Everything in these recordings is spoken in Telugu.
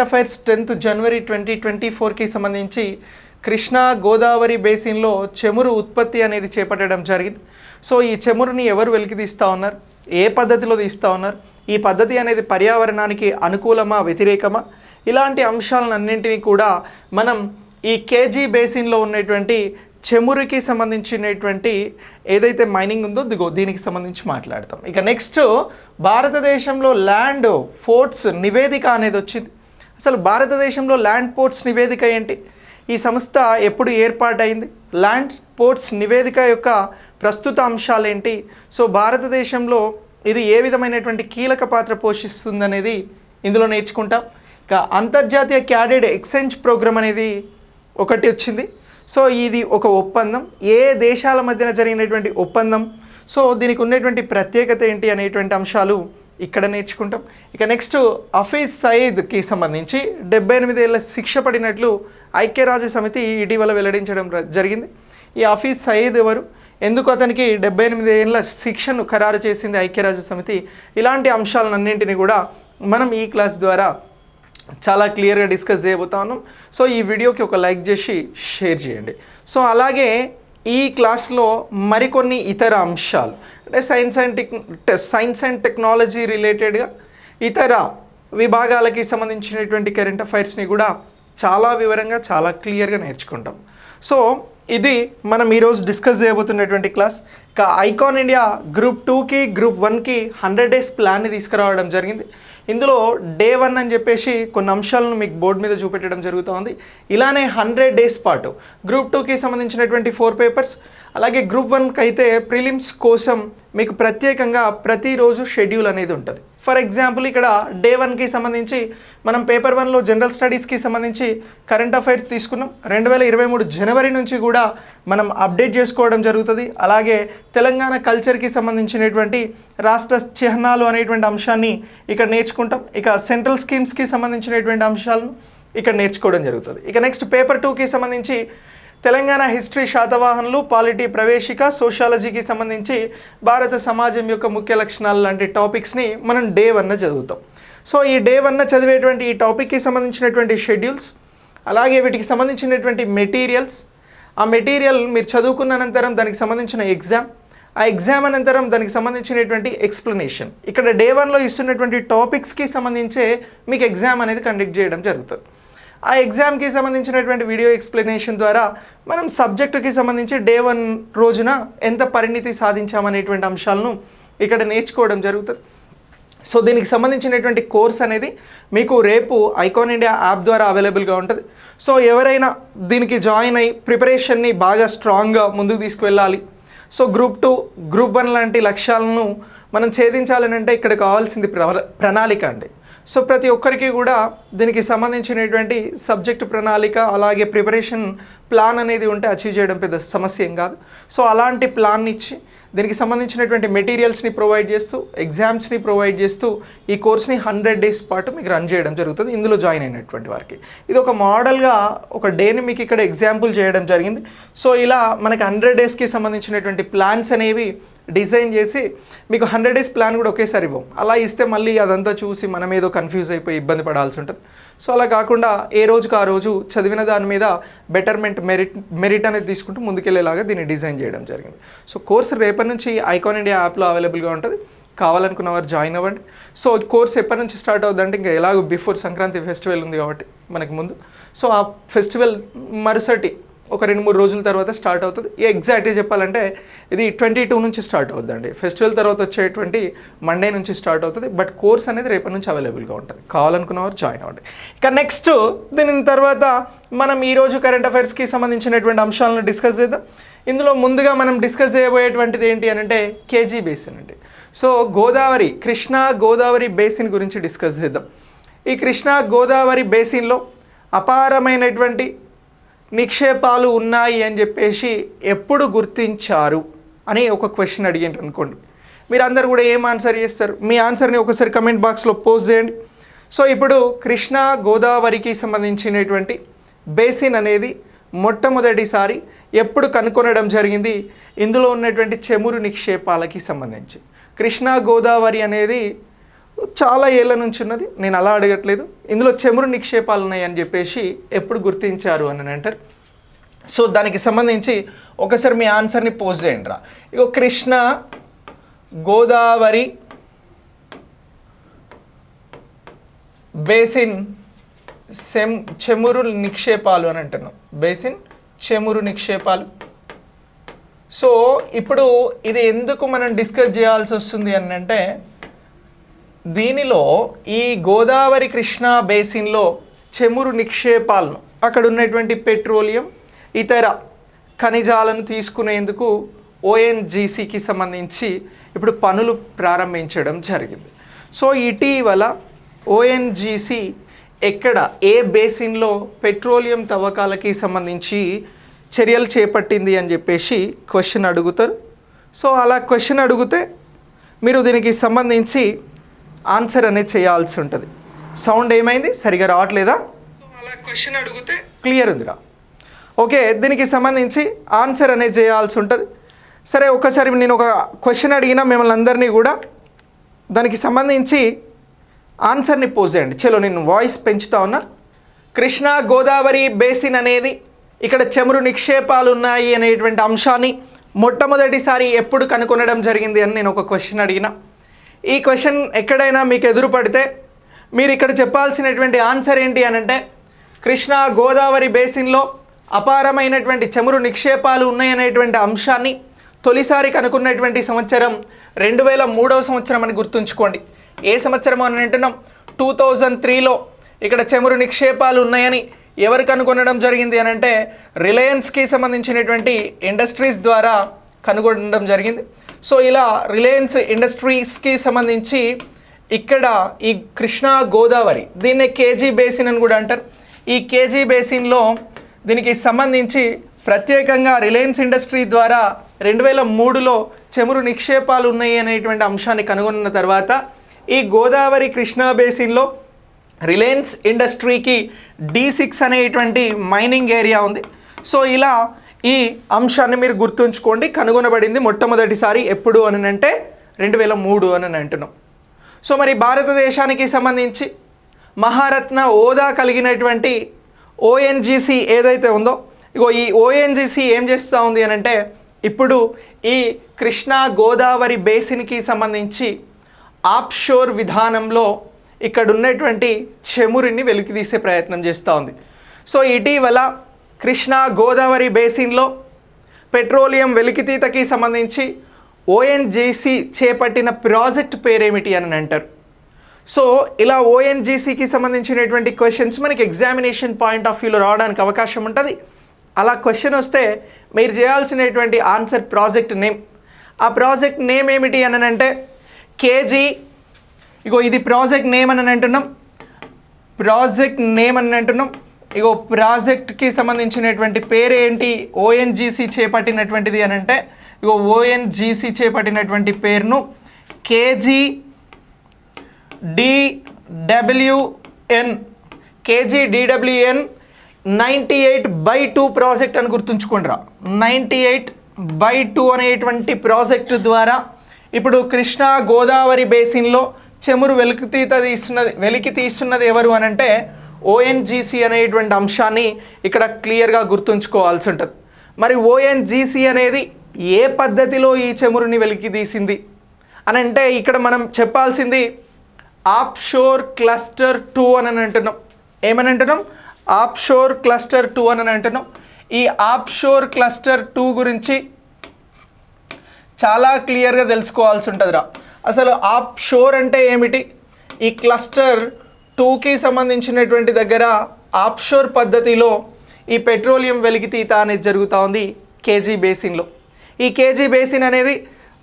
అఫైర్స్ 10th జనవరి 2024కి సంబంధించి కృష్ణా గోదావరి బేసిన్లో చెమురు ఉత్పత్తి అనేది చేపట్టడం జరిగింది. సో ఈ చెమురుని ఎవరు వెలికి తీస్తూ ఉన్నారు, ఏ పద్ధతిలో తీస్తూ ఉన్నారు, ఈ పద్ధతి అనేది పర్యావరణానికి అనుకూలమా వ్యతిరేకమా, ఇలాంటి అంశాలన్నింటినీ కూడా మనం ఈ కేజీ బేసిన్లో ఉన్నటువంటి చెమురుకి సంబంధించినటువంటి ఏదైతే మైనింగ్ ఉందో దీనికి సంబంధించి మాట్లాడతాం. ఇక నెక్స్ట్ భారతదేశంలో ల్యాండ్ పోర్ట్స్ నివేదిక అనేది వచ్చింది. అసలు భారతదేశంలో ల్యాండ్ పోర్ట్స్ నివేదిక ఏంటి, ఈ సంస్థ ఎప్పుడు ఏర్పాటైంది, ల్యాండ్ పోర్ట్స్ నివేదిక యొక్క ప్రస్తుత అంశాలు ఏంటి, సో భారతదేశంలో ఇది ఏ విధమైనటువంటి కీలక పాత్ర పోషిస్తుందనేది ఇందులో నేర్చుకుంటాం. ఇక అంతర్జాతీయ క్యాడెట్ ఎక్స్చేంజ్ ప్రోగ్రామ్ అనేది ఒకటి వచ్చింది. సో ఇది ఒక ఒప్పందం, ఏ దేశాల మధ్యన జరిగినటువంటి ఒప్పందం, సో దీనికి ఉన్నటువంటి ప్రత్యేకత ఏంటి అనేటువంటి అంశాలు ఇక్కడ నేర్చుకుంటాం. ఇక నెక్స్ట్ హఫీజ్ సయీద్కి సంబంధించి 78 ఏళ్ల శిక్ష పడినట్లు ఐక్యరాజ్య సమితి ఇటీవల వెల్లడించడం జరిగింది. ఈ హఫీజ్ సయీద్ ఎవరు, ఎందుకు అతనికి 78 ఏళ్ల శిక్షను ఖరారు చేసింది ఐక్యరాజ్య సమితి, ఇలాంటి అంశాలన్నింటినీ కూడా మనం ఈ క్లాస్ ద్వారా చాలా క్లియర్గా డిస్కస్ చేయబోతా ఉన్నాం. సో ఈ వీడియోకి ఒక లైక్ చేసి షేర్ చేయండి. సో అలాగే ఈ క్లాస్లో మరికొన్ని ఇతర అంశాలు అంటే సైన్స్ అండ్ టెక్నాలజీ రిలేటెడ్గా ఇతర విభాగాలకి సంబంధించినటువంటి కరెంట్ అఫైర్స్ని కూడా చాలా వివరంగా చాలా క్లియర్గా నేర్చుకుంటాం. సో ఇది మనం ఈరోజు డిస్కస్ చేయబోతున్నటువంటి క్లాస్. ఇక ఐకాన్ ఇండియా గ్రూప్ 2కి గ్రూప్ 1కి 100 days ప్లాన్ని తీసుకురావడం జరిగింది. ఇందులో డే 1 అని చెప్పేసి కొన్ని అంశాలను మీకు బోర్డు మీద చూపెట్టడం జరుగుతుంది. ఇలానే 100 days పాటు గ్రూప్ 2కి సంబంధించినటువంటి 4 పేపర్స్, అలాగే గ్రూప్ 1కి అయితే ప్రిలిమ్స్ కోసం మీకు ప్రత్యేకంగా ప్రతిరోజు షెడ్యూల్ అనేది ఉంటుంది. ఫర్ ఎగ్జాంపుల్ ఇక్కడ డే 1కి సంబంధించి మనం పేపర్ 1లో జనరల్ స్టడీస్కి సంబంధించి కరెంట్ అఫైర్స్ తీసుకున్నాం. 2023 జనవరి నుంచి కూడా మనం అప్డేట్ చేసుకోవడం జరుగుతుంది. అలాగే తెలంగాణ కల్చర్కి సంబంధించినటువంటి రాష్ట్ర చిహ్నాలు అనేటువంటి అంశాన్ని ఇక్కడ నేర్చుకుంటాం. ఇక సెంట్రల్ స్కీమ్స్కి సంబంధించినటువంటి అంశాలను ఇక్కడ నేర్చుకోవడం జరుగుతుంది. ఇక నెక్స్ట్ పేపర్ 2కి సంబంధించి తెలంగాణ హిస్టరీ, శాతవాహనులు, పాలిటీ, ప్రవేశిక, సోషాలజీకి సంబంధించి భారత సమాజం యొక్క ముఖ్య లక్షణాలు లాంటి టాపిక్స్ని మనం డే 1 చదువుతాం. సో ఈ డే 1 చదివేటువంటి ఈ టాపిక్కి సంబంధించినటువంటి షెడ్యూల్స్, అలాగే వీటికి సంబంధించినటువంటి మెటీరియల్స్, ఆ మెటీరియల్ మీరు చదువుకున్న అనంతరం దానికి సంబంధించిన ఎగ్జామ్, ఆ ఎగ్జామ్ అనంతరం దానికి సంబంధించినటువంటి ఎక్స్ప్లెనేషన్, ఇక్కడ డే 1లో ఇస్తున్నటువంటి టాపిక్స్కి సంబంధించే మీకు ఎగ్జామ్ అనేది కండక్ట్ చేయడం జరుగుతుంది. ఆ ఎగ్జామ్కి సంబంధించినటువంటి వీడియో ఎక్స్ప్లెనేషన్ ద్వారా మనం సబ్జెక్టుకి సంబంధించి డే 1 రోజున ఎంత పరిణితి సాధించామనేటువంటి అంశాలను ఇక్కడ నేర్చుకోవడం జరుగుతుంది. సో దీనికి సంబంధించినటువంటి కోర్స్ అనేది మీకు రేపు ఐకాన్ ఇండియా యాప్ ద్వారా అవైలబుల్గా ఉంటుంది. సో ఎవరైనా దీనికి జాయిన్ అయ్యి ప్రిపరేషన్ని బాగా స్ట్రాంగ్గా ముందుకు తీసుకువెళ్ళాలి, సో గ్రూప్ 2, గ్రూప్ 1 లాంటి లక్ష్యాలను మనం ఛేదించాలని అంటే ఇక్కడ కావాల్సింది ప్రణాళిక అండి. సో ప్రతి ఒక్కరికి కూడా దీనికి సంబంధించినటువంటి సబ్జెక్టు ప్రణాళిక, అలాగే ప్రిపరేషన్ ప్లాన్ అనేది ఉంటే అచీవ్ చేయడం పెద్ద సమస్య ఏం కాదు. సో అలాంటి ప్లాన్ ఇచ్చి దీనికి సంబంధించినటువంటి మెటీరియల్స్ని ప్రొవైడ్ చేస్తూ, ఎగ్జామ్స్ని ప్రొవైడ్ చేస్తూ ఈ కోర్స్ని 100 days పాటు మీకు రన్ చేయడం జరుగుతుంది. ఇందులో జాయిన్ అయినటువంటి వారికి ఇది ఒక మోడల్గా ఒక డేని మీకు ఇక్కడ ఎగ్జాంపుల్ చేయడం జరిగింది. సో ఇలా మనకి 100 daysకి సంబంధించినటువంటి ప్లాన్స్ అనేవి డిజైన్ చేసి మీకు 100 days ప్లాన్ కూడా ఒకేసారి ఇవ్వం. అలా ఇస్తే మళ్ళీ అదంతా చూసి మనం ఏదో కన్ఫ్యూజ్ అయిపోయి ఇబ్బంది పడాల్సి ఉంటుంది. సో అలా కాకుండా ఏ రోజుకు ఆ రోజు చదివిన దాని మీద బెటర్మెంట్, మెరిట్ అనేది తీసుకుంటూ ముందుకెళ్ళేలాగా దీన్ని డిజైన్ చేయడం జరిగింది. సో కోర్స్ రేపటి నుంచి ఐకాన్ ఇండియా యాప్లో అవైలబుల్గా ఉంటుంది. కావాలనుకున్న వారు జాయిన్ అవ్వండి. సో కోర్స్ ఎప్పటి నుంచి స్టార్ట్ అవుతుందంటే ఇంకా ఎలాగో బిఫోర్ సంక్రాంతి ఫెస్టివల్ ఉంది కాబట్టి మనకి ముందు, సో ఆ ఫెస్టివల్ మరుసటి ఒక 2-3 రోజుల తర్వాత స్టార్ట్ అవుతుంది. ఎగ్జాక్ట్గా చెప్పాలంటే ఇది 22 నుంచి స్టార్ట్ అవుతుందండి. ఫెస్టివల్ తర్వాత వచ్చేటువంటి మండే నుంచి స్టార్ట్ అవుతుంది. బట్ కోర్స్ అనేది రేపటి నుంచి అవైలబుల్గా ఉంటుంది. కావాలనుకున్నవారు జాయిన్ అవ్వండి. ఇక నెక్స్ట్ దీని తర్వాత మనం ఈరోజు కరెంట్ అఫైర్స్కి సంబంధించినటువంటి అంశాలను డిస్కస్ చేద్దాం. ఇందులో ముందుగా మనం డిస్కస్ చేయబోయేటువంటిది ఏంటి అని అంటే కేజీ బేసిన్ అండి. సో గోదావరి, కృష్ణా గోదావరి బేసిన్ గురించి డిస్కస్ చేద్దాం. ఈ కృష్ణా గోదావరి బేసిన్లో అపారమైనటువంటి నిక్షేపాలు ఉన్నాయి అని చెప్పేసి ఎప్పుడు గుర్తించారు అని ఒక క్వశ్చన్ అడిగారు అనుకోండి. మీరు అందరు కూడా ఏం ఆన్సర్ చేస్తారు, మీ ఆన్సర్ని ఒకసారి కమెంట్ బాక్స్లో పోస్ట్ చేయండి. సో ఇప్పుడు కృష్ణా గోదావరికి సంబంధించినటువంటి బేసిన్ అనేది మొట్టమొదటిసారి ఎప్పుడు కనుగొనడం జరిగింది, ఇందులో ఉన్నటువంటి చెమురు నిక్షేపాలకి సంబంధించి. కృష్ణా గోదావరి అనేది చాలా ఏళ్ళ నుంచి ఉన్నది, నేను అలా అడగట్లేదు. ఇందులో చమురు నిక్షేపాలు ఉన్నాయని చెప్పేసి ఎప్పుడు గుర్తించారు అని అంటారు. సో దానికి సంబంధించి ఒకసారి మీ ఆన్సర్ని పోస్ట్ చేయండి రా. ఇగో కృష్ణ గోదావరి బేసిన్ చమురు నిక్షేపాలు అని అంటున్నాం. బేసిన్ చమురు నిక్షేపాలు. సో ఇప్పుడు ఇది ఎందుకు మనం డిస్కస్ చేయాల్సి వస్తుంది అని అంటే, దీనిలో ఈ గోదావరి కృష్ణా బేసిన్లో చమురు నిక్షేపాలను, అక్కడ ఉన్నటువంటి పెట్రోలియం ఇతర ఖనిజాలను తీసుకునేందుకు ఓఎన్జీసీకి సంబంధించి ఇప్పుడు పనులు ప్రారంభించడం జరిగింది. సో ఇటీవల ఓఎన్జీసీ ఎక్కడ ఏ బేసిన్లో పెట్రోలియం తవ్వకాలకి సంబంధించి చర్యలు చేపట్టింది అని చెప్పేసి క్వశ్చన్ అడుగుతారు. సో అలా క్వశ్చన్ అడిగితే మీరు దీనికి సంబంధించి ఆన్సర్ అనేది చేయాల్సి ఉంటుంది. సౌండ్ ఏమైంది, సరిగా రావట్లేదా? సో అలా క్వశ్చన్ అడిగితే క్లియర్ ఉందిరా. ఓకే, దీనికి సంబంధించి ఆన్సర్ అనేది చేయాల్సి ఉంటుంది. సరే, ఒకసారి నేను ఒక క్వశ్చన్ అడిగినా మిమ్మల్ని అందరినీ కూడా దానికి సంబంధించి ఆన్సర్ని పోస్ట్ చేయండి. చలో, నేను వాయిస్ పెంచుతా ఉన్నా. కృష్ణా గోదావరి బేసిన్ అనేది ఇక్కడ చమురు నిక్షేపాలు ఉన్నాయి అనేటువంటి అంశాన్ని మొట్టమొదటిసారి ఎప్పుడు కనుగొనడం జరిగింది అని నేను ఒక క్వశ్చన్ అడిగిన. ఈ క్వశ్చన్ ఎక్కడైనా మీకు ఎదురు పడితే మీరు ఇక్కడ చెప్పాల్సినటువంటి ఆన్సర్ ఏంటి అని అంటే, కృష్ణా గోదావరి బేసిన్లో అపారమైనటువంటి చమురు నిక్షేపాలు ఉన్నాయనేటువంటి అంశాన్ని తొలిసారి కనుక్కున్నటువంటి సంవత్సరం 2003వ సంవత్సరం అని గుర్తుంచుకోండి. ఏ సంవత్సరం అని అంటున్నాం? 2003లో ఇక్కడ చమురు నిక్షేపాలు ఉన్నాయని ఎవరు కనుగొనడం జరిగింది అని అంటే, రిలయన్స్కి సంబంధించినటువంటి ఇండస్ట్రీస్ ద్వారా కనుగొనడం జరిగింది. సో ఇలా రిలయన్స్ ఇండస్ట్రీస్కి సంబంధించి ఇక్కడ ఈ కృష్ణా గోదావరి, దీన్నే కేజీ బేసిన్ అని కూడా అంటారు. ఈ కేజీ బేసిన్లో దీనికి సంబంధించి ప్రత్యేకంగా రిలయన్స్ ఇండస్ట్రీ ద్వారా 2003లో చమురు నిక్షేపాలు ఉన్నాయి అనేటువంటి అంశాన్ని కనుగొన్న తర్వాత ఈ గోదావరి కృష్ణా బేసిన్లో రిలయన్స్ ఇండస్ట్రీకి D6 అనేటువంటి మైనింగ్ ఏరియా ఉంది. సో ఇలా ఈ అంశాన్ని మీరు గుర్తుంచుకోండి. కనుగొనబడింది మొట్టమొదటిసారి ఎప్పుడు అని అంటే 2003 అని అంటున్నాం. సో మరి భారతదేశానికి సంబంధించి మహారత్న హోదా కలిగినటువంటి ఓఎన్జీసీ ఏదైతే ఉందో, ఇగో ఈ ఓఎన్జీసీ ఏం చేస్తూ ఉంది అని అంటే, ఇప్పుడు ఈ కృష్ణా గోదావరి బేసిన్కి సంబంధించి ఆఫ్షోర్ విధానంలో ఇక్కడ ఉన్నటువంటి చమురుని వెలికితీసే ప్రయత్నం చేస్తూ ఉంది. సో ఇటీవల కృష్ణా గోదావరి బేసిన్లో పెట్రోలియం వెలికితీతకి సంబంధించి ఓఎన్జీసీ చేపట్టిన ప్రాజెక్ట్ పేరేమిటి అని అంటారు. సో ఇలా ఓఎన్జీసీకి సంబంధించినటువంటి క్వశ్చన్స్ మనకి ఎగ్జామినేషన్ పాయింట్ ఆఫ్ వ్యూలో రావడానికి అవకాశం ఉంటుంది. అలా క్వశ్చన్ వస్తే మీరు చేయాల్సినటువంటి ఆన్సర్ ప్రాజెక్ట్ నేమ్. ఆ ప్రాజెక్ట్ నేమ్ ఏమిటి అని అంటే కేజీ, ఇగో ఇది ప్రాజెక్ట్ నేమ్ అని అంటున్నాం. ప్రాజెక్ట్ నేమ్ అని అంటున్నాం. ఇగో ప్రాజెక్ట్కి సంబంధించినటువంటి పేరు ఏంటి, ఓఎన్జీసీ చేపట్టినటువంటిది అని అంటే, ఇగో ఓఎన్జీసీ చేపట్టినటువంటి పేరును కేజీ DWN 98/2 ప్రాజెక్ట్ అని గుర్తుంచుకోండిరా. 98/2 అనేటువంటి ప్రాజెక్టు ద్వారా ఇప్పుడు కృష్ణా గోదావరి బేసిన్లో చమురు వెలికి తీస్తున్నది ఎవరు అని అంటే ఓఎన్జీసీ అనేటువంటి అంశాన్ని ఇక్కడ క్లియర్గా గుర్తుంచుకోవాల్సి ఉంటుంది. మరి ఓఎన్జీసీ అనేది ఏ పద్ధతిలో ఈ చమురుని వెలికి తీసింది అని అంటే, ఇక్కడ మనం చెప్పాల్సింది ఆఫ్షోర్ క్లస్టర్ 2 అని అంటున్నాం. ఏమని అంటున్నాం? ఆఫ్షోర్ క్లస్టర్ 2 అని అంటున్నాం. ఈ ఆఫ్షోర్ క్లస్టర్ 2 గురించి చాలా క్లియర్గా తెలుసుకోవాల్సి ఉంటుందిరా. అసలు ఆఫ్షోర్ అంటే ఏమిటి, ఈ క్లస్టర్ 2కి సంబంధించినటువంటి దగ్గర ఆఫ్షోర్ పద్ధతిలో ఈ పెట్రోలియం వెలికితీత అనేది జరుగుతూ ఉంది కేజీ బేసిన్లో. ఈ కేజీ బేసిన్ అనేది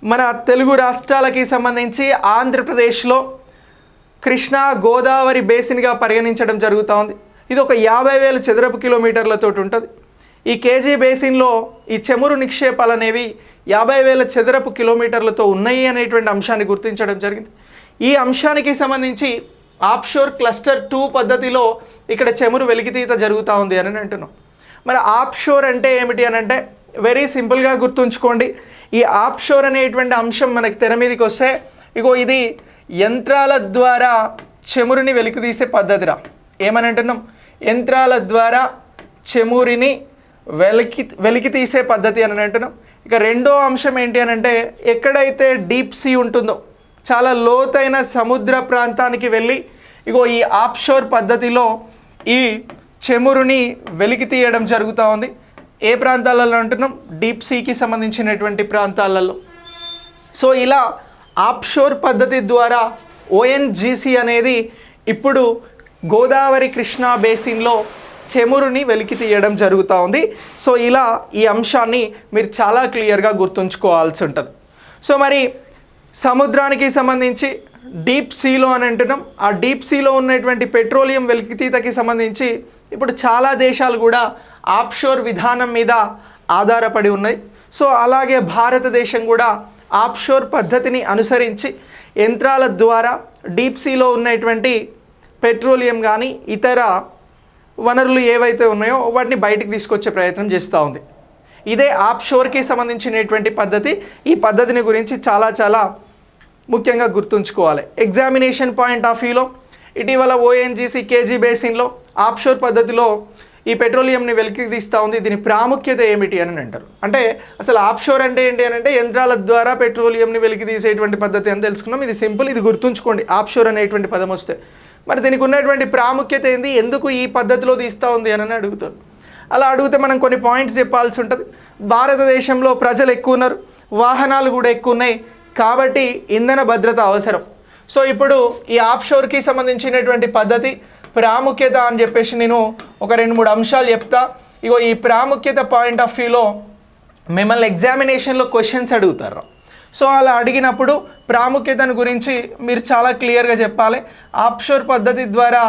మన తెలుగు రాష్ట్రాలకి సంబంధించి ఆంధ్రప్రదేశ్లో కృష్ణా గోదావరి బేసిన్గా పరిగణించడం జరుగుతూ ఉంది. ఇది ఒక 50,000 చదరపు కిలోమీటర్లతో ఉంటుంది. ఈ కేజీ బేసిన్లో ఈ చమురు నిక్షేపాలు అనేవి 50,000 చదరపు కిలోమీటర్లతో ఉన్నాయి అనేటువంటి అంశాన్ని గుర్తించడం జరిగింది. ఈ అంశానికి సంబంధించి ఆఫ్షోర్ క్లస్టర్ 2 పద్ధతిలో ఇక్కడ చమురు వెలికితీత జరుగుతూ ఉంది అని అంటున్నాం. మరి ఆఫ్షోర్ అంటే ఏమిటి అని అంటే వెరీ సింపుల్గా గుర్తుంచుకోండి. ఈ ఆఫ్షోర్ అనేటువంటి అంశం మనకి తెర మీదకి వస్తే, ఇగో ఇది యంత్రాల ద్వారా చమురుని వెలికితీసే పద్ధతిరా. ఏమని అంటున్నాం? యంత్రాల ద్వారా చమురుని వెలికి తీసే పద్ధతి అని అంటున్నాం. ఇక రెండో అంశం ఏంటి అని అంటే, ఎక్కడైతే డీప్ సీ ఉంటుందో, చాలా లోతైన సముద్ర ప్రాంతానికి వెళ్ళి ఇగో ఈ ఆఫ్షోర్ పద్ధతిలో ఈ చమురుని వెలికి తీయడం జరుగుతూ ఉంది. ఏ ప్రాంతాలలో అంటున్నాం? డీప్ సీకి సంబంధించినటువంటి ప్రాంతాలలో. సో ఇలా ఆఫ్షోర్ పద్ధతి ద్వారా ఓఎన్జీసీ అనేది ఇప్పుడు గోదావరి కృష్ణా బేసిన్లో చమురుని వెలికి తీయడం జరుగుతూ ఉంది. సో ఇలా ఈ అంశాన్ని మీరు చాలా క్లియర్గా గుర్తుంచుకోవాల్సి ఉంటుంది. సో మరి సముద్రానికి సంబంధించి డీప్ సీలో అని అంటున్నాం. ఆ డీప్ సీలో ఉన్నటువంటి పెట్రోలియం వెలికితీతకి సంబంధించి ఇప్పుడు చాలా దేశాలు కూడా ఆఫ్షోర్ విధానం మీద ఆధారపడి ఉన్నాయి. సో అలాగే భారతదేశం కూడా ఆఫ్షోర్ పద్ధతిని అనుసరించి యంత్రాల ద్వారా డీప్ సీలో ఉన్నటువంటి పెట్రోలియం కానీ ఇతర వనరులు ఏవైతే ఉన్నాయో వాటిని బయటికి తీసుకొచ్చే ప్రయత్నం చేస్తూ ఉంది. ఇదే ఆఫ్షోర్కి సంబంధించినటువంటి పద్ధతి. ఈ పద్ధతిని గురించి చాలా ముఖ్యంగా గుర్తుంచుకోవాలి. ఎగ్జామినేషన్ పాయింట్ ఆఫ్ వ్యూలో ఇటీవల ఓఎన్జీసీ కేజీ బేసిన్లో ఆఫ్షోర్ పద్ధతిలో ఈ పెట్రోలియంని వెలికి తీస్తూ ఉంది. దీని ప్రాముఖ్యత ఏమిటి అని అంటారు. అంటే అసలు ఆఫ్షోర్ అంటే ఏంటి అని అంటే యంత్రాల ద్వారా పెట్రోలియంని వెలికి తీసేటువంటి పద్ధతి అని తెలుసుకున్నాం. ఇది సింపుల్, ఇది గుర్తుంచుకోండి ఆఫ్షోర్ అనేటువంటి పదం వస్తే. మరి దీనికి ఉన్నటువంటి ప్రాముఖ్యత ఏంది, ఎందుకు ఈ పద్ధతిలో తీస్తూ ఉంది అని అడుగుతారు. అలా అడిగితే మనం కొన్ని పాయింట్స్ చెప్పాల్సి ఉంటుంది. భారతదేశంలో ప్రజలు ఎక్కువ ఉన్నారు, వాహనాలు కూడా ఎక్కువ ఉన్నాయి, కాబట్టి ఇంధన భద్రత అవసరం. సో ఇప్పుడు ఈ ఆఫ్షోర్కి సంబంధించినటువంటి పద్ధతి ప్రాముఖ్యత అని చెప్పేసి నేను ఒక 2-3 అంశాలు చెప్తా. ఇగో ఈ ప్రాముఖ్యత పాయింట్ ఆఫ్ వ్యూలో మిమ్మల్ని ఎగ్జామినేషన్లో క్వశ్చన్స్ అడుగుతారు. సో అలా అడిగినప్పుడు ప్రాముఖ్యతను గురించి మీరు చాలా క్లియర్గా చెప్పాలి. ఆఫ్షోర్ పద్ధతి ద్వారా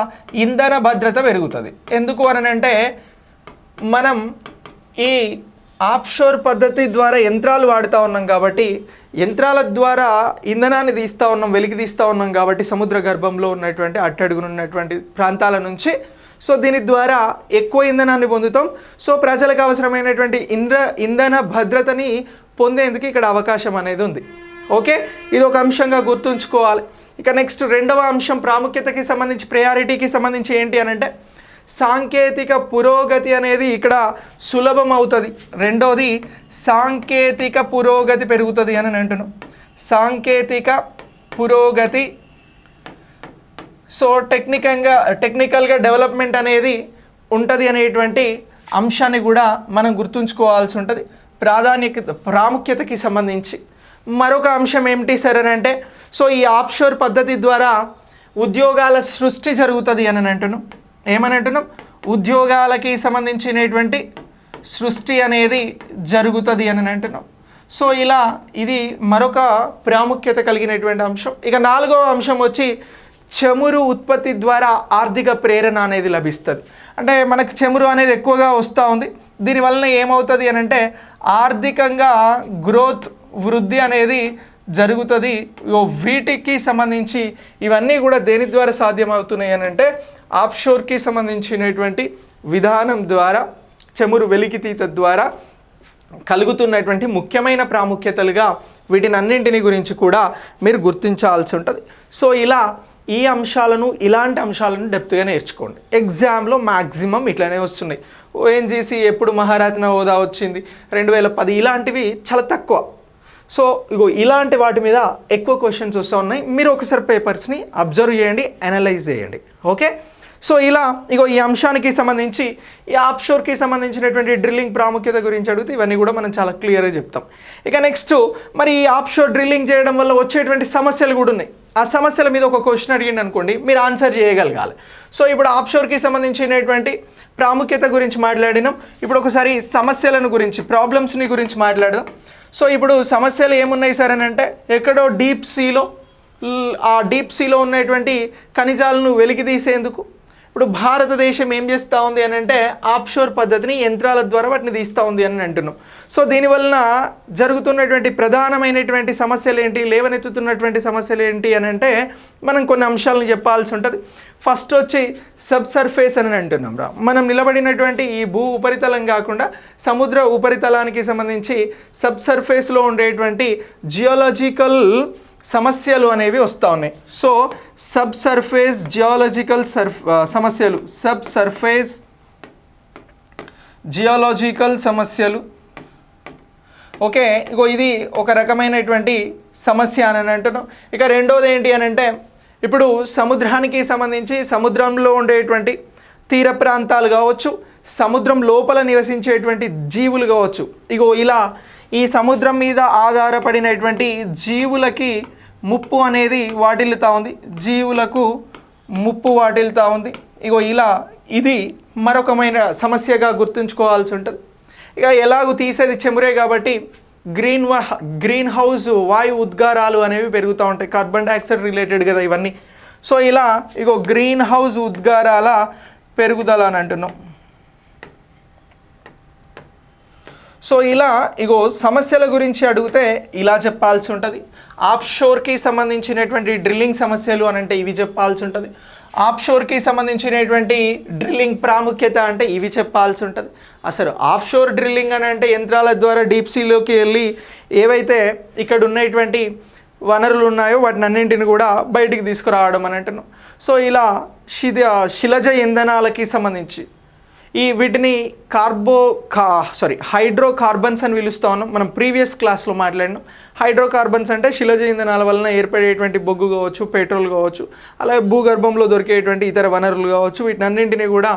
ఇంధన భద్రత పెరుగుతుంది. ఎందుకు అని అంటే, మనం ఈ ఆఫ్షోర్ పద్ధతి ద్వారా యంత్రాలు వాడుతూ ఉన్నాం కాబట్టి, యంత్రాల ద్వారా ఇంధనాన్ని తీస్తూ ఉన్నాం, వెలికి తీస్తూ ఉన్నాం కాబట్టి సముద్ర గర్భంలో ఉన్నటువంటి అట్టడుగున ఉన్నటువంటి ప్రాంతాల నుంచి. సో దీని ద్వారా ఎక్కువ ఇంధనాన్ని పొందుతాం. సో ప్రజలకు అవసరమైనటువంటి ఇంధన భద్రతని పొందేందుకు ఇక్కడ అవకాశం అనేది ఉంది. ఓకే, ఇది ఒక అంశంగా గుర్తుంచుకోవాలి. ఇక నెక్స్ట్ రెండవ అంశం ప్రాముఖ్యతకి సంబంధించి, ప్రయారిటీకి సంబంధించి ఏంటి అని అంటే, సాంకేతిక పురోగతి అనేది ఇక్కడ సులభం అవుతుంది. రెండవది సాంకేతిక పురోగతి పెరుగుతుంది అని అంటున్నాం. సాంకేతిక పురోగతి, సో టెక్నికల్గా డెవలప్మెంట్ అనేది ఉంటుంది అనేటువంటి అంశాన్ని కూడా మనం గుర్తుంచుకోవాల్సి ఉంటుంది. ప్రాముఖ్యతకి సంబంధించి మరొక అంశం ఏమిటి సార్ అని అంటే, సో ఈ ఆఫ్షోర్ పద్ధతి ద్వారా ఉద్యోగాల సృష్టి జరుగుతుంది అని అంటున్నాం. ఏమని అంటున్నాం? ఉద్యోగాలకి సంబంధించినటువంటి సృష్టి అనేది జరుగుతుంది అని అంటున్నాం. సో ఇలా ఇది మరొక ప్రాముఖ్యత కలిగినటువంటి అంశం. ఇక 4వ అంశం వచ్చి చమురు ఉత్పత్తి ద్వారా ఆర్థిక ప్రేరణ అనేది లభిస్తుంది. అంటే మనకు చమురు అనేది ఎక్కువగా వస్తూ ఉంది. దీనివలన ఏమవుతుంది అని అంటే, ఆర్థికంగా గ్రోత్, వృద్ధి అనేది జరుగుతుంది. వీటికి సంబంధించి ఇవన్నీ కూడా దేని ద్వారా సాధ్యమవుతున్నాయి అని అంటే, ఆఫ్షోర్కి సంబంధించినటువంటి విధానం ద్వారా, చమురు వెలికితీత ద్వారా కలుగుతున్నటువంటి ముఖ్యమైన ప్రాముఖ్యతలుగా వీటిని అన్నింటిని గురించి కూడా మీరు గుర్తించాల్సి ఉంటుంది. సో ఇలా ఈ అంశాలను, ఇలాంటి అంశాలను డెప్త్గా నేర్చుకోండి. ఎగ్జామ్లో మ్యాక్సిమం ఇట్లానే వస్తున్నాయి. ఓఎన్జీసీ ఎప్పుడు మహారత్న హోదా వచ్చింది, 2010, ఇలాంటివి చాలా తక్కువ. సో ఇగో ఇలాంటి వాటి మీద ఎక్కువ క్వశ్చన్స్ వస్తూ ఉన్నాయి. మీరు ఒకసారి పేపర్స్ని అబ్జర్వ్ చేయండి, అనలైజ్ చేయండి. ఓకే, సో ఇలా ఇగో ఈ అంశానికి సంబంధించి, ఈ ఆఫ్షోర్కి సంబంధించినటువంటి డ్రిల్లింగ్ ప్రాముఖ్యత గురించి అడిగితే ఇవన్నీ కూడా మనం చాలా క్లియర్గా చెప్తాం. ఇక నెక్స్ట్, మరి ఈ ఆఫ్షోర్ డ్రిల్లింగ్ చేయడం వల్ల వచ్చేటువంటి సమస్యలు కూడా ఉన్నాయి. ఆ సమస్యల మీద ఒక క్వశ్చన్ అడిగింది అనుకోండి, మీరు ఆన్సర్ చేయగలగాలి. సో ఇప్పుడు ఆఫ్షోర్కి సంబంధించినటువంటి ప్రాముఖ్యత గురించి మాట్లాడినాం. ఇప్పుడు ఒకసారి సమస్యలను గురించి, ప్రాబ్లమ్స్ని గురించి మాట్లాడదాం. సో ఇప్పుడు సమస్యలు ఏమున్నాయి సార్ అని అంటే, ఎక్కడో డీప్ సీలో, ఆ డీప్ సీలో ఉన్నటువంటి ఖనిజాలను వెలికి తీసేందుకు ఇప్పుడు భారతదేశం ఏం చేస్తూ ఉంది అని అంటే, ఆఫ్షోర్ పద్ధతిని యంత్రాల ద్వారా వాటిని తీస్తూ ఉంది అని అంటున్నాం. సో దీనివలన జరుగుతున్నటువంటి ప్రధానమైనటువంటి సమస్యలు ఏంటి, లేవనెత్తుతున్నటువంటి సమస్యలు ఏంటి అని అంటే, మనం కొన్ని అంశాలను చెప్పాల్సి ఉంటుంది. ఫస్ట్ వచ్చి సబ్ సర్ఫేస్ అని అంటున్నాం రా. మనం నిలబడినటువంటి ఈ భూ ఉపరితలం కాకుండా సముద్ర ఉపరితలానికి సంబంధించి సబ్ సర్ఫేస్లో ఉండేటువంటి జియోలాజికల్ సమస్యలు అనేవి వస్తూ ఉన్నాయి. సో సబ్ సర్ఫేస్ జియాలజికల్ సమస్యలు, సబ్ సర్ఫేస్ జియాలజికల్ సమస్యలు. ఓకే, ఇగో ఇది ఒక రకమైనటువంటి సమస్య అని అంటున్నాం. ఇక రెండోది ఏంటి అని అంటే, ఇప్పుడు సముద్రానికి సంబంధించి సముద్రంలో ఉండేటువంటి తీర ప్రాంతాలు కావచ్చు, సముద్రం లోపల నివసించేటువంటి జీవులు కావచ్చు. ఇగో ఇలా ఈ సముద్రం మీద ఆధారపడినటువంటి జీవులకి ముప్పు అనేది వాటిల్లుతూ ఉంది, జీవులకు ముప్పు వాటిల్లుతూ ఉంది. ఇగో ఇలా ఇది మరొకమైన సమస్యగా గుర్తుంచుకోవాల్సి ఉంటుంది. ఇక ఎలాగూ తీసేది చెమురే కాబట్టి గ్రీన్ హౌస్ వాయు ఉద్గారాలు అనేవి పెరుగుతూ ఉంటాయి, కార్బన్ డైఆక్సైడ్ రిలేటెడ్ కదా ఇవన్నీ. సో ఇలా ఇగో గ్రీన్ హౌస్ ఉద్గారాల పెరుగుదల అని అంటున్నాం. సో ఇలా ఇగో సమస్యల గురించి అడిగితే ఇలా చెప్పాల్సి ఉంటుంది. ఆఫ్షోర్కి సంబంధించినటువంటి డ్రిల్లింగ్ సమస్యలు అని అంటే ఇవి చెప్పాల్సి ఉంటుంది. ఆఫ్షోర్కి సంబంధించినటువంటి డ్రిల్లింగ్ ప్రాముఖ్యత అంటే ఇవి చెప్పాల్సి ఉంటుంది. అసలు ఆఫ్షోర్ డ్రిల్లింగ్ అని అంటే యంత్రాల ద్వారా డీప్ సీలోకి వెళ్ళి ఏవైతే ఇక్కడ ఉన్నటువంటి వనరులు ఉన్నాయో వాటిని అన్నింటిని కూడా బయటికి తీసుకురావడం అని అంటున్నాం. సో ఇలా శిలజ ఇంధనాలకి సంబంధించి వీటిని హైడ్రోకార్బన్స్ అని పిలుస్తూ ఉన్నాం. మనం ప్రీవియస్ క్లాస్లో మాట్లాడినాం. హైడ్రోకార్బన్స్ అంటే శిలజ ఇంధనాల వలన ఏర్పడేటువంటి బొగ్గు కావచ్చు, పెట్రోల్ కావచ్చు, అలాగే భూగర్భంలో దొరికేటువంటి ఇతర వనరులు కావచ్చు, వీటిని అన్నింటినీ కూడా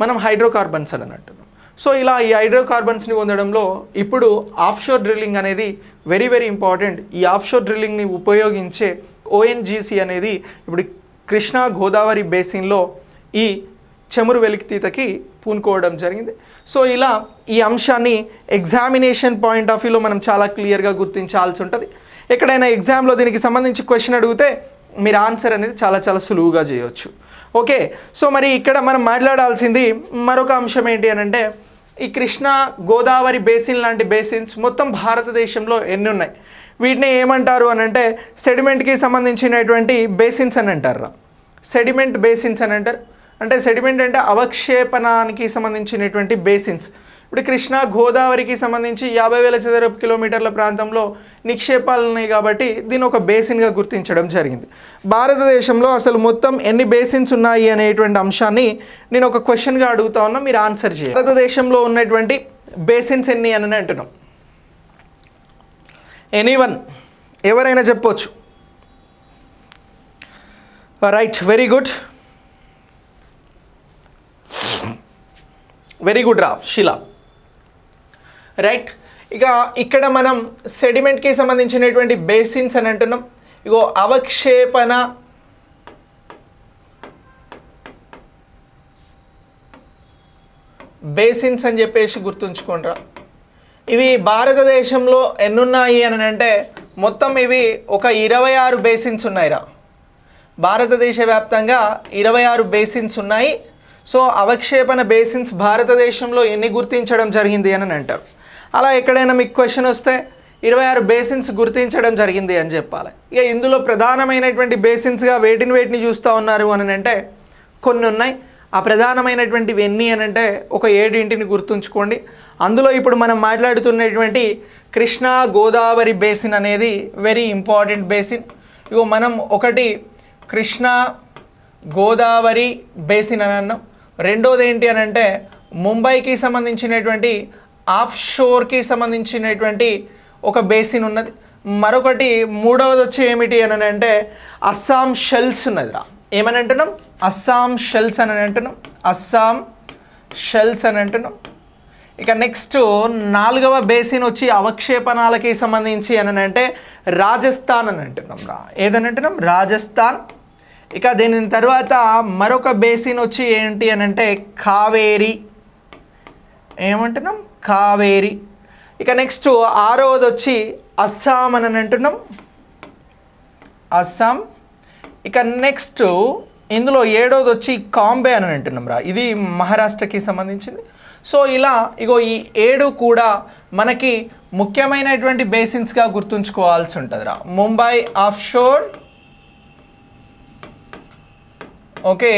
మనం హైడ్రోకార్బన్స్ అని అంటున్నాం. సో ఇలా ఈ హైడ్రోకార్బన్స్ని పొందడంలో ఇప్పుడు ఆఫ్షోర్ డ్రిల్లింగ్ అనేది వెరీ వెరీ ఇంపార్టెంట్. ఈ ఆఫ్షోర్ డ్రిల్లింగ్ని ఉపయోగించే ఓఎన్జీసీ అనేది ఇప్పుడు కృష్ణా గోదావరి బేసిన్లో ఈ చమురు వెలికితీతకి పూనుకోవడం జరిగింది. సో ఇలా ఈ అంశాన్ని ఎగ్జామినేషన్ పాయింట్ ఆఫ్ వ్యూలో మనం చాలా క్లియర్గా గుర్తించాల్సి ఉంటుంది. ఎక్కడైనా ఎగ్జామ్లో దీనికి సంబంధించి క్వశ్చన్ అడిగితే మీరు ఆన్సర్ అనేది చాలా చాలా సులువుగా చేయవచ్చు. ఓకే, సో మరి ఇక్కడ మనం మాట్లాడాల్సింది మరొక అంశం ఏంటి అని అంటే, ఈ కృష్ణా గోదావరి బేసిన్ లాంటి బేసిన్స్ మొత్తం భారతదేశంలో ఎన్ని ఉన్నాయి, వీటిని ఏమంటారు అని అంటే సెడిమెంట్కి సంబంధించినటువంటి బేసిన్స్ అని అంటారు. సెడిమెంట్ బేసిన్స్ అని అంటారు. అంటే సెడిమెంట్ అంటే అవక్షేపణానికి సంబంధించినటువంటి బేసిన్స్. ఇప్పుడు కృష్ణా గోదావరికి సంబంధించి 50,000 చదరపు కిలోమీటర్ల ప్రాంతంలో నిక్షేపాలు ఉన్నాయి కాబట్టి దీన్ని ఒక బేసిన్గా గుర్తించడం జరిగింది. భారతదేశంలో అసలు మొత్తం ఎన్ని బేసిన్స్ ఉన్నాయి అనేటువంటి అంశాన్ని నేను ఒక క్వశ్చన్గా అడుగుతా ఉన్నా, మీరు ఆన్సర్ చేయాలి. భారతదేశంలో ఉన్నటువంటి బేసిన్స్ ఎన్ని అని అంటున్నాం. ఎనీవన్, ఎవరైనా చెప్పొచ్చు. Right, very good, very good రా శిలా. రైట్, ఇక ఇక్కడ మనం సెడిమెంట్కి సంబంధించినటువంటి బేసిన్స్ అని అంటున్నాం. ఇగో అవక్షేపణ బేసిన్స్ అని చెప్పేసి గుర్తుంచుకోండి రా. ఇవి భారతదేశంలో ఎన్నున్నాయి అని అంటే మొత్తం ఇవి ఒక 26 బేసిన్స్ ఉన్నాయి రా. భారతదేశ వ్యాప్తంగా 26 బేసిన్స్ ఉన్నాయి. సో అవక్షేపణ బేసిన్స్ భారతదేశంలో ఎన్ని గుర్తించడం జరిగింది అని అంటారు. అలా ఎక్కడైనా మీకు క్వశ్చన్ వస్తే 26 బేసిన్స్ గుర్తించడం జరిగింది అని చెప్పాలి. ఇక ఇందులో ప్రధానమైనటువంటి బేసిన్స్గా వేటిని చూస్తూ ఉన్నారు అని అంటే కొన్ని ఉన్నాయి. ఆ ప్రధానమైనటువంటివి ఎన్ని అని అంటే ఒక 7 గుర్తుంచుకోండి. అందులో ఇప్పుడు మనం మాట్లాడుతున్నటువంటి కృష్ణా గోదావరి బేసిన్ అనేది వెరీ ఇంపార్టెంట్ బేసిన్. ఇగో మనం ఒకటి కృష్ణా గోదావరి బేసిన్ అని అన్నాం. రెండోది ఏంటి అని అంటే ముంబైకి సంబంధించినటువంటి ఆఫ్షోర్కి సంబంధించినటువంటి ఒక బేసిన్ ఉన్నది. మరొకటి మూడవది వచ్చి ఏమిటి అని అంటే అస్సాం షెల్స్ ఉన్నది రా. ఏమని అంటున్నాం? అస్సాం షెల్స్ అని అంటున్నాం. అస్సాం షెల్స్ అని అంటున్నాం. ఇక నెక్స్ట్ 4వ బేసిన్ వచ్చి అవక్షేపణాలకి సంబంధించి అని అంటే రాజస్థాన్ అని అంటున్నాం రా. ఏదని అంటున్నాం? రాజస్థాన్. ఇక దీని తర్వాత మరొక బేసిన్ వచ్చి ఏంటి అని అంటే కావేరి. ఏమంటున్నాం? కావేరి. ఇక నెక్స్ట్ 6వది వచ్చి అస్సాం అని అంటున్నాం. అస్సాం. ఇక నెక్స్ట్ ఇందులో 7వది వచ్చి కాంబే అని అంటున్నాం రా. ఇది మహారాష్ట్రకి సంబంధించింది. సో ఇలా ఇగో ఈ 7 కూడా మనకి ముఖ్యమైనటువంటి బేసిన్స్గా గుర్తుంచుకోవాల్సి ఉంటుంది రా. ముంబై ఆఫ్షోర్. ఓకే,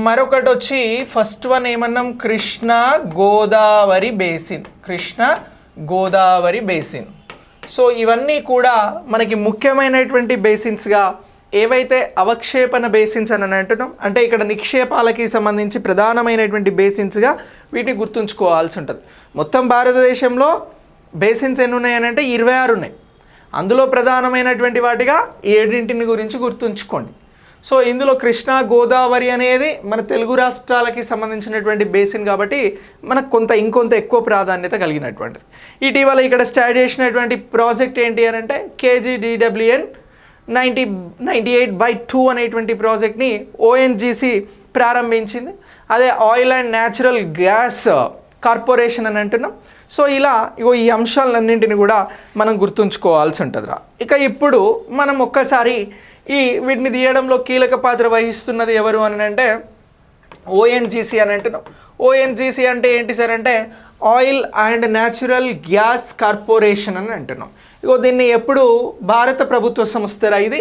మరొకటి వచ్చి ఫస్ట్ వన్ ఏమన్నాం? Krishna Godavari basin. Krishna Godavari basin. So ఇవన్నీ కూడా మనకి ముఖ్యమైనటువంటి బేసిన్స్గా ఏవైతే అవక్షేపణ బేసిన్స్ అని అంటున్నాం, అంటే ఇక్కడ నిక్షేపాలకి సంబంధించి ప్రధానమైనటువంటి బేసిన్స్గా వీటిని గుర్తుంచుకోవాల్సి ఉంటుంది. మొత్తం భారతదేశంలో బేసిన్స్ ఎన్ని ఉన్నాయని అంటే 26 ఉన్నాయి. అందులో ప్రధానమైనటువంటి వాటిగా 7 గురించి గుర్తుంచుకోండి. సో ఇందులో కృష్ణా గోదావరి అనేది మన తెలుగు రాష్ట్రాలకి సంబంధించినటువంటి బేసిన్ కాబట్టి మనకు ఇంకొంత ఎక్కువ ప్రాధాన్యత కలిగినటువంటిది. ఇటీవల ఇక్కడ స్టార్ట్ చేసినటువంటి ప్రాజెక్ట్ ఏంటి అని అంటే KGDWN 9098/2 అనేటువంటి ప్రాజెక్ట్ని ONGC ప్రారంభించింది. అదే oil and natural gas corporation అని అంటున్నాం. సో ఇలా ఈ అంశాలన్నింటినీ కూడా మనం గుర్తుంచుకోవాల్సి ఉంటుందిరా. ఇక ఇప్పుడు మనం ఒక్కసారి వీటిని తీయడంలో కీలక పాత్ర వహిస్తున్నది ఎవరు అని అంటే ONGC అని అంటున్నాం. ONGC అంటే ఏంటి సార్ అంటే oil and natural gas corporation అని అంటున్నాం. దీన్ని ఎప్పుడు భారత ప్రభుత్వ సంస్థ ఇది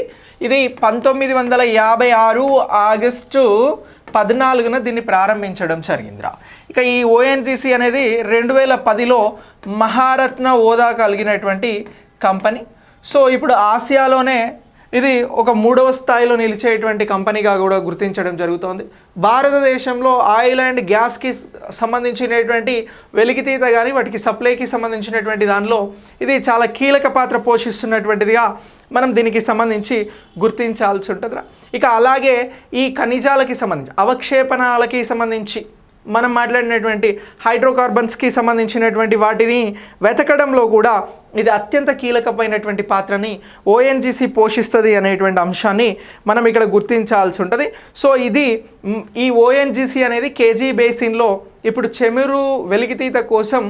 1956 ఆగస్టు 14న దీన్ని ప్రారంభించడం జరిగిందిరా. ఇక ఈ ONGC అనేది 2010లో మహారత్న హోదా కలిగినటువంటి కంపెనీ. సో ఇప్పుడు ఆసియాలోనే ఇది ఒక 3వ స్థాయిలో నిలిచేటువంటి కంపెనీగా కూడా గుర్తించడం జరుగుతోంది. భారతదేశంలో ఆయిల్ అండ్ గ్యాస్కి సంబంధించినటువంటి వెలికితీత కానీ వాటికి సప్లైకి సంబంధించినటువంటి దానిలో ఇది చాలా కీలక పాత్ర పోషిస్తున్నటువంటిదిగా మనం దీనికి సంబంధించి గుర్తించాల్సి ఉంటుందిరా. ఇక అలాగే ఈ ఖనిజాలకి సంబంధించి అవక్షేపణాలకి సంబంధించి మనం మాట్లాడినటువంటి హైడ్రోకార్బన్స్కి సంబంధించినటువంటి వాటిని వెతకడంలో కూడా ఇది అత్యంత కీలకమైనటువంటి పాత్రని ONGC పోషిస్తుంది అనేటువంటి అంశాన్ని మనం ఇక్కడ గుర్తించాల్సి ఉంటుంది. సో ఈ ONGC అనేది KG బేసిన్లో ఇప్పుడు చమురు వెలికితీత కోసం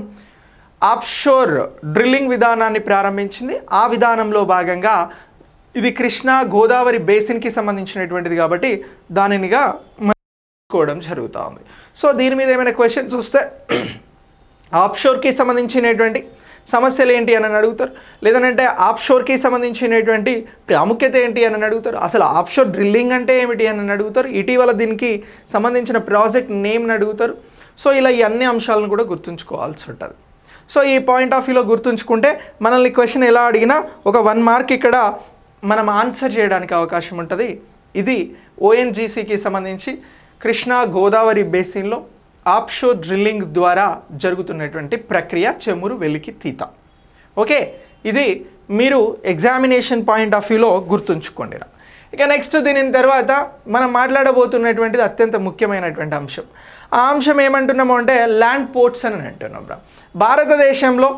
ఆఫ్షోర్ డ్రిల్లింగ్ విధానాన్ని ప్రారంభించింది. ఆ విధానంలో భాగంగా ఇది కృష్ణా గోదావరి బేసిన్కి సంబంధించినటువంటిది కాబట్టి దానినిగా కోవడం జరుగుతూ ఉంది. సో దీని మీద ఏమైనా క్వశ్చన్స్ వస్తే ఆఫ్షోర్కి సంబంధించినటువంటి సమస్యలు ఏంటి అని అడుగుతారు, లేదంటే ఆఫ్షోర్కి సంబంధించినటువంటి ప్రాముఖ్యత ఏంటి అని అడుగుతారు, అసలు ఆఫ్షోర్ డ్రిల్లింగ్ అంటే ఏమిటి అని అడుగుతారు, ఇటీవల దీనికి సంబంధించిన ప్రాజెక్ట్ నేమ్ని అడుగుతారు. సో ఇలా ఈ అన్ని అంశాలను కూడా గుర్తుంచుకోవాల్సి ఉంటుంది. సో ఈ పాయింట్ ఆఫ్ వ్యూలో గుర్తుంచుకుంటే మనల్ని క్వశ్చన్ ఎలా అడిగినా ఒక 1 మార్క్ ఇక్కడ మనం ఆన్సర్ చేయడానికి అవకాశం ఉంటుంది. ఇది ONGCకి సంబంధించి కృష్ణా గోదావరి బేసిన్లో ఆఫ్షోర్ డ్రిల్లింగ్ ద్వారా జరుగుతున్నటువంటి ప్రక్రియ చమురు వెలికితీత. ఓకే, ఇది మీరు ఎగ్జామినేషన్ పాయింట్ ఆఫ్ వ్యూలో గుర్తుంచుకోండి. ఇక నెక్స్ట్ దీని తర్వాత మనం మాట్లాడబోతున్నటువంటిది అత్యంత ముఖ్యమైనటువంటి అంశం. ఆ అంశం ఏమంటున్నాము అంటే ల్యాండ్ పోర్ట్స్ అని అంటున్నాం రా. భారతదేశంలో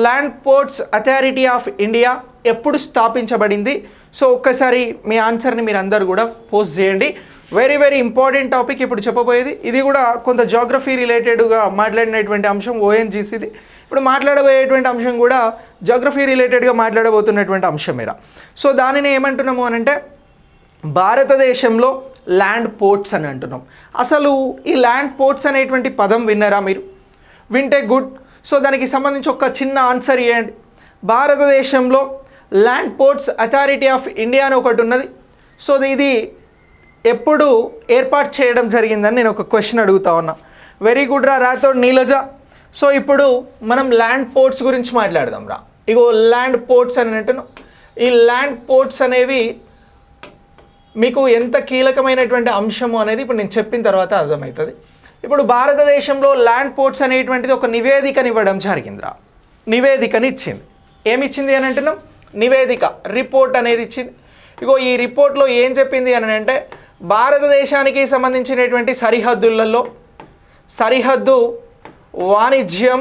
land ports authority of India ఎప్పుడు స్థాపించబడింది? సో ఒక్కసారి మీ ఆన్సర్ని మీరు అందరూ కూడా పోస్ట్ చేయండి. వెరీ వెరీ ఇంపార్టెంట్ టాపిక్ ఇప్పుడు చెప్పబోయేది. ఇది కూడా కొంత జాగ్రఫీ రిలేటెడ్గా మాట్లాడినటువంటి అంశం ONGCది. ఇప్పుడు మాట్లాడబోయేటువంటి అంశం కూడా జాగ్రఫీ రిలేటెడ్గా మాట్లాడబోతున్నటువంటి అంశమేరా. సో దానిని ఏమంటున్నాము అని అంటే భారతదేశంలో ల్యాండ్ పోర్ట్స్ అని అంటున్నాం. అసలు ఈ ల్యాండ్ పోర్ట్స్ అనేటువంటి పదం విన్నారా మీరు? వింటే గుడ్. సో దానికి సంబంధించి ఒక చిన్న ఆన్సర్ ఇవ్వండి. భారతదేశంలో land ports authority of India అని ఒకటి ఉన్నది. సో ఇది ఎప్పుడు ఏర్పాటు చేయడం జరిగిందని నేను ఒక క్వశ్చన్ అడుగుతా ఉన్నా. వెరీ గుడ్ రా రాథోడ్ నీలజ. సో ఇప్పుడు మనం ల్యాండ్ పోర్ట్స్ గురించి మాట్లాడదాం రా. ల్యాండ్ పోర్ట్స్ అని అంటున్నాం. ఈ ల్యాండ్ పోర్ట్స్ అనేవి మీకు ఎంత కీలకమైనటువంటి అంశము అనేది ఇప్పుడు నేను చెప్పిన తర్వాత అర్థమవుతుంది. ఇప్పుడు భారతదేశంలో ల్యాండ్ పోర్ట్స్ అనేటువంటిది ఒక నివేదికని ఇవ్వడం జరిగిందిరా. నివేదికని ఇచ్చింది. ఏమి ఇచ్చింది అని అంటున్నాం? నివేదిక, రిపోర్ట్ అనేది ఇచ్చింది. ఈ రిపోర్ట్లో ఏం చెప్పింది అని అంటే భారతదేశానికి సంబంధించినటువంటి సరిహద్దులలో సరిహద్దు వాణిజ్యం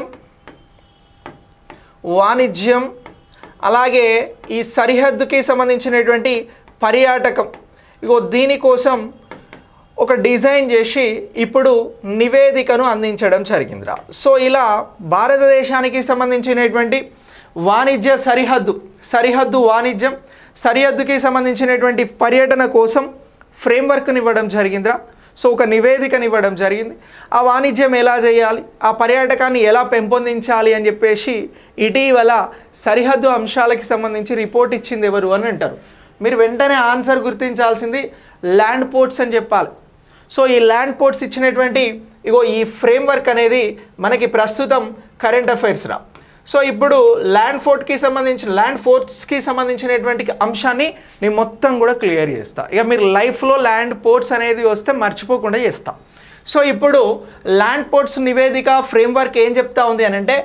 అలాగే ఈ సరిహద్దుకి సంబంధించినటువంటి పర్యాటకం దీనికోసం ఒక డిజైన్ చేసి ఇప్పుడు నివేదికను అందించడం జరిగిందిరా. సో ఇలా భారతదేశానికి సంబంధించినటువంటి వాణిజ్య సరిహద్దు వాణిజ్యం, సరిహద్దుకి సంబంధించినటువంటి పర్యటన కోసం ఫ్రేమ్వర్క్ని ఇవ్వడం జరిగిందిరా. సో ఒక నివేదికని ఇవ్వడం జరిగింది. ఆ వాణిజ్యం ఎలా చేయాలి, ఆ పర్యాటకాన్ని ఎలా పెంపొందించాలి అని చెప్పేసి ఇటీవల సరిహద్దు అంశాలకి సంబంధించి రిపోర్ట్ ఇచ్చింది ఎవరు అని అంటారు. మీరు వెంటనే ఆన్సర్ గుర్తించాల్సింది ల్యాండ్ పోర్ట్స్ అని చెప్పాలి. సో ఈ ల్యాండ్ పోర్ట్స్ ఇచ్చినటువంటి ఈ ఫ్రేమ్వర్క్ అనేది మనకి ప్రస్తుతం కరెంట్ అఫైర్స్ రా. సో ఇప్పుడు ల్యాండ్ ఫోర్ట్స్కి సంబంధించినటువంటి అంశాన్ని నేను మొత్తం కూడా క్లియర్ చేస్తా. ఇక మీరు లైఫ్లో ల్యాండ్ పోర్ట్స్ అనేది వస్తే మర్చిపోకుండా చేస్తా. సో ఇప్పుడు ల్యాండ్ పోర్ట్స్ నివేదిక ఫ్రేమ్వర్క్ ఏం చెప్తా ఉంది అని అంటే,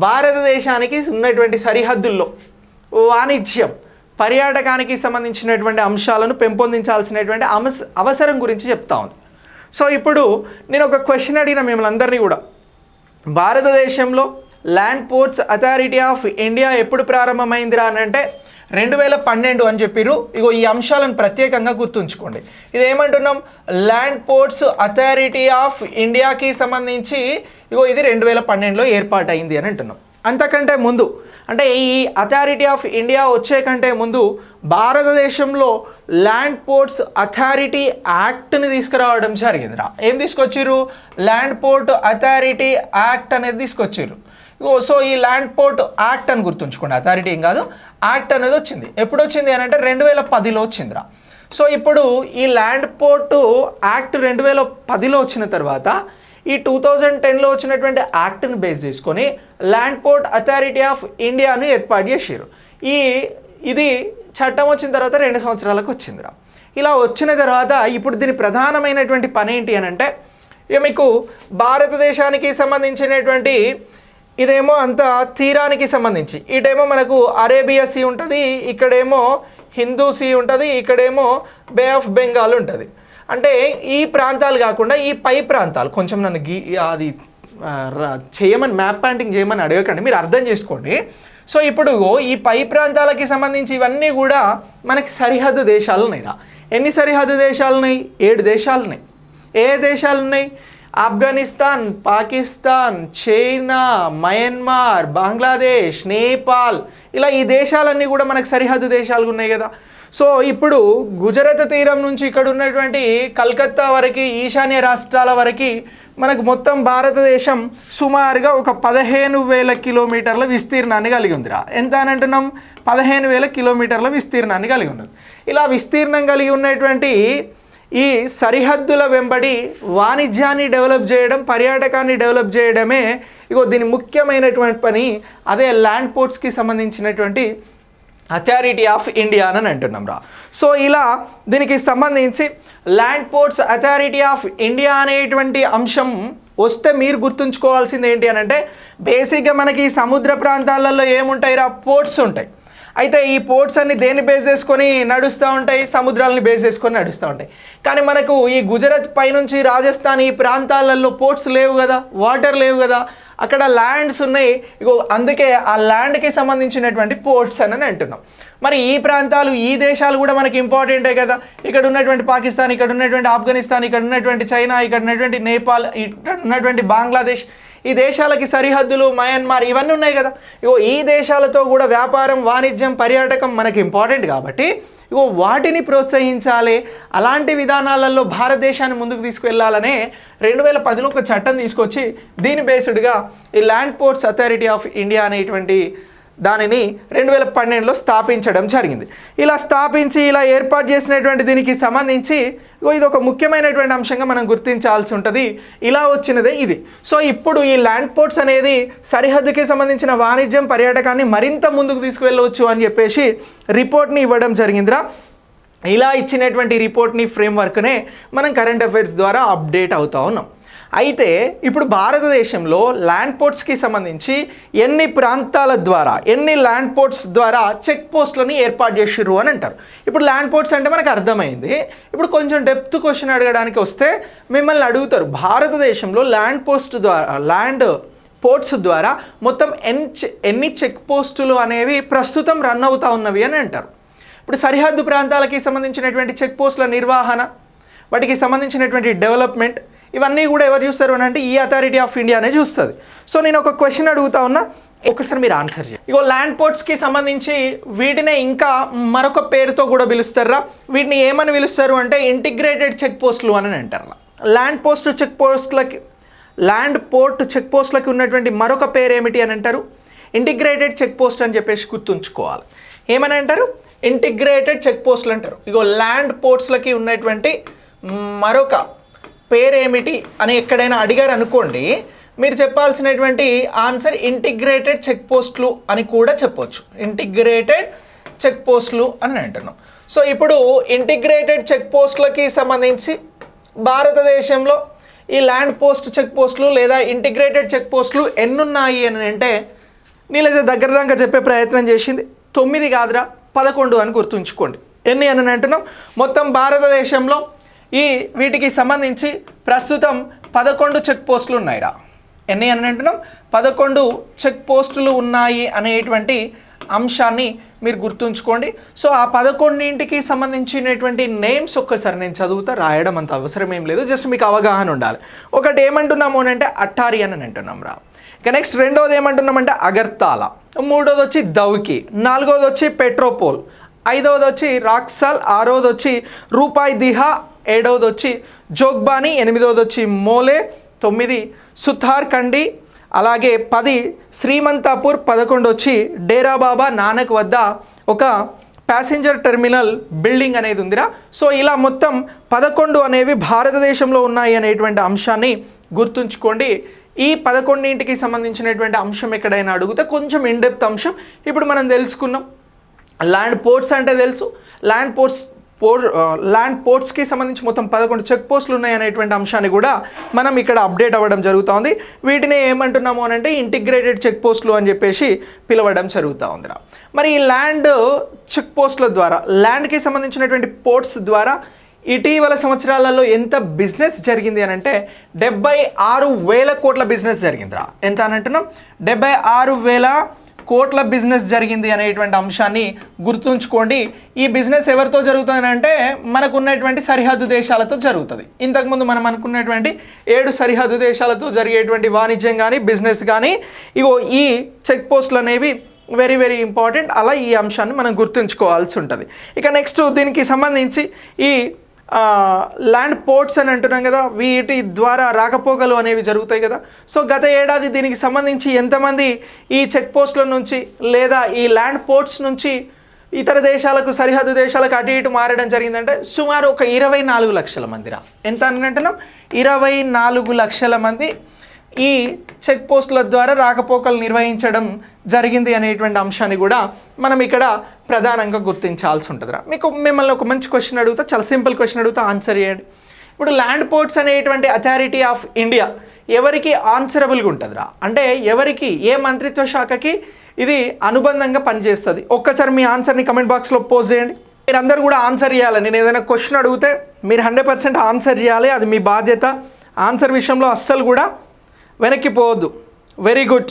భారతదేశానికి ఉన్నటువంటి సరిహద్దుల్లో వాణిజ్యం పర్యాటకానికి సంబంధించినటువంటి అంశాలను పెంపొందించాల్సినటువంటి అవసరం గురించి చెప్తా ఉంది. సో ఇప్పుడు నేను ఒక క్వశ్చన్ అడిగిన మిమ్మల్ని అందరినీ కూడా, భారతదేశంలో land ports authority of India ఎప్పుడు ప్రారంభమైందిరా అని అంటే 2012 అని చెప్పిరు. ఇగో ఈ అంశాలను ప్రత్యేకంగా గుర్తుంచుకోండి. ఇది ఏమంటున్నాం, ల్యాండ్ పోర్ట్స్ అథారిటీ ఆఫ్ ఇండియాకి సంబంధించి ఇగో ఇది 2012లో ఏర్పాటైంది అని అంటున్నాం. అంతకంటే ముందు అంటే ఈ అథారిటీ ఆఫ్ ఇండియా వచ్చే కంటే ముందు భారతదేశంలో ల్యాండ్ పోర్ట్స్ అథారిటీ యాక్ట్ని తీసుకురావడం జరిగిందిరా. ఏం తీసుకొచ్చిర్రు, ల్యాండ్ పోర్ట్ అథారిటీ యాక్ట్ అనేది తీసుకొచ్చిర్రు. సో ఈ ల్యాండ్ పోర్ట్ యాక్ట్ అని గుర్తుంచుకోండి, అథారిటీ ఏం కాదు, యాక్ట్ అనేది వచ్చింది. ఎప్పుడు వచ్చింది అని అంటే 2010లో వచ్చిందిరా. సో ఇప్పుడు ఈ ల్యాండ్ పోర్ట్ యాక్ట్ 2010లో వచ్చిన తర్వాత ఈ 2010లో వచ్చినటువంటి యాక్ట్ని బేస్ చేసుకొని ల్యాండ్ పోర్ట్ అథారిటీ ఆఫ్ ఇండియాను ఏర్పాటు చేసారు. ఇది చట్టం వచ్చిన తర్వాత 2 సంవత్సరాలకు వచ్చిందిరా. ఇలా వచ్చిన తర్వాత ఇప్పుడు దీని ప్రధానమైనటువంటి పని ఏంటి అని అంటే, ఇక మీకు భారతదేశానికి సంబంధించినటువంటి ఇదేమో అంత తీరానికి సంబంధించి, ఇటేమో మనకు అరేబియా సీ ఉంటుంది, ఇక్కడేమో హిందూ సీ ఉంటుంది, ఇక్కడేమో బే ఆఫ్ బెంగాల్ ఉంటుంది. అంటే ఈ ప్రాంతాలు కాకుండా ఈ పై ప్రాంతాలు కొంచెం నన్ను అది చేయమని మ్యాప్ పాయింటింగ్ చేయమని అడగకండి, మీరు అర్థం చేసుకోండి. సో ఇప్పుడు ఈ పై ప్రాంతాలకి సంబంధించి ఇవన్నీ కూడా మనకి సరిహద్దు దేశాలు ఉన్నాయిరా. ఎన్ని సరిహద్దు దేశాలు ఉన్నాయి, 7 దేశాలు ఉన్నాయి. ఏ దేశాలు ఉన్నాయి, ఆఫ్ఘనిస్తాన్, పాకిస్తాన్, చైనా, మయన్మార్, బంగ్లాదేశ్, నేపాల్, ఇలా ఈ దేశాలన్నీ కూడా మనకు సరిహద్దు దేశాలు ఉన్నాయి కదా. సో ఇప్పుడు గుజరాత్ తీరం నుంచి ఇక్కడ ఉన్నటువంటి కలకత్తా వరకు, ఈశాన్య రాష్ట్రాల వరకు మనకు మొత్తం భారతదేశం సుమారుగా ఒక 15,000 కిలోమీటర్ల విస్తీర్ణాన్ని కలిగి ఉందిరా. ఎంత అని అంటున్నాం, 15,000 కిలోమీటర్ల విస్తీర్ణాన్ని కలిగి ఉన్నది. ఇలా విస్తీర్ణం కలిగి ఉన్నటువంటి ఈ సరిహద్దుల వెంబడి వాణిజ్యాన్ని డెవలప్ చేయడం, పర్యాటకాన్ని డెవలప్ చేయడమే ఇగో దీని ముఖ్యమైనటువంటి పని. అదే ల్యాండ్ పోర్ట్స్కి సంబంధించినటువంటి అథారిటీ ఆఫ్ ఇండియా అని అంటున్నాం రా. సో ఇలా దీనికి సంబంధించి land ports authority of India అనేటువంటి అంశం వస్తే మీరు గుర్తుంచుకోవాల్సింది ఏంటి అని అంటే, బేసిక్గా మనకి సముద్ర ప్రాంతాలలో ఏముంటాయిరా, పోర్ట్స్ ఉంటాయి. అయితే ఈ పోర్ట్స్ అన్ని దేన్ని బేస్ చేసుకొని నడుస్తూ ఉంటాయి, సముద్రాలని బేస్ చేసుకొని నడుస్తూ ఉంటాయి. కానీ మనకు ఈ గుజరాత్ పైనుంచి రాజస్థాన్ ఈ ప్రాంతాలలో పోర్ట్స్ లేవు కదా, వాటర్ లేవు కదా, అక్కడ ల్యాండ్స్ ఉన్నాయి. ఇగో అందుకే ఆ ల్యాండ్కి సంబంధించినటువంటి పోర్ట్స్ అని అంటున్నాం. మరి ఈ ప్రాంతాలు, ఈ దేశాలు కూడా మనకి ఇంపార్టెంటే కదా. ఇక్కడ ఉన్నటువంటి పాకిస్తాన్, ఇక్కడ ఉన్నటువంటి ఆఫ్ఘనిస్తాన్, ఇక్కడ ఉన్నటువంటి చైనా, ఇక్కడ ఉన్నటువంటి నేపాల్, ఇక్కడ ఉన్నటువంటి బంగ్లాదేశ్, ఈ దేశాలకి సరిహద్దులు, మయన్మార్ ఇవన్నీ ఉన్నాయి కదా. ఇగో ఈ దేశాలతో కూడా వ్యాపారం, వాణిజ్యం, పర్యాటకం మనకి ఇంపార్టెంట్ కాబట్టి ఇగో వాటిని ప్రోత్సహించాలి. అలాంటి విధానాలలో భారతదేశాన్ని ముందుకు తీసుకువెళ్ళాలనే 2010లో ఒక చట్టం తీసుకొచ్చి దీని బేస్డ్గా ఈ land ports authority of India అనేటువంటి దానిని 2012లో స్థాపించడం జరిగింది. ఇలా స్థాపించి ఇలా ఏర్పాటు చేసినటువంటి దీనికి సంబంధించి ఇది ఒక ముఖ్యమైనటువంటి అంశంగా మనం గుర్తించాల్సి ఉంటుంది. ఇలా వచ్చినదే ఇది. సో ఇప్పుడు ఈ ల్యాండ్ పోర్ట్స్ అనేది సరిహద్దుకి సంబంధించిన వాణిజ్యం, పర్యాటకాన్ని మరింత ముందుకు తీసుకువెళ్ళవచ్చు అని చెప్పేసి రిపోర్ట్ని ఇవ్వడం జరిగిందిరా. ఇలా ఇచ్చినటువంటి రిపోర్ట్ని, ఫ్రేమ్వర్క్నే మనం కరెంట్ అఫైర్స్ ద్వారా అప్డేట్ అవుతా ఉన్నాం. అయితే ఇప్పుడు భారతదేశంలో ల్యాండ్ పోర్ట్స్కి సంబంధించి ఎన్ని ప్రాంతాల ద్వారా, ఎన్ని ల్యాండ్ పోర్ట్స్ ద్వారా చెక్ పోస్టులను ఏర్పాటు చేసిర్రు అని అంటారు. ఇప్పుడు ల్యాండ్ పోర్ట్స్ అంటే మనకు అర్థమైంది. ఇప్పుడు కొంచెం డెప్త్ క్వశ్చన్ అడగడానికి వస్తే మిమ్మల్ని అడుగుతారు, భారతదేశంలో ల్యాండ్ పోర్ట్స్ ద్వారా మొత్తం ఎన్ని చెక్ పోస్టులు అనేవి ప్రస్తుతం రన్ అవుతా ఉన్నవి అని అంటారు. ఇప్పుడు సరిహద్దు ప్రాంతాలకి సంబంధించినటువంటి చెక్ పోస్టుల నిర్వహణ, వాటికి సంబంధించినటువంటి డెవలప్మెంట్, ఇవన్నీ కూడా ఎవరు చూస్తారు అని అంటే ఈ అథారిటీ ఆఫ్ ఇండియానే చూస్తుంది. సో నేను ఒక క్వశ్చన్ అడుగుతా ఉన్నా, ఒకసారి మీరు ఆన్సర్ చేయండి. ఇగో ల్యాండ్ పోర్ట్స్కి సంబంధించి వీటినే ఇంకా మరొక పేరుతో కూడా పిలుస్తారా. వీటిని ఏమని పిలుస్తారు అంటే ఇంటిగ్రేటెడ్ చెక్ పోస్టులు అని అంటారు. ల్యాండ్ పోర్ట్ చెక్ పోస్టులకి ఉన్నటువంటి మరొక పేరు ఏమిటి అని అంటారు, ఇంటిగ్రేటెడ్ చెక్ పోస్ట్ అని చెప్పేసి గుర్తుంచుకోవాలి. ఏమని అంటారు, ఇంటిగ్రేటెడ్ చెక్ పోస్టులు అంటారు. ఇగో ల్యాండ్ పోర్ట్స్లకి ఉన్నటువంటి మరొక పేరేమిటి అని ఎక్కడైనా అడిగారు అనుకోండి, మీరు చెప్పాల్సినటువంటి ఆన్సర్ ఇంటిగ్రేటెడ్ చెక్ పోస్టులు అని కూడా చెప్పొచ్చు. ఇంటిగ్రేటెడ్ చెక్ పోస్టులు అని అంటున్నాం. సో ఇప్పుడు ఇంటిగ్రేటెడ్ చెక్ పోస్టులకి సంబంధించి భారతదేశంలో ఈ ల్యాండ్ పోస్ట్ చెక్ పోస్టులు లేదా ఇంటిగ్రేటెడ్ చెక్ పోస్టులు ఎన్నున్నాయి అని అంటే నీళ్ళ దగ్గర దాకా చెప్పే ప్రయత్నం చేసింది. 9 కాదురా 11 అని గుర్తుంచుకోండి. ఎన్ని అని అంటున్నాం? మొత్తం భారతదేశంలో వీటికి సంబంధించి ప్రస్తుతం 11 చెక్ పోస్టులు ఉన్నాయిరా. ఎన్ని అని అంటున్నాం? 11 చెక్ పోస్టులు ఉన్నాయి అనేటువంటి అంశాన్ని మీరు గుర్తుంచుకోండి. సో ఆ 11కి సంబంధించినటువంటి నేమ్స్ ఒక్కసారి నేను చదువుతా, రాయడం అంత అవసరం ఏం లేదు, జస్ట్ మీకు అవగాహన ఉండాలి. ఒకటి ఏమంటున్నాము అని అంటే అట్టారి అని అంటున్నాం రా. ఇక నెక్స్ట్ రెండోది ఏమంటున్నామంటే అగర్తాల, మూడోది వచ్చి దౌకి, నాలుగోది వచ్చి పెట్రోపోల్, ఐదవది వచ్చి రాక్సాల్, ఆరవది వచ్చి రూపాయి దిహా, ఏడవది వచ్చి జోగ్బానీ, ఎనిమిదవది వచ్చి మోలే, 9 సుథార్ కండి, అలాగే 10 శ్రీమంతాపూర్, 11 వచ్చి డేరా బాబా నానక్ వద్ద ఒక ప్యాసింజర్ టెర్మినల్ బిల్డింగ్ అనేది ఉందిరా. సో ఇలా మొత్తం 11 అనేవి భారతదేశంలో ఉన్నాయి అనేటువంటి అంశాన్ని గుర్తుంచుకోండి. ఈ 11కి సంబంధించినటువంటి అంశం ఎక్కడైనా అడిగితే కొంచెం ఇన్డెప్త్ అంశం ఇప్పుడు మనం తెలుసుకున్నాం. ల్యాండ్ పోర్ట్స్ అంటే తెలుసు. ల్యాండ్ పోర్ట్స్కి సంబంధించి మొత్తం 11 చెక్ పోస్టులు ఉన్నాయి అనేటువంటి అంశాన్ని కూడా మనం ఇక్కడ అప్డేట్ అవ్వడం జరుగుతూ. వీటిని ఏమంటున్నాము అని అంటే ఇంటిగ్రేటెడ్ చెక్ పోస్టులు అని చెప్పేసి పిలవడం జరుగుతూ ఉందిరా. మరి ఈ ల్యాండ్ చెక్ పోస్టుల ద్వారా, ల్యాండ్కి సంబంధించినటువంటి పోర్ట్స్ ద్వారా ఇటీవల సంవత్సరాలలో ఎంత బిజినెస్ జరిగింది అని అంటే 76,000 కోట్ల బిజినెస్ జరిగిందిరా. ఎంత అని అంటున్నాం? 76,000 కోట్ల బిజినెస్ జరిగింది అనేటువంటి అంశాన్ని గుర్తుంచుకోండి. ఈ బిజినెస్ ఎవరితో జరుగుతుంది అంటే మనకు ఉన్నటువంటి సరిహద్దు దేశాలతో జరుగుతుంది. ఇంతకుముందు మనం అనుకున్నటువంటి 7 సరిహద్దు దేశాలతో జరిగేటువంటి వాణిజ్యం కానీ బిజినెస్ కానీ ఈ చెక్ పోస్టులు అనేవి వెరీ వెరీ ఇంపార్టెంట్. అలా ఈ అంశాన్ని మనం గుర్తుంచుకోవాల్సి ఉంటుంది. ఇక నెక్స్ట్ దీనికి సంబంధించి ఈ ల్యాండ్ పోర్ట్స్ అని అంటున్నాం కదా, వీటి ద్వారా రాకపోకలు అనేవి జరుగుతాయి కదా. సో గత ఏడాది దీనికి సంబంధించి ఎంతమంది ఈ చెక్ పోస్టుల నుంచి లేదా ఈ ల్యాండ్ పోర్ట్స్ నుంచి ఇతర దేశాలకు, సరిహద్దు దేశాలకు అటు ఇటు మారడం జరిగిందంటే సుమారు ఒక 24 లక్షల మందిరా. ఎంత అని అంటున్నాం? 24 లక్షల మంది ఈ చెక్ పోస్టుల ద్వారా రాకపోకలు నిర్వహించడం జరిగింది అనేటువంటి అంశాన్ని కూడా మనం ఇక్కడ ప్రధానంగా గుర్తించాల్సి ఉంటుందిరా. మిమ్మల్ని ఒక మంచి క్వశ్చన్ అడుగుతా, చాలా సింపుల్ క్వశ్చన్ అడుగుతా, ఆన్సర్ చేయండి. ఇప్పుడు ల్యాండ్ పోర్ట్స్ అనేటువంటి అథారిటీ ఆఫ్ ఇండియా ఎవరికి ఆన్సరబుల్గా ఉంటుందిరా? అంటే ఎవరికి, ఏ మంత్రిత్వ శాఖకి ఇది అనుబంధంగా పనిచేస్తుంది? ఒక్కసారి మీ ఆన్సర్ని కమెంట్ బాక్స్లో పోస్ట్ చేయండి. మీరు అందరూ కూడా ఆన్సర్ చేయాలి. నేను ఏదైనా క్వశ్చన్ అడిగితే మీరు 100% ఆన్సర్ చేయాలి, అది మీ బాధ్యత. ఆన్సర్ విషయంలో అస్సలు కూడా వెనక్కి పోవద్దు. Very good.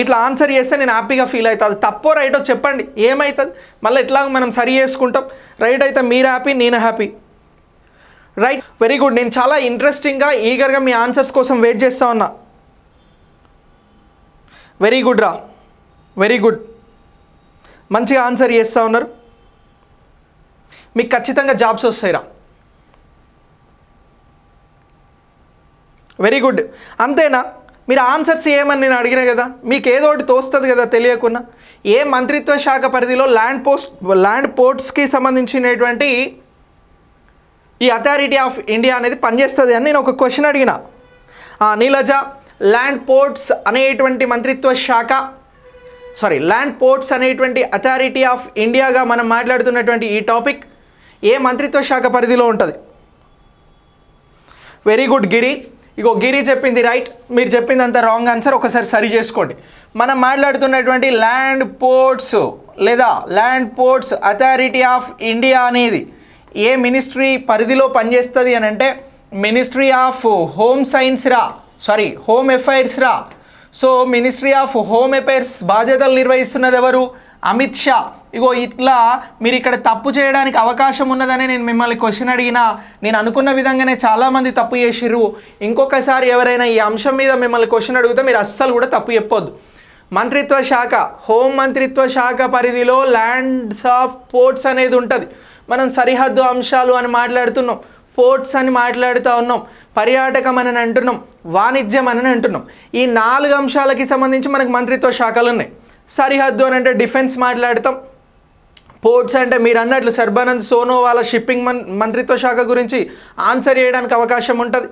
ఇట్లా ఆన్సర్ చేస్తే నేను హ్యాపీగా ఫీల్ అవుతుంది. అది తప్పో రైటో చెప్పండి, ఏమవుతుంది? మళ్ళీ ఎట్లా మనం సరి చేసుకుంటాం. రైట్ అయితే మీరు హ్యాపీ, నేను హ్యాపీ. Right, very good. నేను చాలా ఇంట్రెస్టింగ్గా ఈగర్గా మీ ఆన్సర్స్ కోసం వెయిట్ చేస్తూ ఉన్నా. వెరీ గుడ్ రా, వెరీ గుడ్. మంచిగా ఆన్సర్ చేస్తూ ఉన్నారు. మీకు ఖచ్చితంగా జాబ్స్ వస్తాయిరా. Very good. అంతేనా? మీరు ఆన్సర్స్ ఏమని నేను అడిగినా కదా, మీకు ఏదో ఒకటి తోస్తుంది కదా తెలియకుండా. ఏ మంత్రిత్వ శాఖ పరిధిలో ల్యాండ్ పోర్ట్స్కి సంబంధించినటువంటి ఈ అథారిటీ ఆఫ్ ఇండియా అనేది పనిచేస్తుంది అని నేను ఒక క్వశ్చన్ అడిగిన. నీలజ, ల్యాండ్ పోర్ట్స్ అనేటువంటి మంత్రిత్వ శాఖ, ల్యాండ్ పోర్ట్స్ అనేటువంటి అథారిటీ ఆఫ్ ఇండియాగా మనం మాట్లాడుతున్నటువంటి ఈ టాపిక్ ఏ మంత్రిత్వ శాఖ పరిధిలో ఉంటుంది? వెరీ గుడ్ గిరి. గిరి చెప్పింది రైట్, మీరు చెప్పింది అంత రాంగ్ ఆన్సర్. ఒకసారి సరి చేసుకోండి. మనం మాట్లాడుతున్నటువంటి ల్యాండ్ పోర్ట్స్ లేదా land ports authority of India అనేది ఏ మినిస్ట్రీ పరిధిలో పనిచేస్తుంది అని అంటే మినిస్ట్రీ ఆఫ్ హోమ్ అఫైర్స్ రా. So ministry of home affairs బాధ్యతలు నిర్వహిస్తున్నది ఎవరు? అమిత్ షా. ఇట్లా మీరు ఇక్కడ తప్పు చేయడానికి అవకాశం ఉన్నదని నేను మిమ్మల్ని క్వశ్చన్ అడిగినా నేను అనుకున్న విధంగానే చాలామంది తప్పు చేసిర్రు. ఇంకొకసారి ఎవరైనా ఈ అంశం మీద మిమ్మల్ని క్వశ్చన్ అడిగితే మీరు అస్సలు కూడా తప్పు చెప్పొద్దు. మంత్రిత్వ శాఖ, హోం మంత్రిత్వ శాఖ పరిధిలో ల్యాండ్స్ ఆఫ్ పోర్ట్స్ అనేది ఉంటుంది. మనం సరిహద్దు అంశాలు అని మాట్లాడుతున్నాం, పోర్ట్స్ అని మాట్లాడుతూ ఉన్నాం, పర్యాటకం అని అంటున్నాం, వాణిజ్యం అని అంటున్నాం. ఈ 4 అంశాలకి సంబంధించి మనకు మంత్రిత్వ శాఖలు ఉన్నాయి. సరిహద్దు అని అంటే డిఫెన్స్ మాట్లాడతాం. పోర్ట్స్ అంటే మీరు అన్నట్లు సర్బానంద్ సోనోవాలా షిప్పింగ్ మంత్రిత్వ శాఖ గురించి ఆన్సర్ చేయడానికి అవకాశం ఉంటుంది.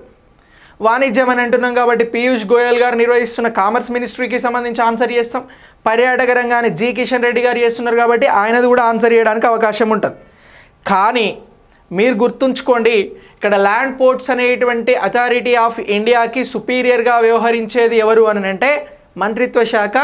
వాణిజ్యం అని అంటున్నాం కాబట్టి పీయూష్ గోయల్ గారు నిర్వహిస్తున్న కామర్స్ మినిస్ట్రీకి సంబంధించి ఆన్సర్ చేస్తాం. పర్యాటక రంగాన్ని జి కిషన్ రెడ్డి గారు చేస్తున్నారు కాబట్టి ఆయనది కూడా ఆన్సర్ చేయడానికి అవకాశం ఉంటుంది. కానీ మీరు గుర్తుంచుకోండి, ఇక్కడ ల్యాండ్ పోర్ట్స్ అనేటువంటి అథారిటీ ఆఫ్ ఇండియాకి సుపీరియర్గా వ్యవహరించేది ఎవరు అని అంటే మంత్రిత్వ శాఖ,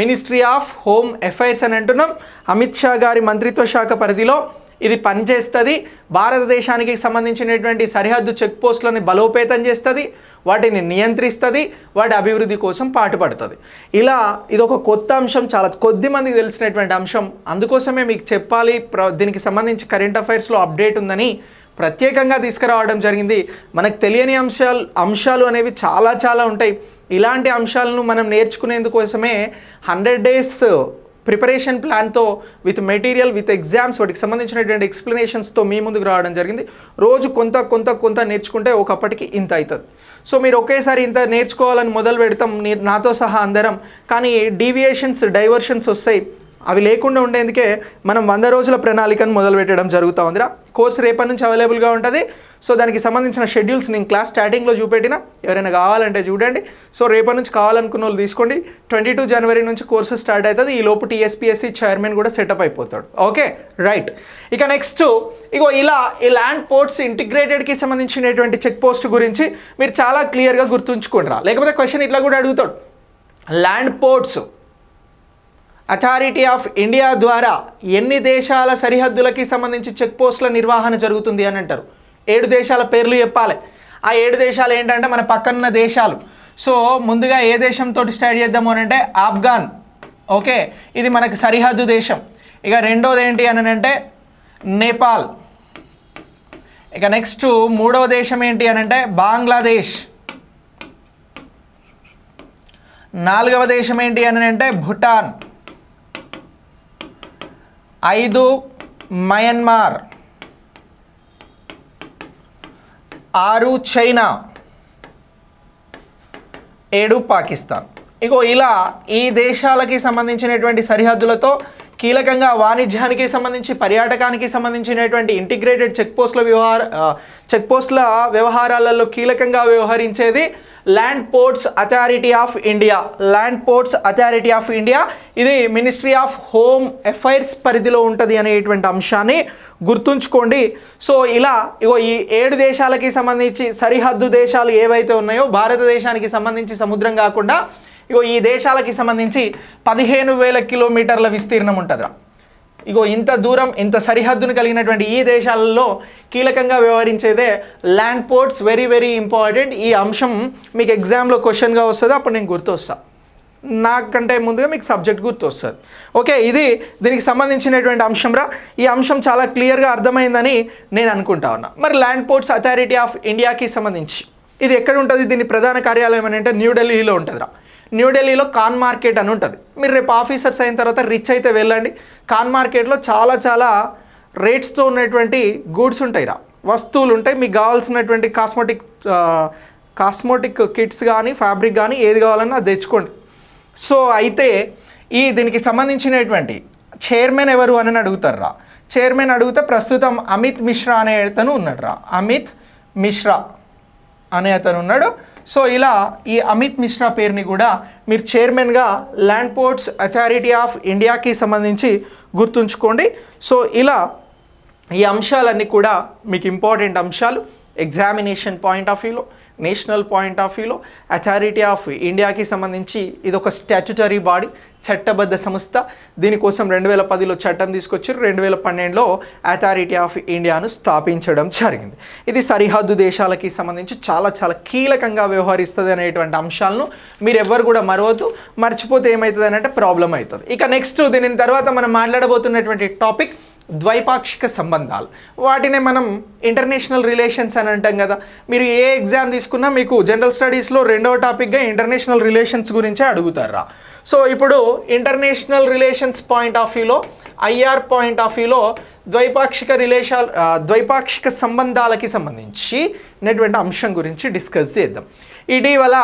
మినిస్ట్రీ ఆఫ్ హోమ్ అఫైర్స్ అని అంటున్నాం. అమిత్ షా గారి మంత్రిత్వ శాఖ పరిధిలో ఇది పనిచేస్తుంది. భారతదేశానికి సంబంధించినటువంటి సరిహద్దు చెక్ పోస్టులని బలోపేతం చేస్తుంది, వాటిని నియంత్రిస్తుంది, వాటి అభివృద్ధి కోసం పాటుపడుతుంది. ఇలా ఇదొక కొత్త అంశం, చాలా కొద్ది మందికి తెలిసినటువంటి అంశం. అందుకోసమే మీకు చెప్పాలి, దీనికి సంబంధించి కరెంట్ అఫైర్స్లో అప్డేట్ ఉందని ప్రత్యేకంగా తీసుకురావడం జరిగింది. మనకు తెలియని అంశాలు అనేవి చాలా ఉంటాయి. ఇలాంటి అంశాలను మనం నేర్చుకునేందుకోసమే 100 days ప్రిపరేషన్ ప్లాన్తో విత్ మెటీరియల్, విత్ ఎగ్జామ్స్, వాటికి సంబంధించినటువంటి ఎక్స్ప్లెనేషన్స్తో మీ ముందుకు రావడం జరిగింది. రోజు కొంత నేర్చుకుంటే ఒకప్పటికి ఇంత అవుతుంది. సో మీరు ఒకేసారి ఇంత నేర్చుకోవాలని మొదలు పెడతాం నాతో సహా అందరం, కానీ డీవియేషన్స్, డైవర్షన్స్ వస్తాయి. అవి లేకుండా ఉండేందుకే మనం 100 రోజుల ప్రణాళికను మొదలు పెట్టడం జరుగుతూ ఉందిరా. కోర్స్ రేపటి నుంచి అవైలబుల్గా ఉంటుంది. సో దానికి సంబంధించిన షెడ్యూల్స్ నేను క్లాస్ స్టార్టింగ్లో చూపెట్టిన, ఎవరైనా కావాలంటే చూడండి. సో రేపటి నుంచి కావాలనుకున్న వాళ్ళు తీసుకోండి. 22 జనవరి నుంచి కోర్సు స్టార్ట్ అవుతుంది. ఈ లోపు టీఎస్పీఎస్సీ చైర్మన్ కూడా సెటప్ అయిపోతాడు. Okay, right. ఇక నెక్స్ట్ ఇగో ఇలా ఈ ల్యాండ్ పోర్ట్స్ ఇంటిగ్రేటెడ్కి సంబంధించినటువంటి చెక్ పోస్ట్ గురించి మీరు చాలా క్లియర్గా గుర్తుంచుకుంటారా, లేకపోతే క్వశ్చన్ ఇట్లా కూడా అడుగుతాడు. Land ports authority of India ద్వారా ఎన్ని దేశాల సరిహద్దులకి సంబంధించి చెక్ పోస్టుల నిర్వహణ జరుగుతుంది అని అంటారు. 7 దేశాల పేర్లు చెప్పాలి. ఆ 7 దేశాలు ఏంటంటే మన పక్కనున్న దేశాలు. సో ముందుగా ఏ దేశంతో స్టార్ట్ చేద్దాము అని అంటే ఆఫ్ఘాన్. ఓకే, ఇది మనకు సరిహద్దు దేశం. ఇక రెండోది ఏంటి అని అంటే నేపాల్. ఇక నెక్స్ట్ మూడవ దేశం ఏంటి అని అంటే బంగ్లాదేశ్. నాలుగవ దేశం ఏంటి అని అంటే భూటాన్. 5 మయన్మార్. 6 చైనా. 7 పాకిస్తాన్. ఇగో ఇలా ఈ దేశాలకి సంబంధించినటువంటి సరిహద్దులతో కీలకంగా వాణిజ్యానికి సంబంధించి, పర్యాటకానికి సంబంధించినటువంటి ఇంటిగ్రేటెడ్ చెక్ పోస్టుల వ్యవహారాలలో కీలకంగా వ్యవహరించేది land ports authority of India. Land ports authority of India ఇది మినిస్ట్రీ ఆఫ్ హోమ్ అఫైర్స్ పరిధిలో ఉంటుంది అనేటువంటి అంశాన్ని గుర్తుంచుకోండి. సో ఇలా ఇగో ఈ 7 దేశాలకి సంబంధించి సరిహద్దు దేశాలు ఏవైతే ఉన్నాయో భారతదేశానికి సంబంధించి సముద్రం కాకుండా ఇగో ఈ దేశాలకి సంబంధించి 15,000 కిలోమీటర్ల విస్తీర్ణం ఉంటుందిరా. ఇగో ఇంత దూరం, ఇంత సరిహద్దును కలిగినటువంటి ఈ దేశాలలో కీలకంగా వ్యవహరించేదే ల్యాండ్ పోర్ట్స్. Very important. ఈ అంశం మీకు ఎగ్జామ్లో క్వశ్చన్గా వస్తుంది, అప్పుడు నేను గుర్తొస్తాను. నాకంటే ముందుగా మీకు సబ్జెక్ట్ గుర్తొస్తుంది. ఓకే, ఇది దీనికి సంబంధించినటువంటి అంశం రా. ఈ అంశం చాలా క్లియర్గా అర్థమైందని నేను అనుకుంటా ఉన్నా. మరి ల్యాండ్ పోర్ట్స్ అథారిటీ ఆఫ్ ఇండియాకి సంబంధించి ఇది ఎక్కడ ఉంటుంది? దీని ప్రధాన కార్యాలయం అని అంటే న్యూఢిల్లీలో ఉంటుంది రా. న్యూఢిల్లీలో కాన్ మార్కెట్ అని ఉంటుంది. మీరు రేపు ఆఫీసర్స్ అయిన తర్వాత రిచ్ అయితే వెళ్ళండి. కాన్ మార్కెట్లో చాలా రేట్స్తో ఉన్నటువంటి గూడ్స్ ఉంటాయి రా, వస్తువులు ఉంటాయి. మీకు కావాల్సినటువంటి కాస్మోటిక్ కిట్స్ కానీ, ఫ్యాబ్రిక్ కానీ ఏది కావాలన్నా అది తెచ్చుకోండి. సో అయితే దీనికి సంబంధించినటువంటి చైర్మన్ ఎవరు అని అడుగుతారు రా. చైర్మన్ అడిగితే ప్రస్తుతం అమిత్ మిశ్రా అనే అతను ఉన్నాడు రా. అమిత్ మిశ్రా అనే అతను ఉన్నాడు. సో ఇలా ఈ అమిత్ మిశ్రా పేరుని కూడా మీరు చైర్మన్గా ల్యాండ్ పోర్ట్స్ అథారిటీ ఆఫ్ ఇండియాకి సంబంధించి గుర్తుంచుకోండి. సో ఇలా ఈ అంశాలన్నీ కూడా మీకు ఇంపార్టెంట్ అంశాలు. ఎగ్జామినేషన్ పాయింట్ ఆఫ్ వ్యూలో, నేషనల్ పాయింట్ ఆఫ్ వ్యూలో అథారిటీ ఆఫ్ ఇండియాకి సంబంధించి ఇది ఒక స్టాట్యుటరీ బాడీ, చట్టబద్ధ సంస్థ. దీనికోసం 2010లో చట్టం తీసుకొచ్చారు. 2012లో అథారిటీ ఆఫ్ ఇండియాను స్థాపించడం జరిగింది. ఇది సరిహద్దు దేశాలకి సంబంధించి చాలా కీలకంగా వ్యవహరిస్తుంది అనేటువంటి అంశాలను మీరు ఎవ్వరు కూడా మర్చిపోతే ఏమవుతుంది అంటే ప్రాబ్లం అవుతుంది. ఇక నెక్స్ట్ దీని తర్వాత మనం మాట్లాడబోతున్నటువంటి టాపిక్ ద్వైపాక్షిక సంబంధాలు. వాటినే మనం ఇంటర్నేషనల్ రిలేషన్స్ అని అంటాం కదా. మీరు ఏ ఎగ్జామ్ తీసుకున్నా మీకు జనరల్ స్టడీస్లో 2వ టాపిక్గా ఇంటర్నేషనల్ రిలేషన్స్ గురించే అడుగుతారా. సో ఇప్పుడు ఇంటర్నేషనల్ రిలేషన్స్ పాయింట్ ఆఫ్ వ్యూలో, ఐఆర్ పాయింట్ ఆఫ్ వ్యూలో ద్వైపాక్షిక సంబంధాలకి సంబంధించినటువంటి అంశం గురించి డిస్కస్ చేద్దాం. ఇటీవల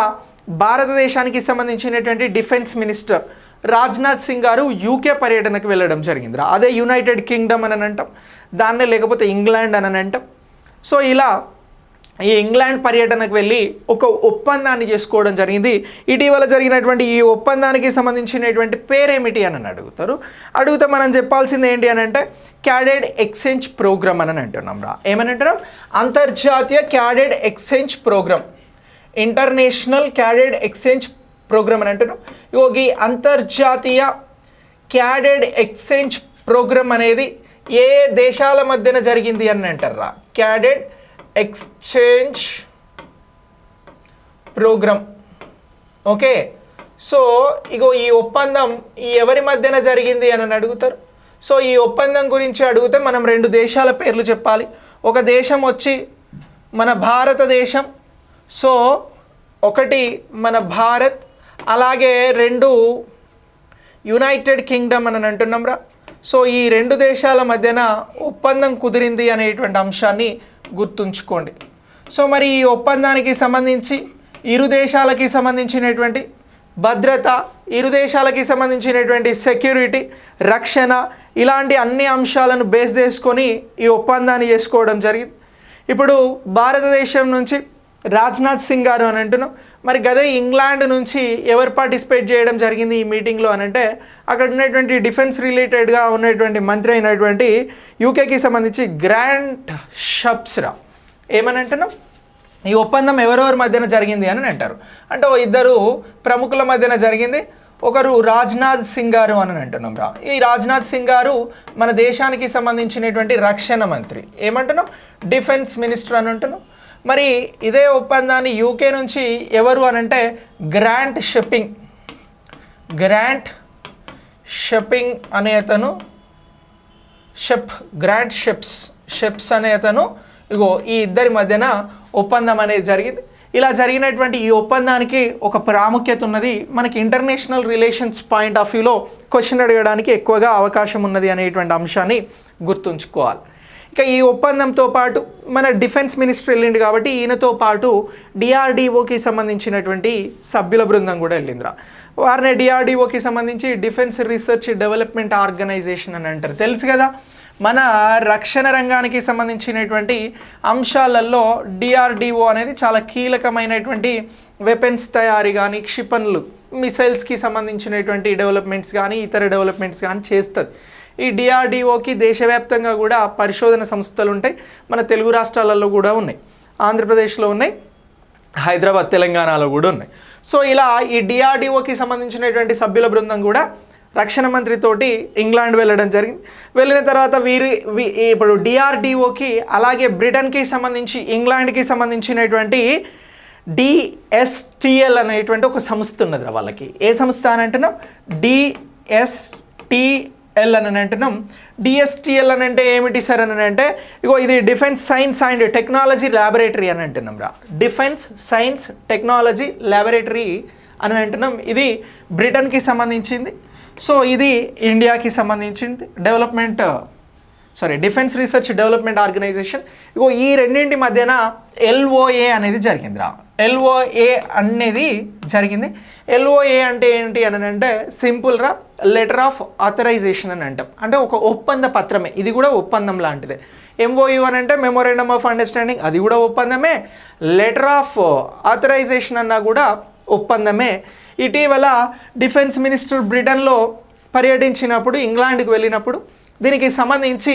భారతదేశానికి సంబంధించినటువంటి డిఫెన్స్ మినిస్టర్ రాజ్నాథ్ సింగ్ గారు యూకే పర్యటనకు వెళ్ళడం జరిగింది. అదే యునైటెడ్ కింగ్డమ్ అని అంటాం, దాన్నే లేకపోతే ఇంగ్లాండ్ అని అంటాం. సో ఇలా ఈ ఇంగ్లాండ్ పర్యటనకు వెళ్ళి ఒక ఒప్పందాన్ని చేసుకోవడం జరిగింది. ఇటీవల జరిగినటువంటి ఈ ఒప్పందానికి సంబంధించినటువంటి పేరేమిటి అని అడిగితే మనం చెప్పాల్సింది ఏంటి అని అంటే క్యాడెట్ ఎక్స్చేంజ్ ప్రోగ్రామ్ అని అంటున్నాం ఏమని అంటున్నాం? అంతర్జాతీయ cadet exchange program, international cadet exchange program అని అంటున్నాం. ఈ అంతర్జాతీయ క్యాడెట్ ఎక్స్చేంజ్ ప్రోగ్రామ్ అనేది ఏ దేశాల మధ్యన జరిగింది అని అంటారా? Cadet exchange program. Okay, so ఈ ఒప్పందం ఎవరి మధ్యన జరిగింది అని అడుగుతారు. సో ఈ ఒప్పందం గురించి అడిగితే మనం 2 దేశాల పేర్లు చెప్పాలి. ఒక దేశం వచ్చి మన భారతదేశం, సో ఒకటి మన భారత్, అలాగే 2 యునైటెడ్ కింగ్డమ్ అని అంటున్నాం సో ఈ 2 దేశాల మధ్యన ఒప్పందం కుదిరింది అనేటువంటి అంశాన్ని గుర్తుంచుకోండి. సో మరి ఈ ఒప్పందానికి సంబంధించి ఇరు దేశాలకి సంబంధించినటువంటి భద్రత, ఇరు దేశాలకి సంబంధించినటువంటి సెక్యూరిటీ, రక్షణ, ఇలాంటి అన్ని అంశాలను బేస్ చేసుకొని ఈ ఒప్పందాన్ని చేసుకోవడం జరిగింది. ఇప్పుడు భారతదేశం నుంచి రాజ్నాథ్ సింగ్ గారు అని అంటున్నాం. మరి గదే ఇంగ్లాండ్ నుంచి ఎవరు పార్టిసిపేట్ చేయడం జరిగింది ఈ మీటింగ్లో అని అంటే అక్కడ ఉన్నటువంటి డిఫెన్స్ రిలేటెడ్గా ఉన్నటువంటి మంత్రి అయినటువంటి యూకేకి సంబంధించి గ్రాంట్ షప్స్రా ఏమని అంటున్నాం? ఈ ఒప్పందం ఎవరెవరి మధ్యన జరిగింది అని అంటారు. అంటే 2 ప్రముఖుల మధ్యన జరిగింది. ఒకరు రాజ్నాథ్ సింగ్ గారు అని అంటున్నాం ఈ రాజ్నాథ్ సింగ్ గారు మన దేశానికి సంబంధించినటువంటి రక్షణ మంత్రి, ఏమంటున్నాం? డిఫెన్స్ మినిస్టర్ అని అంటున్నాం. మరి ఇదే ఒప్పందాన్ని యూకే నుంచి ఎవరు అని అంటే గ్రాంట్ షెప్పింగ్ అనే అతను, గ్రాంట్ షెప్స్ అనే అతను ఈ ఇద్దరి మధ్యన ఒప్పందం అనేది జరిగింది. ఇలా జరిగినటువంటి ఈ ఒప్పందానికి ఒక ప్రాముఖ్యత ఉన్నది. మనకి ఇంటర్నేషనల్ రిలేషన్స్ పాయింట్ ఆఫ్ వ్యూలో క్వశ్చన్ అడగడానికి ఎక్కువగా అవకాశం ఉన్నది అనేటువంటి అంశాన్ని గుర్తుంచుకోవాలి. ఇక ఈ ఒప్పందంతో పాటు మన డిఫెన్స్ మినిస్టర్ వెళ్ళింది కాబట్టి ఈయనతో పాటు డిఆర్డిఓకి సంబంధించినటువంటి సభ్యుల బృందం కూడా వెళ్ళిందిరా. వారిని డిఆర్డిఓకి సంబంధించి డిఫెన్స్ రీసెర్చ్ డెవలప్మెంట్ ఆర్గనైజేషన్ అని అంటారు. తెలుసు కదా, మన రక్షణ రంగానికి సంబంధించినటువంటి అంశాలలో డిఆర్డిఓ అనేది చాలా కీలకమైనటువంటి వెపన్స్ తయారీ కానీ, క్షిపణులు, మిసైల్స్కి సంబంధించినటువంటి డెవలప్మెంట్స్ కానీ, ఇతర డెవలప్మెంట్స్ కానీ చేస్తుంది. ఈ డిఆర్డిఓకి దేశవ్యాప్తంగా కూడా పరిశోధన సంస్థలు ఉంటాయి. మన తెలుగు రాష్ట్రాలలో కూడా ఉన్నాయి, ఆంధ్రప్రదేశ్లో ఉన్నాయి, హైదరాబాద్, తెలంగాణలో కూడా ఉన్నాయి. సో ఇలా ఈ డిఆర్డిఓకి సంబంధించినటువంటి సభ్యుల బృందం కూడా రక్షణ మంత్రితోటి ఇంగ్లాండ్ వెళ్ళడం జరిగింది. వెళ్ళిన తర్వాత ఇప్పుడు డిఆర్డిఓకి అలాగే బ్రిటన్కి సంబంధించి ఇంగ్లాండ్కి సంబంధించినటువంటి డిఎస్టిఎల్ అనేటువంటి ఒక సంస్థ ఉన్నది వాళ్ళకి. ఏ సంస్థ అని అంటున్నాం? డిఎస్టిఎల్ అని అంటున్నాం. డిఎస్టిఎల్ అని అంటే ఏమిటి సార్ అని అంటే ఇది defence science and technology laboratory అని అంటున్నాం డిఫెన్స్ సైన్స్ టెక్నాలజీ ల్యాబొరేటరీ అని అంటున్నాం. ఇది బ్రిటన్కి సంబంధించింది. సో ఇది ఇండియాకి సంబంధించింది డిఫెన్స్ రీసెర్చ్ డెవలప్మెంట్ ఆర్గనైజేషన్. ఈ రెండింటి మధ్యన ఎల్ఓఏ అనేది జరిగింది ఎల్ఓఏ అనేది జరిగింది. ఎల్ఓఏ అంటే ఏంటి అని అంటే సింపుల్ లెటర్ ఆఫ్ ఆథరైజేషన్ అని అంటాం. అంటే ఒక ఒప్పంద పత్రమే, ఇది కూడా ఒప్పందం లాంటిదే. ఎంఓయు అని అంటే మెమోరాండమ్ ఆఫ్ అండర్స్టాండింగ్, అది కూడా ఒప్పందమే. లెటర్ ఆఫ్ ఆథరైజేషన్ అన్నా కూడా ఒప్పందమే. ఇటీవల డిఫెన్స్ మినిస్టర్ బ్రిటన్లో పర్యటించినప్పుడు, ఇంగ్లాండ్కి వెళ్ళినప్పుడు దీనికి సంబంధించి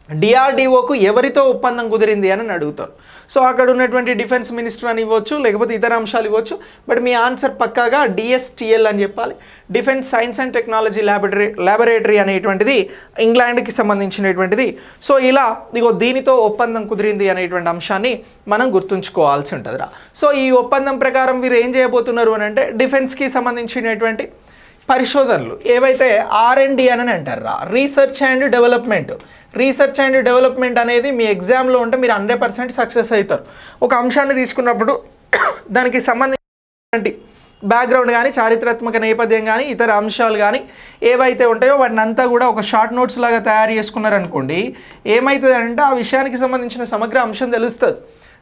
డిఆర్డిఓకు ఎవరితో ఒప్పందం కుదిరింది అని అడుగుతారు. సో అక్కడ ఉన్నటువంటి డిఫెన్స్ మినిస్టర్ అని ఇవ్వచ్చు, లేకపోతే ఇతర అంశాలు ఇవ్వచ్చు. బట్ మీ ఆన్సర్ పక్కాగా డిఎస్టిఎల్ అని చెప్పాలి. Defence science and technology laboratory అనేటువంటిది ఇంగ్లాండ్కి సంబంధించినటువంటిది. సో ఇలా దీనితో ఒప్పందం కుదిరింది అనేటువంటి అంశాన్ని మనం గుర్తుంచుకోవాల్సి ఉంటుంది సో ఈ ఒప్పందం ప్రకారం వీరు ఏం చేయబోతున్నారు అని అంటే డిఫెన్స్కి సంబంధించినటువంటి పరిశోధనలు ఏవైతే R&D అని అంటారు రీసెర్చ్ అండ్ డెవలప్మెంట్ అనేది మీ ఎగ్జామ్లో ఉంటే మీరు 100% సక్సెస్ అవుతారు. ఒక అంశాన్ని తీసుకున్నప్పుడు దానికి సంబంధించినటువంటి బ్యాక్గ్రౌండ్ కానీ, చారిత్రాత్మక నేపథ్యం కానీ, ఇతర అంశాలు కానీ ఏవైతే ఉంటాయో వాటిని అంతా కూడా ఒక షార్ట్ నోట్స్ లాగా తయారు చేసుకున్నారనుకోండి, ఏమవుతుంది అంటే ఆ విషయానికి సంబంధించిన సమగ్ర అంశం తెలుస్తుంది.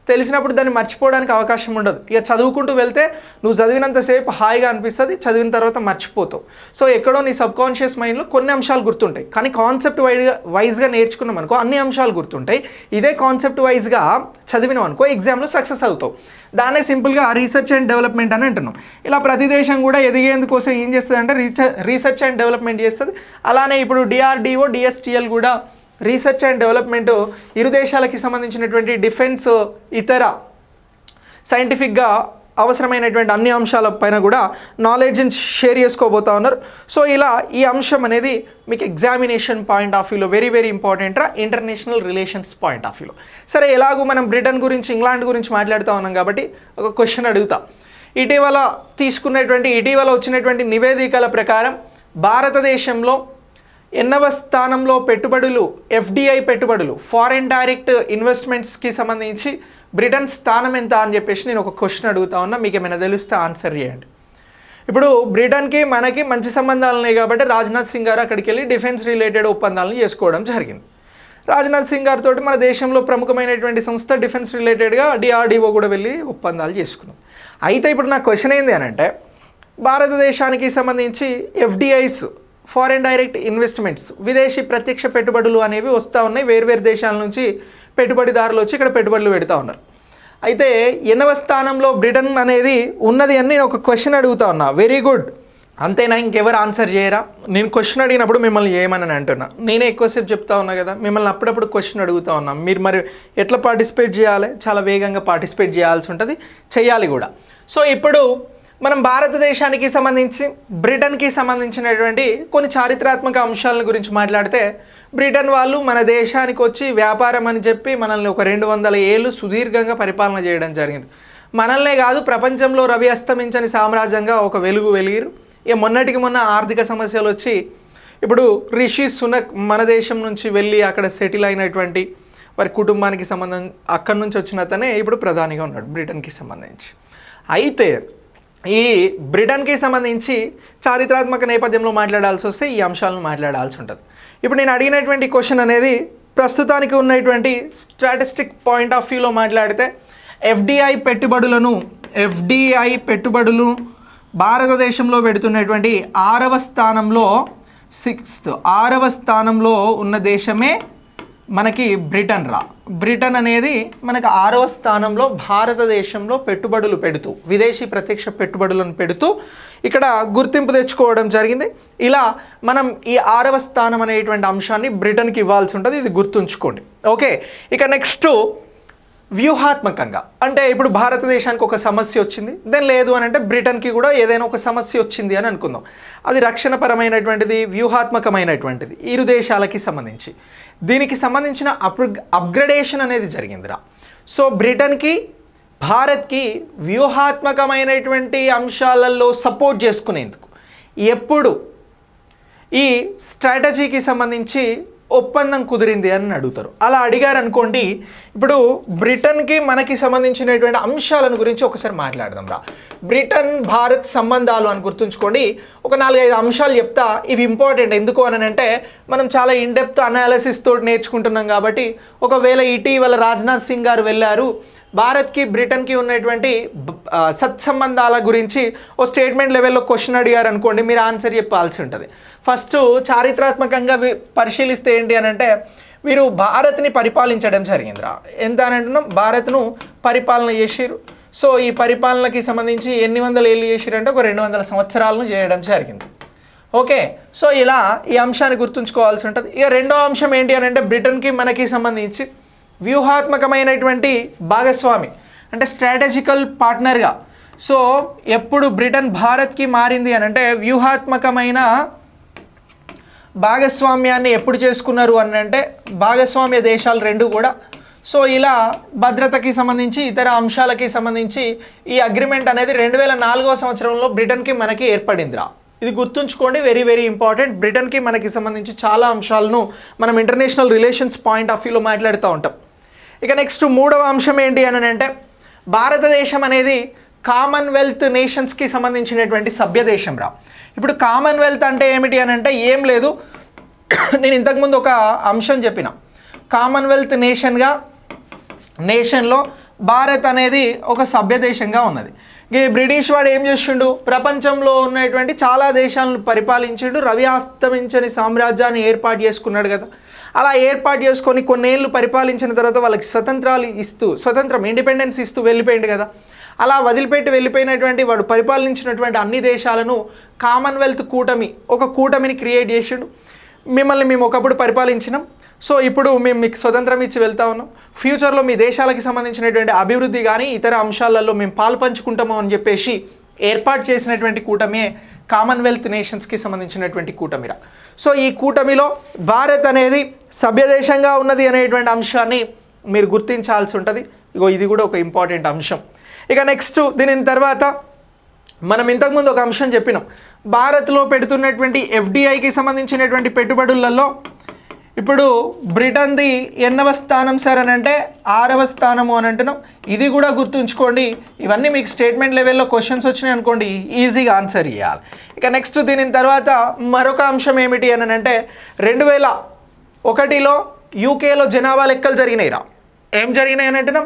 తెలిసినప్పుడు దాన్ని మర్చిపోవడానికి అవకాశం ఉండదు. ఇక చదువుకుంటూ వెళ్తే నువ్వు చదివినంతసేపు హాయిగా అనిపిస్తుంది, చదివిన తర్వాత మర్చిపోతావు. సో ఎక్కడో నీ సబ్కాన్షియస్ మైండ్లో కొన్ని అంశాలు గుర్తుంటాయి, కానీ కాన్సెప్ట్ వైజ్గా నేర్చుకున్నాం అనుకో అన్ని అంశాలు గుర్తుంటాయి. ఇదే కాన్సెప్ట్ వైజ్గా చదివినాం అనుకో ఎగ్జామ్లో సక్సెస్ అవుతావు. దాన్నే సింపుల్గా రీసెర్చ్ అండ్ డెవలప్మెంట్ అని అంటున్నాం. ఇలా ప్రతి దేశం కూడా ఎదిగేందుకోసం ఏం చేస్తుంది అంటే రీసెర్చ్ అండ్ డెవలప్మెంట్ చేస్తుంది. అలానే ఇప్పుడు DRDO DSTL కూడా రీసెర్చ్ అండ్ డెవలప్మెంట్ ఇరు దేశాలకి సంబంధించినటువంటి డిఫెన్స్ ఇతర సైంటిఫిక్గా అవసరమైనటువంటి అన్ని అంశాల పైన కూడా నాలెడ్జ్ని షేర్ చేసుకోబోతా ఉన్నారు. సో ఇలా ఈ అంశం అనేది మీకు ఎగ్జామినేషన్ పాయింట్ ఆఫ్ వ్యూలో వెరీ వెరీ ఇంపార్టెంట్ రా, ఇంటర్నేషనల్ రిలేషన్స్ పాయింట్ ఆఫ్ వ్యూలో. సరే, ఎలాగో మనం బ్రిటన్ గురించి ఇంగ్లాండ్ గురించి మాట్లాడుతూ ఉన్నాం కాబట్టి ఒక క్వశ్చన్ అడుగుతా. ఇటీవల వచ్చినటువంటి నివేదికల ప్రకారం భారతదేశంలో 8వ స్థానంలో పెట్టుబడులు, FDI పెట్టుబడులు, ఫారెన్ డైరెక్ట్ ఇన్వెస్ట్మెంట్స్కి సంబంధించి బ్రిటన్ స్థానం ఎంత అని చెప్పేసి నేను ఒక క్వశ్చన్ అడుగుతా ఉన్నా. మీకు ఏమైనా తెలిస్తే ఆన్సర్ చేయండి. ఇప్పుడు బ్రిటన్కి మనకి మంచి సంబంధాలు ఉన్నాయి కాబట్టి రాజ్నాథ్ సింగ్ గారు అక్కడికి వెళ్ళి డిఫెన్స్ రిలేటెడ్ ఒప్పందాలను చేసుకోవడం జరిగింది. రాజ్నాథ్ సింగ్ గారితో మన దేశంలో ప్రముఖమైనటువంటి సంస్థ డిఫెన్స్ రిలేటెడ్గా DRDO కూడా వెళ్ళి ఒప్పందాలు చేసుకున్నాం. అయితే ఇప్పుడు నా క్వశ్చన్ ఏంది అని అంటే, భారతదేశానికి సంబంధించి FDIs, ఫారెన్ డైరెక్ట్ ఇన్వెస్ట్మెంట్స్, విదేశీ ప్రత్యక్ష పెట్టుబడులు అనేవి వస్తూ ఉన్నాయి. వేర్వేరు దేశాల నుంచి పెట్టుబడిదారులు వచ్చి ఇక్కడ పెట్టుబడులు పెడతా ఉన్నారు. అయితే 8వ స్థానంలో బ్రిటన్ అనేది ఉన్నది అని నేను ఒక క్వశ్చన్ అడుగుతా ఉన్నా. వెరీ గుడ్, అంతేనా? ఇంకెవరు ఆన్సర్ చేయరా? నేను క్వశ్చన్ అడిగినప్పుడు మిమ్మల్ని ఏమని అంటున్నా, నేనే ఎక్కువసేపు చెప్తా ఉన్నా కదా, మిమ్మల్ని అప్పుడప్పుడు క్వశ్చన్ అడుగుతా ఉన్నా. మీరు మరి ఎట్లా పార్టిసిపేట్ చేయాలి? చాలా వేగంగా పార్టిసిపేట్ చేయాల్సి ఉంటుంది, చేయాలి కూడా. సో ఇప్పుడు మనం భారతదేశానికి సంబంధించి బ్రిటన్కి సంబంధించినటువంటి కొన్ని చారిత్రాత్మక అంశాల గురించి మాట్లాడితే, బ్రిటన్ వాళ్ళు మన దేశానికి వచ్చి వ్యాపారం అని చెప్పి మనల్ని ఒక 200 ఏళ్ళు సుదీర్ఘంగా పరిపాలన చేయడం జరిగింది. మనల్నే కాదు, ప్రపంచంలో రవి అస్తమించని సామ్రాజ్యంగా ఒక వెలిగిరు. ఇక మొన్నటికి మొన్న ఆర్థిక సమస్యలు వచ్చి ఇప్పుడు రిషి సునక్ మన దేశం నుంచి వెళ్ళి అక్కడ సెటిల్ అయినటువంటి వారి కుటుంబానికి అక్కడి నుంచి వచ్చిన అతనే ఇప్పుడు ప్రధానిగా ఉన్నాడు బ్రిటన్కి సంబంధించి. అయితే ఈ బ్రిటన్కి సంబంధించి చారిత్రాత్మక నేపథ్యంలో మాట్లాడాల్సి వస్తే ఈ అంశాలను మాట్లాడాల్సి ఉంటుంది. ఇప్పుడు నేను అడిగినటువంటి క్వశ్చన్ అనేది ప్రస్తుతానికి ఉన్నటువంటి స్టాటిస్టిక్ పాయింట్ ఆఫ్ వ్యూలో మాట్లాడితే FDI పెట్టుబడులు భారతదేశంలో పెడుతున్నటువంటి 6వ స్థానంలో ఉన్న దేశమే మనకి బ్రిటన్ రా. బ్రిటన్ అనేది మనకు 6వ స్థానంలో భారతదేశంలో పెట్టుబడులు పెడుతూ, విదేశీ ప్రత్యక్ష పెట్టుబడులను పెడుతూ ఇక్కడ గుర్తింపు తెచ్చుకోవడం జరిగింది. ఇలా మనం ఈ 6వ స్థానం అనేటువంటి అంశాన్ని బ్రిటన్కి ఇవ్వాల్సి ఉంటుంది, ఇది గుర్తుంచుకోండి. ఓకే, ఇక నెక్స్ట్ వ్యూహాత్మకంగా అంటే ఇప్పుడు భారతదేశానికి ఒక సమస్య వచ్చింది, దెన్ లేదు అని అంటే బ్రిటన్కి కూడా ఏదైనా ఒక సమస్య వచ్చింది అని అనుకుందాం. అది రక్షణపరమైనటువంటిది, వ్యూహాత్మకమైనటువంటిది, ఇరు దేశాలకి సంబంధించి. దీనికి సంబంధించిన అప్గ్రేడేషన్ అనేది జరిగిందిరా. సో బ్రిటన్కి భారత్కి వ్యూహాత్మకమైనటువంటి అంశాలలో సపోర్ట్ చేసుకునేందుకు ఎప్పుడు ఈ స్ట్రాటజీకి సంబంధించి ఒప్పందం కుదిరింది అని అడుగుతారు. అలా అడిగారు అనుకోండి, ఇప్పుడు బ్రిటన్కి మనకి సంబంధించినటువంటి అంశాలను గురించి ఒకసారి మాట్లాడదాం రా. బ్రిటన్ భారత్ సంబంధాలు అని గుర్తుంచుకోండి. ఒక 4-5 అంశాలు చెప్తా, ఇవి ఇంపార్టెంట్. ఎందుకు అని అంటే మనం చాలా ఇన్డెప్త్ అనాలిసిస్ తోటి నేర్చుకుంటున్నాం కాబట్టి. ఒకవేళ ఇటీవల రాజ్నాథ్ సింగ్ గారు వెళ్ళారు, భారత్కి బ్రిటన్కి ఉన్నటువంటి సత్సంబంధాల గురించి ఓ స్టేట్మెంట్ లెవెల్లో క్వశ్చన్ అడిగారు అనుకోండి, మీరు ఆన్సర్ చెప్పాల్సి ఉంటుంది. ఫస్ట్ చారిత్రాత్మకంగా పరిశీలిస్తే ఏంటి అని అంటే, వీరు భారత్ని పరిపాలించడం జరిగిందిరా. ఎంత అని అంటున్నాం, భారత్ను పరిపాలన చేసిరు. సో ఈ పరిపాలనకి సంబంధించి ఎన్ని వందల ఏళ్ళు చేసిరంటే ఒక 200 సంవత్సరాలను చేయడం జరిగింది. ఓకే, సో ఇలా ఈ అంశాన్ని గుర్తుంచుకోవాల్సి ఉంటుంది. ఇక రెండో అంశం ఏంటి అని అంటే, బ్రిటన్కి మనకి సంబంధించి వ్యూహాత్మకమైనటువంటి భాగస్వామి అంటే స్ట్రాటజికల్ పార్ట్నర్గా. సో ఎప్పుడు బ్రిటన్ భారత్కి మారింది అని అంటే వ్యూహాత్మకమైన భాగస్వామ్యాన్ని ఎప్పుడు చేసుకున్నారు అని అంటే భాగస్వామ్య దేశాలు రెండు కూడా. సో ఇలా భద్రతకి సంబంధించి ఇతర అంశాలకి సంబంధించి ఈ అగ్రిమెంట్ అనేది 2004వ సంవత్సరంలో బ్రిటన్కి మనకి ఏర్పడిందిరా. ఇది గుర్తుంచుకోండి, వెరీ వెరీ ఇంపార్టెంట్. బ్రిటన్కి మనకి సంబంధించి చాలా అంశాలను మనం ఇంటర్నేషనల్ రిలేషన్స్ పాయింట్ ఆఫ్ వ్యూలో మాట్లాడుతూ ఉంటాం. ఇక నెక్స్ట్ మూడవ అంశం ఏంటి అని అంటే, భారతదేశం అనేది కామన్వెల్త్ నేషన్స్కి సంబంధించినటువంటి సభ్య దేశం రా. ఇప్పుడు కామన్వెల్త్ అంటే ఏమిటి అని అంటే ఏం లేదు, నేను ఇంతకుముందు ఒక అంశం చెప్పిన, కామన్వెల్త్ నేషన్లో భారత్ అనేది ఒక సభ్య దేశంగా ఉన్నది. ఈ బ్రిటిష్ వాడు ఏం చేసిండు, ప్రపంచంలో ఉన్నటువంటి చాలా దేశాలను పరిపాలించిండు, రవి అస్తమించని సామ్రాజ్యాన్ని ఏర్పాటు చేసుకున్నాడు కదా. అలా ఏర్పాటు చేసుకొని కొన్నేళ్ళు పరిపాలించిన తర్వాత వాళ్ళకి స్వతంత్రం ఇండిపెండెన్స్ ఇస్తూ వెళ్ళిపోయింది కదా. అలా వదిలిపెట్టి వెళ్ళిపోయినటువంటి వాడు పరిపాలించినటువంటి అన్ని దేశాలను కామన్వెల్త్ ఒక కూటమిని క్రియేట్ చేసిండు. మిమ్మల్ని మేము ఒకప్పుడు పరిపాలించినాం, సో ఇప్పుడు మేము మీకు స్వతంత్రం ఇచ్చి వెళ్తా ఉన్నాం, ఫ్యూచర్లో మీ దేశాలకి సంబంధించినటువంటి అభివృద్ధి కానీ ఇతర అంశాలలో మేము పాలు పంచుకుంటాము అని చెప్పేసి ఏర్పాటు చేసినటువంటి కూటమే కామన్వెల్త్ నేషన్స్కి సంబంధించినటువంటి కూటమిరా. సో ఈ కూటమిలో భారత్ అనేది సభ్యదేశంగా ఉన్నది అనేటువంటి అంశాన్ని మీరు గుర్తించాల్సి ఉంటుంది. ఇది కూడా ఒక ఇంపార్టెంట్ అంశం. ఇక నెక్స్ట్ దీని తర్వాత మనం ఇంతకుముందు ఒక అంశం చెప్పినాం, భారత్లో పెడుతున్నటువంటి ఎఫ్డిఐకి సంబంధించినటువంటి పెట్టుబడులలో ఇప్పుడు బ్రిటన్ది ఎన్నవ స్థానం సార్ అని అంటే 6వ స్థానము అని అంటున్నాం. ఇది కూడా గుర్తుంచుకోండి. ఇవన్నీ మీకు స్టేట్మెంట్ లెవెల్లో క్వశ్చన్స్ వచ్చినాయి అనుకోండి, ఈజీగా ఆన్సర్ ఇవ్వాలి. ఇక నెక్స్ట్ దీని తర్వాత మరొక అంశం ఏమిటి అని అంటే 2001లో యూకేలో జనాభా లెక్కలు జరిగినాయిరా. ఏం జరిగినాయి అని అంటున్నాం,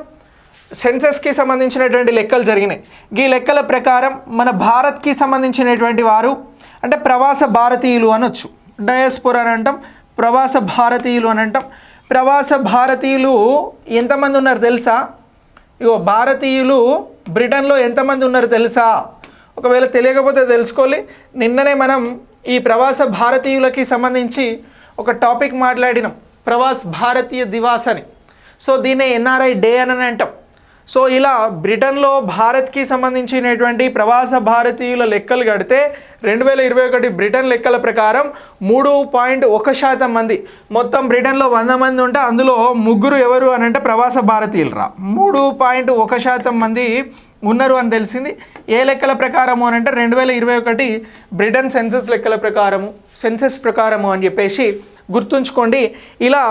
సెన్సస్కి సంబంధించినటువంటి లెక్కలు జరిగినాయి. ఈ లెక్కల ప్రకారం మన భారత్కి సంబంధించినటువంటి వారు అంటే ప్రవాస భారతీయులు అనొచ్చు, డయాస్పోరా అని అంటాం, ప్రవాస భారతీయులు అని అంటాం. ప్రవాస భారతీయులు ఎంతమంది ఉన్నారు తెలుసా? భారతీయులు బ్రిటన్లో ఎంతమంది ఉన్నారు తెలుసా? ఒకవేళ తెలియకపోతే తెలుసుకోవాలి. నిన్ననే మనం ఈ ప్రవాస భారతీయులకి సంబంధించి ఒక టాపిక్ మాట్లాడినాం, ప్రవాస్ భారతీయ దివాస్ అని. సో దీన్నే ఎన్ఆర్ఐ డే అని అంటాం. సో ఇలా బ్రిటన్లో భారత్కి సంబంధించినటువంటి ప్రవాస భారతీయుల లెక్కలు కడితే 2021 బ్రిటన్ లెక్కల ప్రకారం 3.1% మంది, మొత్తం బ్రిటన్లో 100 మంది ఉంటే అందులో 3 ఎవరు అని అంటే ప్రవాస భారతీయులు రా. 3.1% మంది ఉన్నారు అని తెలిసింది. ఏ లెక్కల ప్రకారము అని అంటే 2021 బ్రిటన్ సెన్సస్ ప్రకారము అని చెప్పేసి గుర్తుంచుకోండి. ఇలా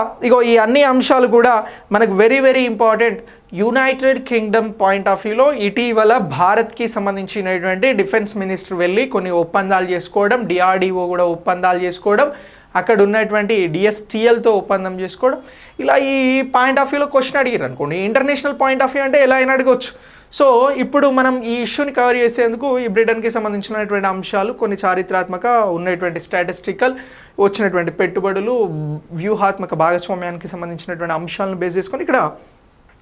ఈ అన్ని అంశాలు కూడా మనకు very very important. United Kingdom point of వ్యూలో ఇటీవల భారత్కి సంబంధించినటువంటి డిఫెన్స్ మినిస్టర్ వెళ్ళి కొన్ని ఒప్పందాలు చేసుకోవడం, డిఆర్డిఓ కూడా ఒప్పందాలు చేసుకోవడం, అక్కడ ఉన్నటువంటి డిఎస్టిఎల్తో ఒప్పందం చేసుకోవడం. ఇలా ఈ పాయింట్ ఆఫ్ వ్యూలో క్వశ్చన్ అడిగారు అనుకోండి, ఇంటర్నేషనల్ పాయింట్ ఆఫ్ వ్యూ అంటే ఎలా అయినా అడగవచ్చు. సో ఇప్పుడు మనం ఈ ఇష్యూని కవర్ చేసేందుకు ఈ బ్రిటన్కి సంబంధించినటువంటి అంశాలు, కొన్ని చారిత్రాత్మక ఉన్నటువంటి స్టాటిస్టికల్ వచ్చినటువంటి పెట్టుబడులు, వ్యూహాత్మక భాగస్వామ్యానికి సంబంధించినటువంటి అంశాలను బేస్ చేసుకొని ఇక్కడ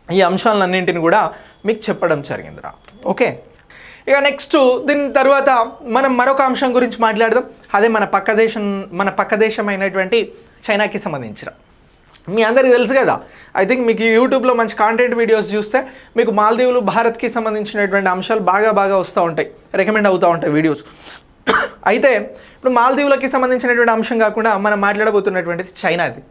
ఈ అంశాలన్నింటిని కూడా మీకు చెప్పడం జరిగిందిరా. ఓకే, ఇక నెక్స్ట్ దీని తర్వాత మనం మరొక అంశం గురించి మాట్లాడదాం. అదే మన పక్క దేశం అయినటువంటి చైనాకి సంబంధించిన. మీ అందరికీ తెలుసు కదా, ఐ థింక్ మీకు యూట్యూబ్లో మంచి కాంటెంట్ వీడియోస్ చూస్తే మీకు మాల్దీవులు భారత్కి సంబంధించినటువంటి అంశాలు బాగా వస్తూ ఉంటాయి, రికమెండ్ అవుతూ ఉంటాయి వీడియోస్. అయితే ఇప్పుడు మాల్దీవులకి సంబంధించినటువంటి అంశం కాకుండా మనం మాట్లాడబోతున్నటువంటిది చైనాది.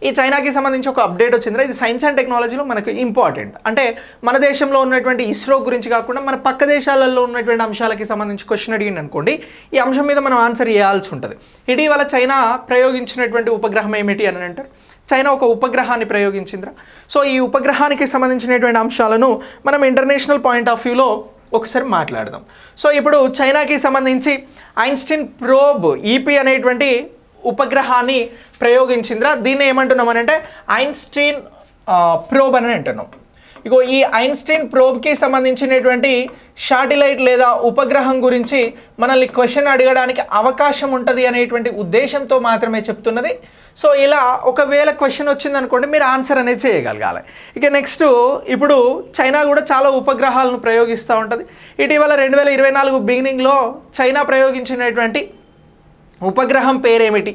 ఈ చైనాకి సంబంధించి ఒక అప్డేట్ వచ్చిందిరా. ఇది సైన్స్ అండ్ టెక్నాలజీలో మనకు ఇంపార్టెంట్. అంటే మన దేశంలో ఉన్నటువంటి ఇస్రో గురించి కాకుండా మన పక్క దేశాలలో ఉన్నటువంటి అంశాలకి సంబంధించి క్వశ్చన్ అడిగింది అనుకోండి, ఈ అంశం మీద మనం ఆన్సర్ చేయాల్సి ఉంటుంది. ఇటీవల చైనా ప్రయోగించినటువంటి ఉపగ్రహం ఏమిటి అని అంటారు, చైనా ఒక ఉపగ్రహాన్ని ప్రయోగించిందిరా. సో ఈ ఉపగ్రహానికి సంబంధించినటువంటి అంశాలను మనం ఇంటర్నేషనల్ పాయింట్ ఆఫ్ వ్యూలో ఒకసారి మాట్లాడదాం. సో ఇప్పుడు చైనాకి సంబంధించి ఐన్స్టీన్ ప్రోబ్ ఈపీ అనేటువంటి ఉపగ్రహాన్ని ప్రయోగించిందిరా. దీన్ని ఏమంటున్నాం అని అంటే ఐన్స్టీన్ ప్రోబ్ అని అంటున్నాం. ఈ ఐన్స్టీన్ ప్రోబ్కి సంబంధించినటువంటి శాటిలైట్ లేదా ఉపగ్రహం గురించి మనల్ని క్వశ్చన్ అడగడానికి అవకాశం ఉంటుంది అనేటువంటి ఉద్దేశంతో మాత్రమే చెప్తున్నది. సో ఇలా ఒకవేళ క్వశ్చన్ వచ్చింది అనుకోండి, మీరు ఆన్సర్ అనేది చేయగలగాలి. ఇక నెక్స్ట్ ఇప్పుడు చైనా కూడా చాలా ఉపగ్రహాలను ప్రయోగిస్తూ ఉంటుంది. ఇటీవల 2024 బిగినింగ్లో చైనా ప్రయోగించినటువంటి ఉపగ్రహం పేరేమిటి?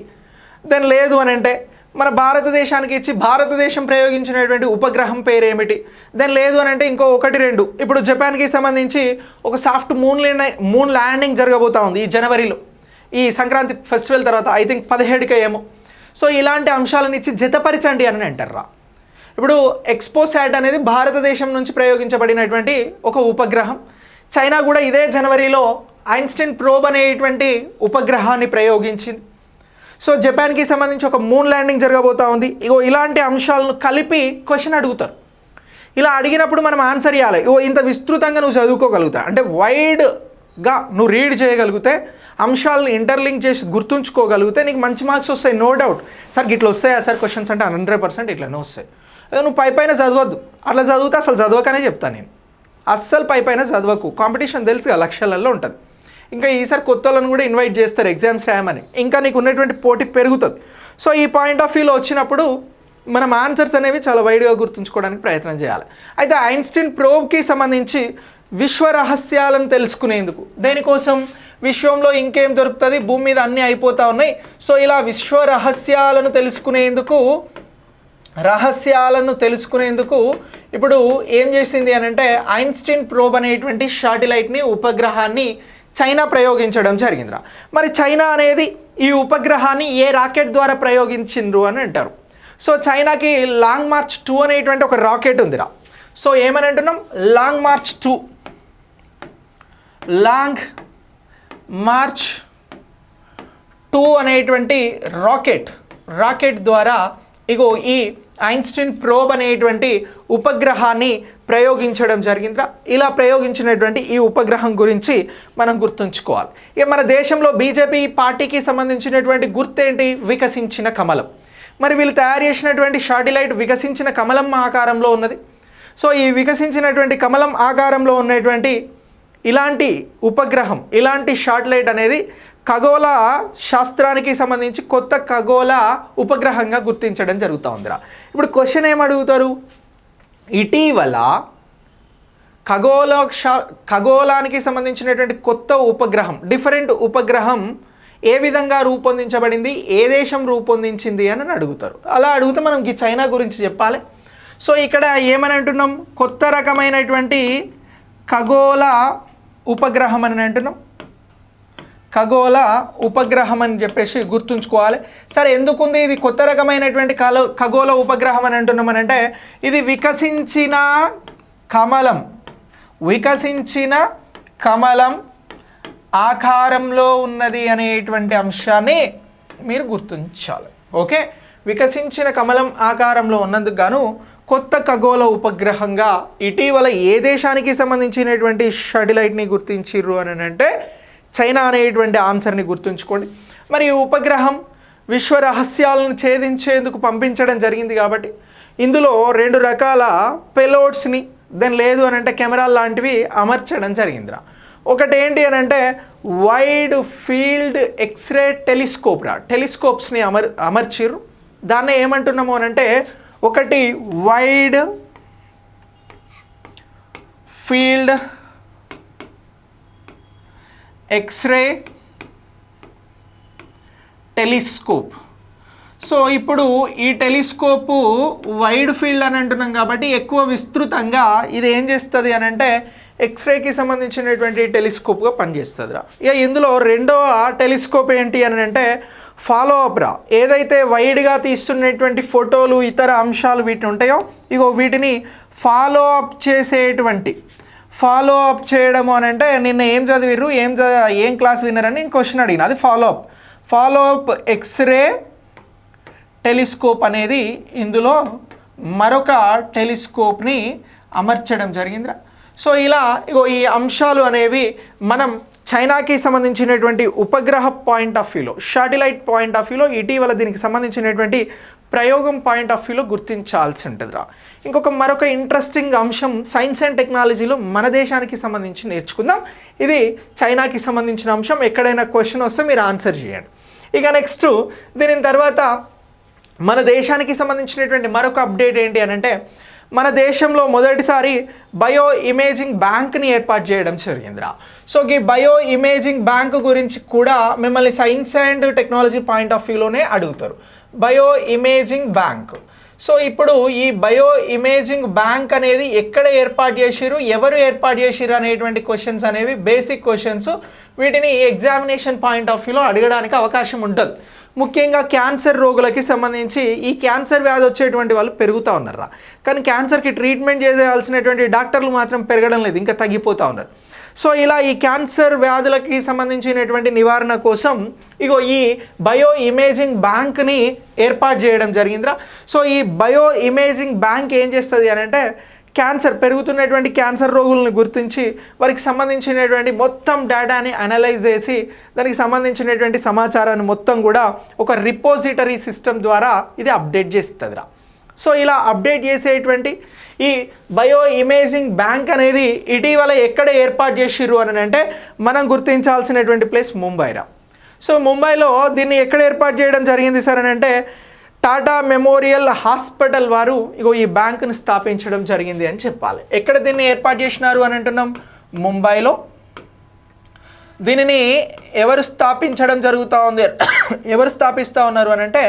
దాని లేదు అని అంటే మన భారతదేశానికి ఇచ్చి భారతదేశం ప్రయోగించినటువంటి ఉపగ్రహం పేరేమిటి? దాని లేదు అని అంటే ఇంకో 1-2. ఇప్పుడు జపాన్కి సంబంధించి ఒక సాఫ్ట్ మూన్ ల్యాండింగ్ జరగబోతూ ఉంది ఈ జనవరిలో, ఈ సంక్రాంతి ఫెస్టివల్ తర్వాత, ఐ థింక్ 17కి ఏమో. సో ఇలాంటి అంశాలను ఇచ్చి జతపరచండి అని అంటారా. ఇప్పుడు ఎక్స్పోసాట్ అనేది భారతదేశం నుంచి ప్రయోగించబడినటువంటి ఒక ఉపగ్రహం. చైనా కూడా ఇదే జనవరిలో ఐన్స్టీన్ ప్రోబ్ అనేటువంటి ఉపగ్రహాన్ని ప్రయోగించింది. సో జపాన్కి సంబంధించి ఒక మూన్ ల్యాండింగ్ జరగబోతూ ఉంది. ఇలాంటి అంశాలను కలిపి క్వశ్చన్ అడుగుతారు. ఇలా అడిగినప్పుడు మనం ఆన్సర్ ఇవ్వాలి. ఇంత విస్తృతంగా నువ్వు చదువుకోగలుగుతా అంటే వైడ్గా నువ్వు రీడ్ చేయగలిగితే, అంశాలను ఇంటర్లింక్ చేసి గుర్తుంచుకోగలిగితే నీకు మంచి మార్క్స్ వస్తాయి, నో డౌట్. సార్ ఇట్లా వస్తాయా సార్ క్వశ్చన్స్ అంటే 100% ఇట్లానే వస్తాయి. నువ్వు పైన చదవద్దు, అట్లా చదివితే అసలు చదవకనే చెప్తాను నేను. అస్సలు పైన చదవకు, కాంపిటీషన్ తెలుసుగా లక్షలలో ఉంటుంది. ఇంకా ఈసారి కొత్త వాళ్ళని కూడా ఇన్వైట్ చేస్తారు ఎగ్జామ్స్ రాయమని, ఇంకా నీకు ఉన్నటువంటి పోటీ పెరుగుతుంది. సో ఈ పాయింట్ ఆఫ్ వ్యూలో వచ్చినప్పుడు మనం ఆన్సర్స్ అనేవి చాలా వైడ్గా గుర్తుంచుకోవడానికి ప్రయత్నం చేయాలి. అయితే ఐన్స్టీన్ ప్రోబ్కి సంబంధించి విశ్వ రహస్యాలను తెలుసుకునేందుకు, దేనికోసం, విశ్వంలో ఇంకేం దొరుకుతుంది, భూమి మీద అన్నీ అయిపోతూ ఉన్నాయి, సో ఇలా విశ్వ రహస్యాలను తెలుసుకునేందుకు ఇప్పుడు ఏం చేసింది అని అంటే ఐన్స్టీన్ ప్రోబ్ అనేటువంటి శాటిలైట్ని, ఉపగ్రహాన్ని చైనా ప్రయోగించడం జరిగిందిరా. మరి చైనా అనేది ఈ ఉపగ్రహాన్ని ఏ రాకెట్ ద్వారా ప్రయోగించిండ్రు అని అంటారు. సో చైనాకి లాంగ్ మార్చ్ 2 అనేటువంటి ఒక రాకెట్ ఉందిరా. సో ఏమని అంటున్నాం, లాంగ్ మార్చ్ 2 అనేటువంటి రాకెట్ ద్వారా ఇగో ఈ ఐన్స్టీన్ ప్రోబ్ అనేటువంటి ఉపగ్రహాన్ని ప్రయోగించడం జరిగిందిరా. ఇలా ప్రయోగించినటువంటి ఈ ఉపగ్రహం గురించి మనం గుర్తుంచుకోవాలి. ఇక మన దేశంలో బీజేపీ పార్టీకి సంబంధించినటువంటి గుర్తేంటి, వికసించిన కమలం. మరి వీళ్ళు తయారు చేసినటువంటి శాటిలైట్ వికసించిన కమలం ఆకారంలో ఉన్నది. సో ఈ వికసించినటువంటి కమలం ఆకారంలో ఉన్నటువంటి ఇలాంటి ఉపగ్రహం, ఇలాంటి శాటిలైట్ అనేది ఖగోళ శాస్త్రానికి సంబంధించి కొత్త ఖగోళ ఉపగ్రహంగా గుర్తించడం జరుగుతూ ఉందిరా. ఇప్పుడు క్వశ్చన్ ఏమడుగుతారు, ఇటీవల ఖగోళానికి సంబంధించినటువంటి కొత్త ఉపగ్రహం, డిఫరెంట్ ఉపగ్రహం ఏ విధంగా రూపొందించబడింది, ఏ దేశం రూపొందించింది అని అడుగుతారు. అలా అడిగితే మనం ఈ చైనా గురించి చెప్పాలి. సో ఇక్కడ ఏమని అంటున్నాం, కొత్త రకమైనటువంటి ఖగోళ ఉపగ్రహం అని అంటున్నాం, ఖగోళ ఉపగ్రహం అని చెప్పేసి గుర్తుంచుకోవాలి. సరే, ఎందుకుంది ఇది కొత్త రకమైనటువంటి ఖగోళ ఉపగ్రహం అని అంటున్నామనంటే ఇది వికసించిన కమలం ఆకారంలో ఉన్నది అనేటువంటి అంశాన్ని మీరు గుర్తించాలి. ఓకే, వికసించిన కమలం ఆకారంలో ఉన్నందుకు గాను కొత్త ఖగోళ ఉపగ్రహంగా ఇటీవల ఏ దేశానికి సంబంధించినటువంటి శాటిలైట్ని గుర్తించిర్రు అని అంటే చైనా అనేటువంటి ఆన్సర్ని గుర్తుంచుకోండి. మరి ఈ ఉపగ్రహం విశ్వ రహస్యాలను ఛేదించేందుకు పంపించడం జరిగింది కాబట్టి ఇందులో 2 రకాల పెలోడ్స్ని, దెన్ లేదు అని అంటే కెమెరాలు లాంటివి అమర్చడం జరిగిందిరా. ఒకటి ఏంటి అని అంటే వైడ్ ఫీల్డ్ ఎక్స్రే టెలిస్కోప్స్ని అమర్చిర్రు. దాన్ని ఏమంటున్నాము అని అంటే ఒకటి wide field X-ray telescope. So ఇప్పుడు ఈ టెలిస్కోపు వైడ్ ఫీల్డ్ అని అంటున్నాం కాబట్టి ఎక్కువ విస్తృతంగా ఇది ఏం చేస్తుంది అని అంటే ఎక్స్రేకి సంబంధించినటువంటి టెలిస్కోప్గా పనిచేస్తుందిరా. ఇక ఇందులో రెండవ టెలిస్కోప్ ఏంటి అని అంటే ఫాలో అప్ రా. ఏదైతే వైడ్గా తీస్తున్నటువంటి ఫోటోలు, ఇతర అంశాలు వీటిని ఉంటాయో ఇగో వీటిని ఫాలో అప్ చేయడము అని అంటే నిన్న ఏం చదివిర్రు, ఏం క్లాస్ విన్నారని నేను క్వశ్చన్ అడిగిన, అది ఫాలో అప్ ఎక్స్రే టెలిస్కోప్ అనేది ఇందులో మరొక టెలిస్కోప్ని అమర్చడం జరిగిందిరా. సో ఇలా ఇగో ఈ అంశాలు అనేవి మనం చైనాకి సంబంధించినటువంటి ఉపగ్రహ పాయింట్ ఆఫ్ వ్యూలో, శాటిలైట్ పాయింట్ ఆఫ్ వ్యూలో ఇటీవల దీనికి సంబంధించినటువంటి ప్రయోగం పాయింట్ ఆఫ్ వ్యూలో గుర్తించాల్సి ఉంటుందిరా. మరొక ఇంట్రెస్టింగ్ అంశం సైన్స్ అండ్ టెక్నాలజీలో మన దేశానికి సంబంధించి నేర్చుకుందాం. ఇది చైనాకి సంబంధించిన అంశం. ఎక్కడైనా క్వశ్చన్ వస్తే మీరు ఆన్సర్ చేయండి. ఇక నెక్స్ట్ దీని తర్వాత మన దేశానికి సంబంధించినటువంటి మరొక అప్డేట్ ఏంటి అని అంటే మన దేశంలో మొదటిసారి బయో ఇమేజింగ్ బ్యాంక్ని ఏర్పాటు చేయడం జరిగిందిరా. సో ఈ బయో ఇమేజింగ్ బ్యాంక్ గురించి కూడా మిమ్మల్ని science and technology point of వ్యూలోనే అడుగుతారు. Bio imaging bank. సో ఇప్పుడు ఈ బయో ఇమేజింగ్ బ్యాంక్ అనేది ఎక్కడ ఏర్పాటు చేసిరు, ఎవరు ఏర్పాటు చేసిరు అనేటువంటి క్వశ్చన్స్ అనేవి బేసిక్ క్వశ్చన్స్. వీటిని ఎగ్జామినేషన్ పాయింట్ ఆఫ్ వ్యూలో అడగడానికి అవకాశం ఉంటుంది. ముఖ్యంగా క్యాన్సర్ రోగులకి సంబంధించి ఈ క్యాన్సర్ వ్యాధి వచ్చేటువంటి వాళ్ళు పెరుగుతూ ఉన్నారా, కానీ క్యాన్సర్కి ట్రీట్మెంట్ చేయాల్సినటువంటి డాక్టర్లు మాత్రం పెరగడం లేదు, ఇంకా తగ్గిపోతూ ఉన్నారు. సో ఇలా ఈ క్యాన్సర్ వ్యాధులకి సంబంధించినటువంటి నివారణ కోసం ఇగో ఈ బయో ఇమేజింగ్ బ్యాంక్ని ఏర్పాటు చేయడం జరిగిందిరా. సో ఈ బయో ఇమేజింగ్ బ్యాంక్ ఏం చేస్తుంది అని అంటే పెరుగుతున్నటువంటి క్యాన్సర్ రోగులను గుర్తించి వారికి సంబంధించినటువంటి మొత్తం డేటాని అనలైజ్ చేసి దానికి సంబంధించినటువంటి సమాచారాన్ని మొత్తం కూడా ఒక రిపోజిటరీ సిస్టమ్ ద్వారా ఇది అప్డేట్ చేస్తుందిరా. సో ఇలా అప్డేట్ చేసేటువంటి ఈ బయో ఇమేజింగ్ బ్యాంక్ అనేది ఇటీవల ఎక్కడ ఏర్పాటు చేసిర్రు అని అంటే మనం గుర్తించాల్సినటువంటి ప్లేస్ ముంబైరా. సో ముంబైలో దీన్ని ఎక్కడ ఏర్పాటు చేయడం జరిగింది సార్ అని అంటే టాటా మెమోరియల్ హాస్పిటల్ వారు ఈ బ్యాంకును స్థాపించడం జరిగింది అని చెప్పాలి. ఎక్కడ దీన్ని ఏర్పాటు చేసినారు అని అంటున్నాం? ముంబైలో. దీనిని ఎవరు స్థాపించడం జరుగుతూ ఉంది, ఎవరు స్థాపిస్తూ ఉన్నారు అని అంటే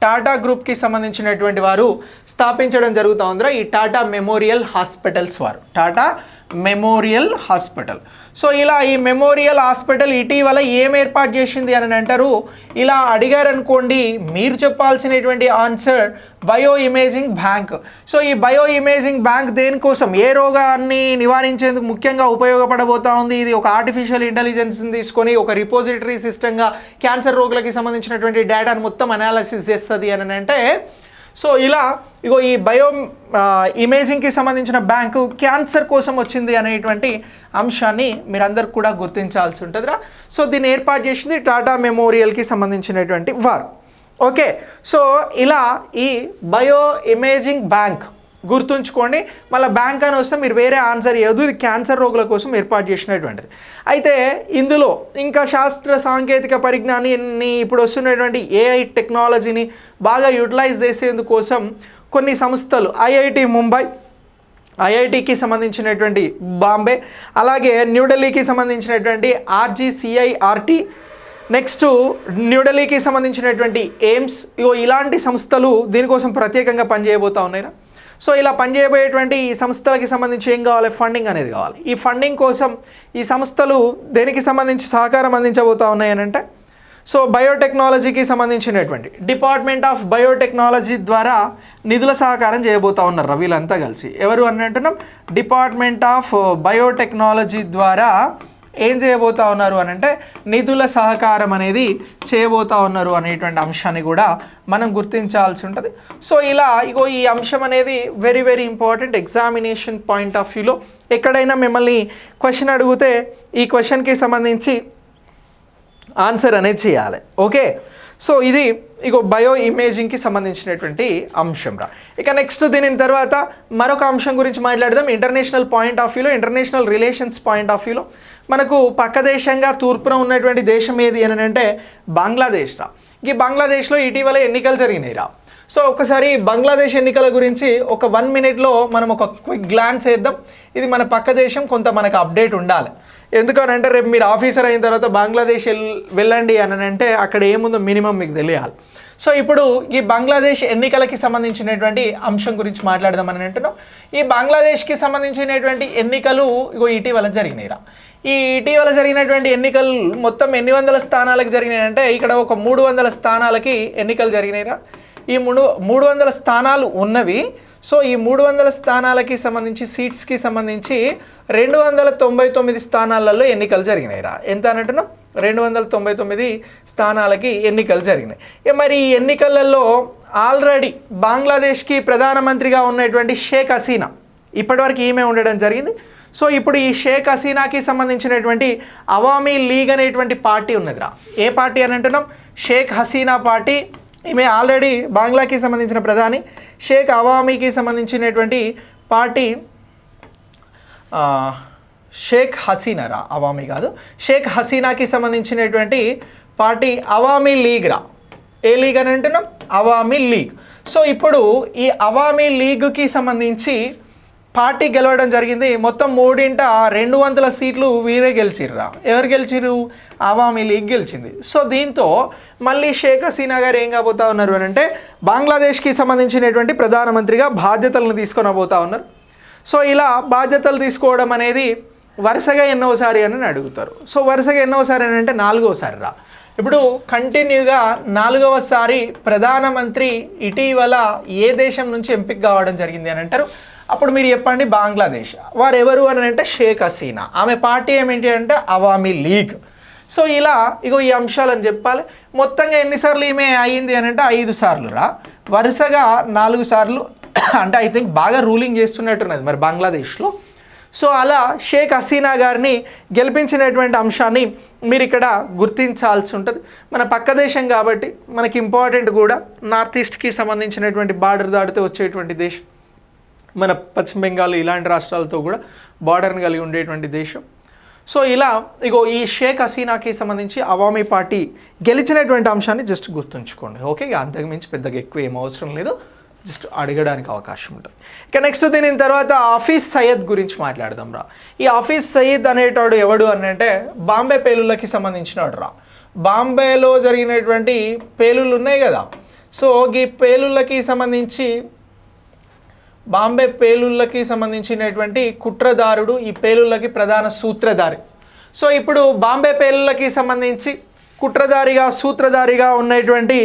టాటా గ్రూప్కి సంబంధించినటువంటి వారు స్థాపించడం జరుగుతూ ఉందిరా ఈ టాటా మెమోరియల్ హాస్పిటల్స్ వారు. Tata memorial hospital. సో ఇలా ఈ మెమోరియల్ హాస్పిటల్ ఇటీవల ఏం ఏర్పాటు చేసింది అని అంటారు? ఇలా అడిగారు అనుకోండి, మీరు చెప్పాల్సినటువంటి answer bio imaging bank. So ఈ బయో ఇమేజింగ్ బ్యాంక్ దేనికోసం, ఏ రోగాన్ని నివారించేందుకు ముఖ్యంగా ఉపయోగపడబోతా ఉంది? ఇది ఒక ఆర్టిఫిషియల్ ఇంటెలిజెన్స్ని తీసుకొని ఒక రిపోజిటరీ సిస్టంగా క్యాన్సర్ రోగులకి సంబంధించినటువంటి డేటాను మొత్తం అనాలిసిస్ చేస్తుంది అని అంటే సో ఇలా ఈ బయో ఇమేజింగ్కి సంబంధించిన బ్యాంకు క్యాన్సర్ కోసం వచ్చింది అనేటువంటి అంశాన్ని మీరందరూ కూడా గుర్తించాల్సి ఉంటుందిరా. సో దీన్ని ఏర్పాటు చేసింది టాటా మెమోరియల్కి సంబంధించినటువంటి వారు. ఓకే, సో ఇలా ఈ బయో ఇమేజింగ్ బ్యాంక్ గుర్తుంచుకోండి. మళ్ళీ బ్యాంక్ అని వస్తే మీరు వేరే ఆన్సర్ ఇవ్వద్దు, ఇది క్యాన్సర్ రోగుల కోసం ఏర్పాటు చేసినటువంటిది. అయితే ఇందులో ఇంకా శాస్త్ర సాంకేతిక పరిజ్ఞానాన్ని ఇప్పుడు వస్తున్నటువంటి ఏఐ టెక్నాలజీని బాగా యూటిలైజ్ చేసేందుకోసం కొన్ని సంస్థలు ఐఐటి ముంబై, ఐఐటికి సంబంధించినటువంటి బాంబే, అలాగే న్యూఢిల్లీకి సంబంధించినటువంటి ఆర్జీసీఐఆర్టీ, నెక్స్ట్ న్యూఢిల్లీకి సంబంధించినటువంటి ఎయిమ్స్, ఇలాంటి సంస్థలు దీనికోసం ప్రత్యేకంగా పనిచేయబోతూ ఉన్నాయిరా. సో ఇలా పనిచేయబోయేటువంటి ఈ సంస్థలకి సంబంధించి ఏం కావాలి? ఫండింగ్ అనేది కావాలి. ఈ ఫండింగ్ కోసం ఈ సంస్థలు దేనికి సంబంధించి సహకారం అందించబోతూ ఉన్నాయని అంటే సో బయోటెక్నాలజీకి సంబంధించినటువంటి డిపార్ట్మెంట్ ఆఫ్ బయోటెక్నాలజీ ద్వారా నిధుల సహకారం చేయబోతూ ఉన్నారు వీళ్ళంతా కలిసి. ఎవరు అని అంటున్నాం? డిపార్ట్మెంట్ ఆఫ్ బయోటెక్నాలజీ ద్వారా ఏం చేయబోతా ఉన్నారు అని అంటే నిధుల సహకారం అనేది చేయబోతా ఉన్నారు అనేటువంటి అంశాన్ని కూడా మనం గుర్తించాల్సి ఉంటుంది. సో ఇలా ఈ అంశం అనేది very very important examination point of వ్యూలో. ఎక్కడైనా మిమ్మల్ని క్వశ్చన్ అడిగితే ఈ క్వశ్చన్కి సంబంధించి ఆన్సర్ అనేది చేయాలి. ఓకే, సో ఇది బయో ఇమేజింగ్కి సంబంధించినటువంటి అంశం రా. ఇక నెక్స్ట్ దీని తర్వాత మరొక అంశం గురించి మాట్లాడదాం. ఇంటర్నేషనల్ పాయింట్ ఆఫ్ వ్యూలో, ఇంటర్నేషనల్ రిలేషన్స్ పాయింట్ ఆఫ్ వ్యూలో మనకు పక్క దేశంగా తూర్పున ఉన్నటువంటి దేశం ఏది అని అంటే బంగ్లాదేశ్ రా. ఈ బంగ్లాదేశ్లో ఇటీవల ఎన్నికలు జరిగినాయి రా. సో ఒకసారి బంగ్లాదేశ్ ఎన్నికల గురించి ఒక 1 minute మనం ఒక క్విక్ గ్లాన్స్ వేద్దాం. ఇది మన పక్క దేశం, కొంత మనకు అప్డేట్ ఉండాలి. ఎందుకనంటే రేపు మీరు ఆఫీసర్ అయిన తర్వాత బంగ్లాదేశ్ వెళ్ళండి అని అంటే అక్కడ ఏముందో మినిమం మీకు తెలియాలి. సో ఇప్పుడు ఈ బంగ్లాదేశ్ ఎన్నికలకి సంబంధించినటువంటి అంశం గురించి మాట్లాడదామని అంటున్నాం. ఈ బంగ్లాదేశ్కి సంబంధించినటువంటి ఎన్నికలు ఇటీవల జరిగినాయిరా. ఈ ఇటీవల జరిగినటువంటి ఎన్నికలు మొత్తం ఎన్ని వందల స్థానాలకు జరిగినాయంటే ఇక్కడ ఒక 300 స్థానాలకి ఎన్నికలు జరిగినాయిరా. ఈ 300 స్థానాలు ఉన్నవి. సో ఈ 300 స్థానాలకి సంబంధించి సీట్స్కి సంబంధించి 299 స్థానాలలో ఎన్నికలు జరిగినాయిరా. ఎంత అని అంటున్నాం? 299 స్థానాలకి ఎన్నికలు జరిగినాయి. మరి ఈ ఎన్నికలలో ఆల్రెడీ బంగ్లాదేశ్కి ప్రధానమంత్రిగా ఉన్నటువంటి షేక్ హసీనా ఇప్పటివరకు ఈమె ఉండడం జరిగింది. సో ఇప్పుడు ఈ షేక్ హసీనాకి సంబంధించినటువంటి అవామీ లీగ్ అనేటువంటి పార్టీ ఉన్నదిరా. ఏ పార్టీ అని అంటున్నాం? షేక్ హసీనా పార్టీ. ఈమె ఆల్రెడీ బంగ్లాకి సంబంధించిన ప్రధాని. షేక్ అవామీకి సంబంధించినటువంటి పార్టీ షేక్ హసీనా రా, అవామీ కాదు. షేక్ హసీనాకి సంబంధించినటువంటి పార్టీ అవామీ లీగ్ రా. ఏ లీగ్ అని అంటున్నాం? అవామీ లీగ్. సో ఇప్పుడు ఈ అవామీ లీగ్కి సంబంధించి పార్టీ గెలవడం జరిగింది. మొత్తం 200 సీట్లు వీరే గెలిచిర్రా. ఎవరు గెలిచిర్రు? అవామీ లీగ్ గెలిచింది. సో దీంతో మళ్ళీ షేక్ హసీనా గారు ఏం కాబోతా ఉన్నారు అని అంటే బంగ్లాదేశ్కి సంబంధించినటువంటి ప్రధానమంత్రిగా బాధ్యతలను తీసుకొని పోతా ఉన్నారు. సో ఇలా బాధ్యతలు తీసుకోవడం అనేది వరుసగా ఎన్నోసారి అని అడుగుతారు. సో వరుసగా ఎన్నోసారి అని అంటే 4వసారి రా. ఇప్పుడు కంటిన్యూగా 4వసారి ప్రధానమంత్రి ఇటీవల ఏ దేశం నుంచి ఎంపిక కావడం జరిగింది అని అంటారు. అప్పుడు మీరు చెప్పండి బంగ్లాదేశ్. వారు ఎవరు అని అంటే షేక్ హసీనా. ఆమె పార్టీ ఏమిటి అంటే అవామీ లీగ్. సో ఇలా ఈ అంశాలని చెప్పాలి. మొత్తంగా ఎన్నిసార్లు ఈమె అయ్యింది అని అంటే 5 సార్లు రా. వరుసగా 4 సార్లు అంటే ఐ థింక్ బాగా రూలింగ్ చేస్తున్నట్టున్నది మరి బంగ్లాదేశ్లో. సో అలా షేక్ హసీనా గారిని గెలిపించినటువంటి అంశాన్ని మీరు ఇక్కడ గుర్తించాల్సి ఉంటుంది. మన పక్క దేశం కాబట్టి మనకి ఇంపార్టెంట్ కూడా, నార్త్ ఈస్ట్కి సంబంధించినటువంటి బార్డర్ దాటితే వచ్చేటువంటి దేశం మన పశ్చిమ బెంగాల్ ఇలాంటి రాష్ట్రాలతో కూడా బార్డర్ని కలిగి ఉండేటువంటి దేశం. సో ఇలా ఇగో ఈ షేక్ హసీనాకి సంబంధించి అవామీ పార్టీ గెలిచినటువంటి అంశాన్ని జస్ట్ గుర్తుంచుకోండి. ఓకే, అంతకుమించి పెద్దగా ఎక్కువ ఏం అవసరం లేదు, జస్ట్ అడగడానికి అవకాశం ఉంటుంది. ఇక నెక్స్ట్ దీని తర్వాత హఫీజ్ సయ్యద్ గురించి మాట్లాడదాం రా. ఈ హఫీజ్ సయ్యద్ అనేటోడు ఎవడు అని అంటే బాంబే పేలుళ్ళకి సంబంధించినవాడు రా. బాంబేలో జరిగినటువంటి పేలుళ్ళు ఉన్నాయి కదా, సో ఈ పేలుళ్ళకి సంబంధించి బాంబే పేలుళ్ళకి సంబంధించినటువంటి కుట్రదారుడు, ఈ పేలుళ్ళకి ప్రధాన సూత్రధారి. సో ఇప్పుడు బాంబే పేలుళ్ళకి సంబంధించి కుట్రధారిగా సూత్రధారిగా ఉన్నటువంటి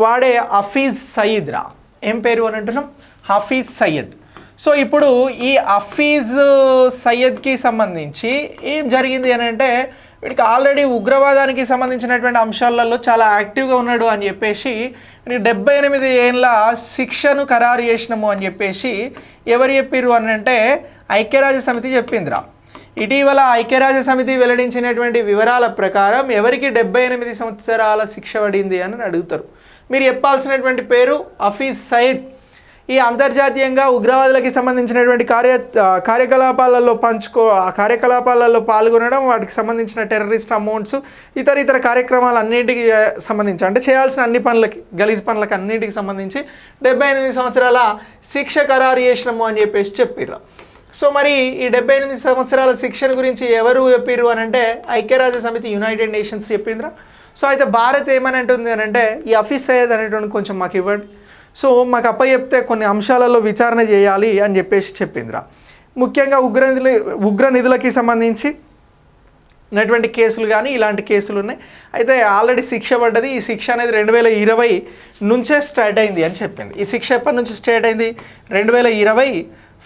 వాడే హఫీజ్ సయీద్ రా. ఏం పేరు అని అంటున్నాం? హఫీజ్ సయ్యద్. సో ఇప్పుడు ఈ హఫీజ్ సయ్యద్కి సంబంధించి ఏం జరిగింది అని అంటే వీడికి ఆల్రెడీ ఉగ్రవాదానికి సంబంధించినటువంటి అంశాలలో చాలా యాక్టివ్గా ఉన్నాడు అని చెప్పేసి 78 ఏళ్ళ శిక్షను ఖరారు చేసినాము అని చెప్పేసి ఎవరు చెప్పారు అని అంటే ఐక్యరాజ్య సమితి చెప్పిందిరా. ఇటీవల ఐక్యరాజ్య సమితి వెల్లడించినటువంటి వివరాల ప్రకారం ఎవరికి 78 సంవత్సరాల శిక్ష పడింది అని అడుగుతారు. మీరు చెప్పాల్సినటువంటి పేరు హఫీజ్ సయీద్. ఈ అంతర్జాతీయంగా ఉగ్రవాదులకి సంబంధించినటువంటి కార్యకలాపాలలో పాల్గొనడం, వాటికి సంబంధించిన టెర్రరిస్ట్ అమౌంట్స్, ఇతర కార్యక్రమాలన్నింటికి సంబంధించి అంటే చేయాల్సిన అన్ని పనులకి, గలీజ్ పనులకి అన్నింటికి సంబంధించి 78 సంవత్సరాల శిక్ష ఖరారు చేసినాము అని చెప్పేసి చెప్పిర్రు. సో మరి ఈ 78 సంవత్సరాల శిక్షణ గురించి ఎవరు చెప్పిర్రు అని అంటే ఐక్యరాజ్య సమితి, యునైటెడ్ నేషన్స్ చెప్పిందిరా. సో అయితే భారత్ ఏమని అంటుంది అని అంటే ఈ హఫీజ్ సయ్యద్ అనేటువంటి కొంచెం మాకు ఇవ్వండి, సో మాకు అప్పచెప్తే కొన్ని అంశాలలో విచారణ చేయాలి అని చెప్పేసి చెప్పిందిరా. ముఖ్యంగా ఉగ్ర నిధులకి సంబంధించి ఉన్నటువంటి కేసులు కానీ ఇలాంటి కేసులు ఉన్నాయి. అయితే ఆల్రెడీ శిక్ష పడ్డది. ఈ శిక్ష అనేది 2020 నుంచే స్టార్ట్ అయింది అని చెప్పింది. ఈ శిక్ష ఎప్పటి నుంచి స్టార్ట్ అయింది? 2020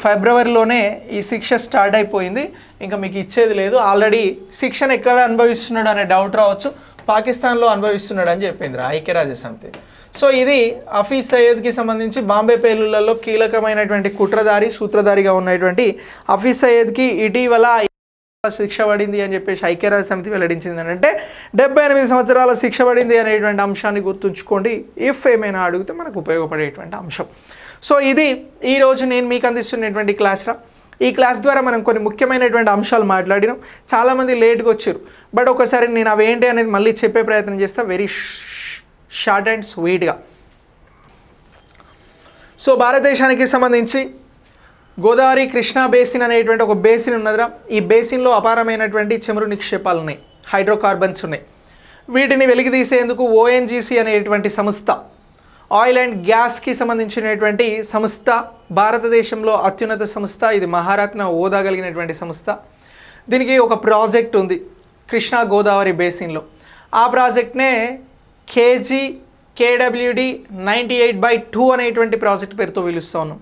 ఫిబ్రవరిలోనే ఈ శిక్ష స్టార్ట్ అయిపోయింది. ఇంకా మీకు ఇచ్చేది లేదు. ఆల్రెడీ శిక్షను ఎక్కడ అనుభవిస్తున్నాడు అనే డౌట్ రావచ్చు. పాకిస్తాన్లో అనుభవిస్తున్నాడు అని చెప్పింది ఐక్యరాజ్య సమితి. సో ఇది హఫీజ్ సయ్యద్కి సంబంధించి బాంబే పేలుళ్లలో కీలకమైనటువంటి కుట్రధారి, సూత్రధారిగా ఉన్నటువంటి హఫీజ్ సయ్యద్కి ఇటీవల శిక్ష పడింది అని చెప్పేసి ఐక్యరాజ్య సమితి వెల్లడించింది అని అంటే 78 సంవత్సరాల శిక్ష పడింది అనేటువంటి అంశాన్ని గుర్తుంచుకోండి. ఇఫ్ ఏమైనా అడిగితే మనకు ఉపయోగపడేటువంటి అంశం. సో ఇది ఈరోజు నేను మీకు అందిస్తున్నటువంటి క్లాస్ రా. ఈ క్లాస్ ద్వారా మనం కొన్ని ముఖ్యమైనటువంటి అంశాలు మాట్లాడినాం. చాలామంది లేట్గా వచ్చారు, బట్ ఒకసారి నేను అవేంటి అనేది మళ్ళీ చెప్పే ప్రయత్నం చేస్తా, వెరీ షార్ట్ అండ్ స్వీట్గా. సో భారతదేశానికి సంబంధించి గోదావరి కృష్ణా బేసిన్ అనేటువంటి ఒక బేసిన్ ఉన్నదిరా. ఈ బేసిన్లో అపారమైనటువంటి చమురు నిక్షేపాలు ఉన్నాయి, హైడ్రోకార్బన్స్ ఉన్నాయి. వీటిని వెలికితీసేందుకు ఓఎన్జీసీ అనేటువంటి సంస్థ, ఆయిల్ అండ్ గ్యాస్కి సంబంధించినటువంటి సంస్థ, భారతదేశంలో అత్యున్నత సంస్థ. ఇది మహారత్న హోదా కలిగినటువంటి సంస్థ. దీనికి ఒక ప్రాజెక్ట్ ఉంది కృష్ణా గోదావరి బేసిన్లో. ఆ ప్రాజెక్ట్నే KWD 98/2 అనేటువంటి ప్రాజెక్ట్ పేరుతో పిలుస్తూ ఉన్నాం.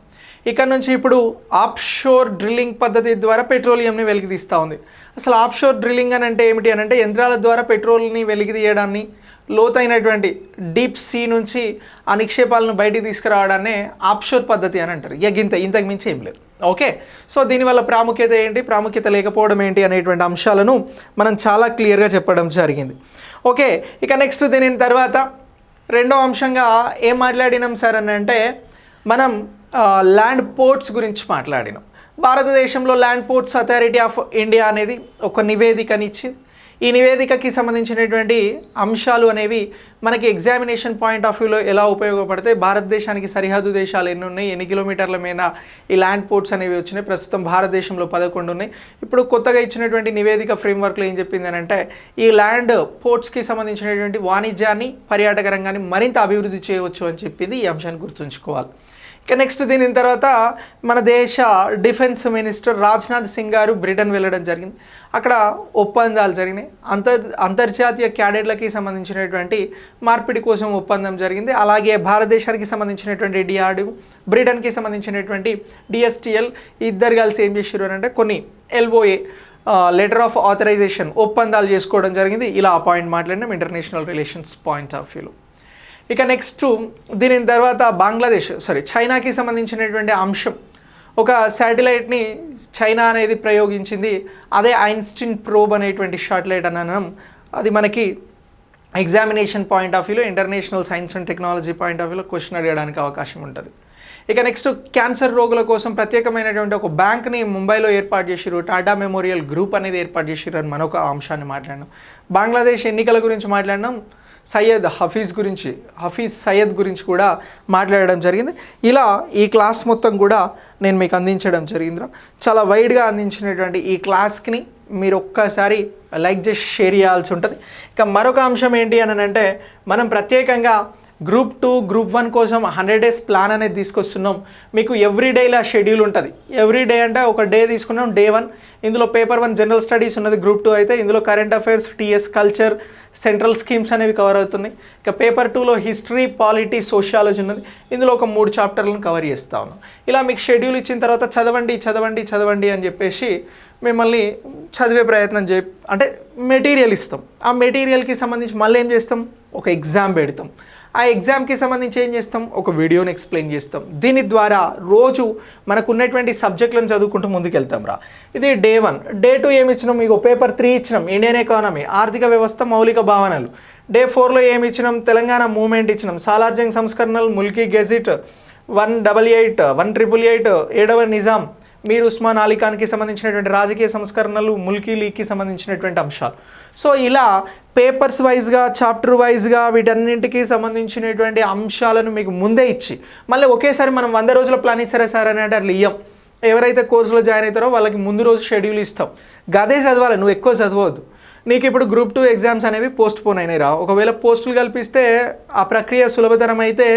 ఇక్కడ నుంచి ఇప్పుడు ఆఫ్షోర్ డ్రిల్లింగ్ పద్ధతి ద్వారా పెట్రోలియంని వెలికి తీస్తూ ఉంది. అసలు ఆఫ్షోర్ డ్రిల్లింగ్ అని అంటే ఏమిటి అని అంటే యంత్రాల ద్వారా పెట్రోల్ని వెలికి తీయడాన్ని, లోతైనటువంటి డీప్ సీ నుంచి ఆ నిక్షేపాలను బయటికి తీసుకురావడాన్నే ఆఫ్షోర్ పద్ధతి అని అంటారు. ఇంతకు మించి ఏం లేదు. ఓకే, సో దీనివల్ల ప్రాముఖ్యత ఏంటి, ప్రాముఖ్యత లేకపోవడం ఏంటి అనేటువంటి అంశాలను మనం చాలా క్లియర్గా చెప్పడం జరిగింది. ఓకే, ఇక నెక్స్ట్ దీని తర్వాత రెండో అంశంగా ఏం మాట్లాడినాం సార్ అని అంటే మనం ల్యాండ్ పోర్ట్స్ గురించి మాట్లాడినాం. భారతదేశంలో land ports authority of India అనేది ఒక నివేదికనిచ్చి, ఈ నివేదికకి సంబంధించినటువంటి అంశాలు అనేవి మనకి ఎగ్జామినేషన్ పాయింట్ ఆఫ్ వ్యూలో ఎలా ఉపయోగపడతాయి, భారతదేశానికి సరిహద్దు దేశాలు ఎన్ని ఉన్నాయి, ఎన్ని కిలోమీటర్ల మీద ఈ ల్యాండ్ పోర్ట్స్ అనేవి వచ్చినాయి. ప్రస్తుతం భారతదేశంలో 11 ఉన్నాయి. ఇప్పుడు కొత్తగా ఇచ్చినటువంటి నివేదిక ఫ్రేమ్వర్క్లో ఏం చెప్పింది అని అంటే ఈ ల్యాండ్ పోర్ట్స్కి సంబంధించినటువంటి వాణిజ్యాన్ని, పర్యాటక రంగాన్ని మరింత అభివృద్ధి చేయవచ్చు అని చెప్పింది. ఈ అంశాన్ని గుర్తుంచుకోవాలి. ఇక నెక్స్ట్ దీని తర్వాత మన దేశ డిఫెన్స్ మినిస్టర్ రాజ్నాథ్ సింగ్ గారు బ్రిటన్ వెళ్ళడం జరిగింది. అక్కడ ఒప్పందాలు జరిగినాయి. అంతర్జాతీయ క్యాడెట్లకి సంబంధించినటువంటి మార్పిడి కోసం ఒప్పందం జరిగింది. అలాగే భారతదేశానికి సంబంధించినటువంటి DRDO, బ్రిటన్కి సంబంధించినటువంటి DSTL ఇద్దరు కలిసి ఏం చేశారు అంటే కొన్ని LOA లెటర్ ఆఫ్ ఆథరైజేషన్ ఒప్పందాలు చేసుకోవడం జరిగింది. ఇలా ఆ పాయింట్ మాట్లాడినాం ఇంటర్నేషనల్ రిలేషన్స్ పాయింట్ ఆఫ్ వ్యూలో. ఇక నెక్స్ట్ దీని తర్వాత చైనాకి సంబంధించినటువంటి అంశం. ఒక శాటిలైట్ని చైనా అనేది ప్రయోగించింది. అదే ఐన్స్టీన్ ప్రోబ్ అనేటువంటి శాటిలైట్ అనడం అది మనకి ఎగ్జామినేషన్ పాయింట్ ఆఫ్ వ్యూలో, international science and technology point of వ్యూలో క్వశ్చన్ అడగడానికి అవకాశం ఉంటుంది. ఇక నెక్స్ట్ క్యాన్సర్ రోగుల కోసం ప్రత్యేకమైనటువంటి ఒక బ్యాంక్ని ముంబైలో ఏర్పాటు చేసిరు. టాటా మెమోరియల్ గ్రూప్ అనేది ఏర్పాటు చేసిరు అని మరొక అంశాన్ని మాట్లాడినాం. బంగ్లాదేశ్ ఎన్నికల గురించి మాట్లాడినాం. హఫీజ్ సయ్యద్ గురించి కూడా మాట్లాడడం జరిగింది. ఇలా ఈ క్లాస్ మొత్తం కూడా నేను మీకు అందించడం జరిగిందిరా. చాలా వైడ్గా అందించినటువంటి ఈ క్లాస్కి మీరు ఒక్కసారి లైక్ చేసి షేర్ చేయాల్సి ఉంటుంది. ఇక మరొక అంశం ఏంటి అని అంటే, మనం ప్రత్యేకంగా గ్రూప్ 2, గ్రూప్ 1 కోసం 100 days ప్లాన్ అనేది తీసుకొస్తున్నాం. మీకు ఎవ్రీ డే ఇలా షెడ్యూల్ ఉంటుంది. ఎవ్రీ డే అంటే ఒక డే తీసుకున్నాం, డే 1 ఇందులో పేపర్ 1 జనరల్ స్టడీస్ ఉన్నది. గ్రూప్ 2 అయితే ఇందులో current affairs, TS, culture, central schemes అనేవి కవర్ అవుతున్నాయి. ఇక పేపర్ 2లో హిస్టరీ, పాలిటీ, సోషియాలజీ ఉన్నది. ఇందులో ఒక 3 చాప్టర్లను కవర్ చేస్తూ ఉన్నాం. ఇలా మీకు షెడ్యూల్ ఇచ్చిన తర్వాత చదవండి అని చెప్పేసి మిమ్మల్ని చదివే ప్రయత్నం అంటే మెటీరియల్ ఇస్తాం. ఆ మెటీరియల్కి సంబంధించి మళ్ళీ ఏం చేస్తాం, ఒక ఎగ్జామ్ పెడతాం. ఆ ఎగ్జామ్కి సంబంధించి ఏం చేస్తాం, ఒక వీడియోని ఎక్స్ప్లెయిన్ చేస్తాం. దీని ద్వారా రోజు మనకు ఉన్నటువంటి సబ్జెక్టులను చదువుకుంటూ ముందుకెళ్తాం రా. ఇది డే 1. డే 2 ఏమి ఇచ్చినాం, మీకు పేపర్ 3 ఇచ్చినాం, ఇండియన్ ఎకానమీ, ఆర్థిక వ్యవస్థ, మౌలిక భావనలు. డే 4లో ఏమి ఇచ్చినాం, తెలంగాణ మూవ్మెంట్ ఇచ్చినాం, సాలార్జంగ్ సంస్కరణలు, ముల్కీ గెజిట్, 188, 188, 7వ నిజాం, మీర్ ఉస్మాన్ అలీ ఖాన్కి సంబంధించినటువంటి రాజకీయ సంస్కరణలు, ముల్కీ లీగ్కి సంబంధించినటువంటి అంశాలు. సో ఇలా పేపర్స్ వైజ్గా, చాప్టర్ వైజ్గా వీటన్నింటికి సంబంధించినటువంటి అంశాలను మీకు ముందే ఇచ్చి మళ్ళీ ఒకేసారి మనం 100 రోజుల ప్లాన్ ఇచ్చారా సార్ అని అంటే అట్లా ఇయ్యం. ఎవరైతే కోర్సులో జాయిన్ అవుతారో వాళ్ళకి ముందు రోజు షెడ్యూల్ ఇస్తాం. గదే చదవాలి, నువ్వు ఎక్కువ చదవద్దు. నీకు ఇప్పుడు గ్రూప్ 2 ఎగ్జామ్స్ అనేవి పోస్ట్ పోన్ అయినాయి రా. ఒకవేళ పోస్టులు కల్పిస్తే ఆ ప్రక్రియ సులభతరం అయితే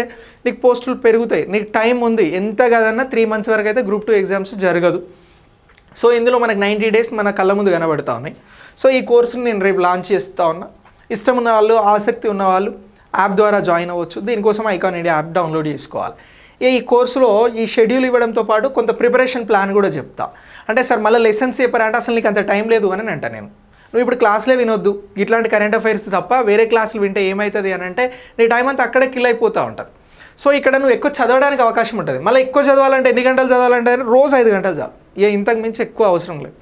నీకు పోస్టులు పెరుగుతాయి. నీకు టైం ఉంది, ఎంత కదన్నా 3 months వరకు అయితే గ్రూప్ 2 ఎగ్జామ్స్ జరగదు. సో ఇందులో మనకు 90 days మన కళ్ళ ముందు కనబడతా ఉన్నాయి. సో ఈ కోర్సుని నేను రేపు లాంచ్ చేస్తూ ఉన్నా. ఇష్టం ఉన్న వాళ్ళు, ఆసక్తి ఉన్నవాళ్ళు యాప్ ద్వారా జాయిన్ అవ్వచ్చు. దీనికోసం ఐకాన్ ఇండియా యాప్ డౌన్లోడ్ చేసుకోవాలి. ఈ కోర్సులో ఈ షెడ్యూల్ ఇవ్వడంతో పాటు కొంత ప్రిపరేషన్ ప్లాన్ కూడా చెప్తా. అంటే సార్ మళ్ళీ లెసన్స్ చెప్పారంటే అసలు నీకు అంత టైం లేదు అని అంటా నేను. నువ్వు ఇప్పుడు క్లాస్లే వినొద్దు, ఇట్లాంటి కరెంట్ అఫైర్స్ తప్ప వేరే క్లాసులు వింటే ఏమవుతుంది అని అంటే నీ టైం అంతా అక్కడే కిల్ అయిపోతూ ఉంటుంది. సో ఇక్కడ నువ్వు ఎక్కువ చదవడానికి అవకాశం ఉంటుంది. మళ్ళీ ఎక్కువ చదవాలంటే ఎన్ని గంటలు చదవాలంటే రోజు 5 గంటలు చాలు. ఇంతకు మించి ఎక్కువ అవసరం లేదు.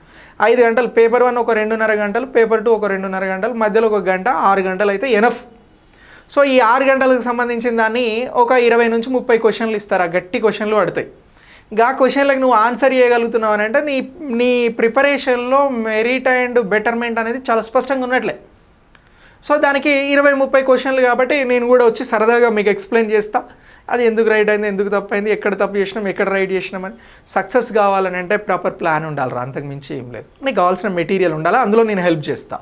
5 గంటలు, పేపర్ 1 ఒక 2.5 గంటలు, పేపర్ 2 ఒక 2.5 గంటలు, మధ్యలో 1 గంట, 6 గంటలు అయితే ఎనఫ్. సో ఈ 6 గంటలకు సంబంధించిన దాన్ని ఒక 20 నుంచి 30 క్వశ్చన్లు ఇస్తారు. ఆ గట్టి క్వశ్చన్లు పడతాయి. ఆ క్వశ్చన్లకు నువ్వు ఆన్సర్ చేయగలుగుతున్నావు అని అంటే నీ ప్రిపరేషన్లో మెరిట్ అండ్ బెటర్మెంట్ అనేది చాలా స్పష్టంగా ఉన్నట్లే. సో దానికి 20-30 క్వశ్చన్లు కాబట్టి నేను కూడా వచ్చి సరదాగా మీకు ఎక్స్ప్లెయిన్ చేస్తా. అది ఎందుకు రైట్ అయింది, ఎందుకు తప్పు అయింది, ఎక్కడ తప్పు చేసినాం, ఎక్కడ రైట్ చేసినామని. సక్సెస్ కావాలని అంటే ప్రాపర్ ప్లాన్ ఉండాలి రా, అంతకు మించి ఏం లేదు. నీకు కావాల్సిన మెటీరియల్ ఉండాలి, అందులో నేను హెల్ప్ చేస్తా.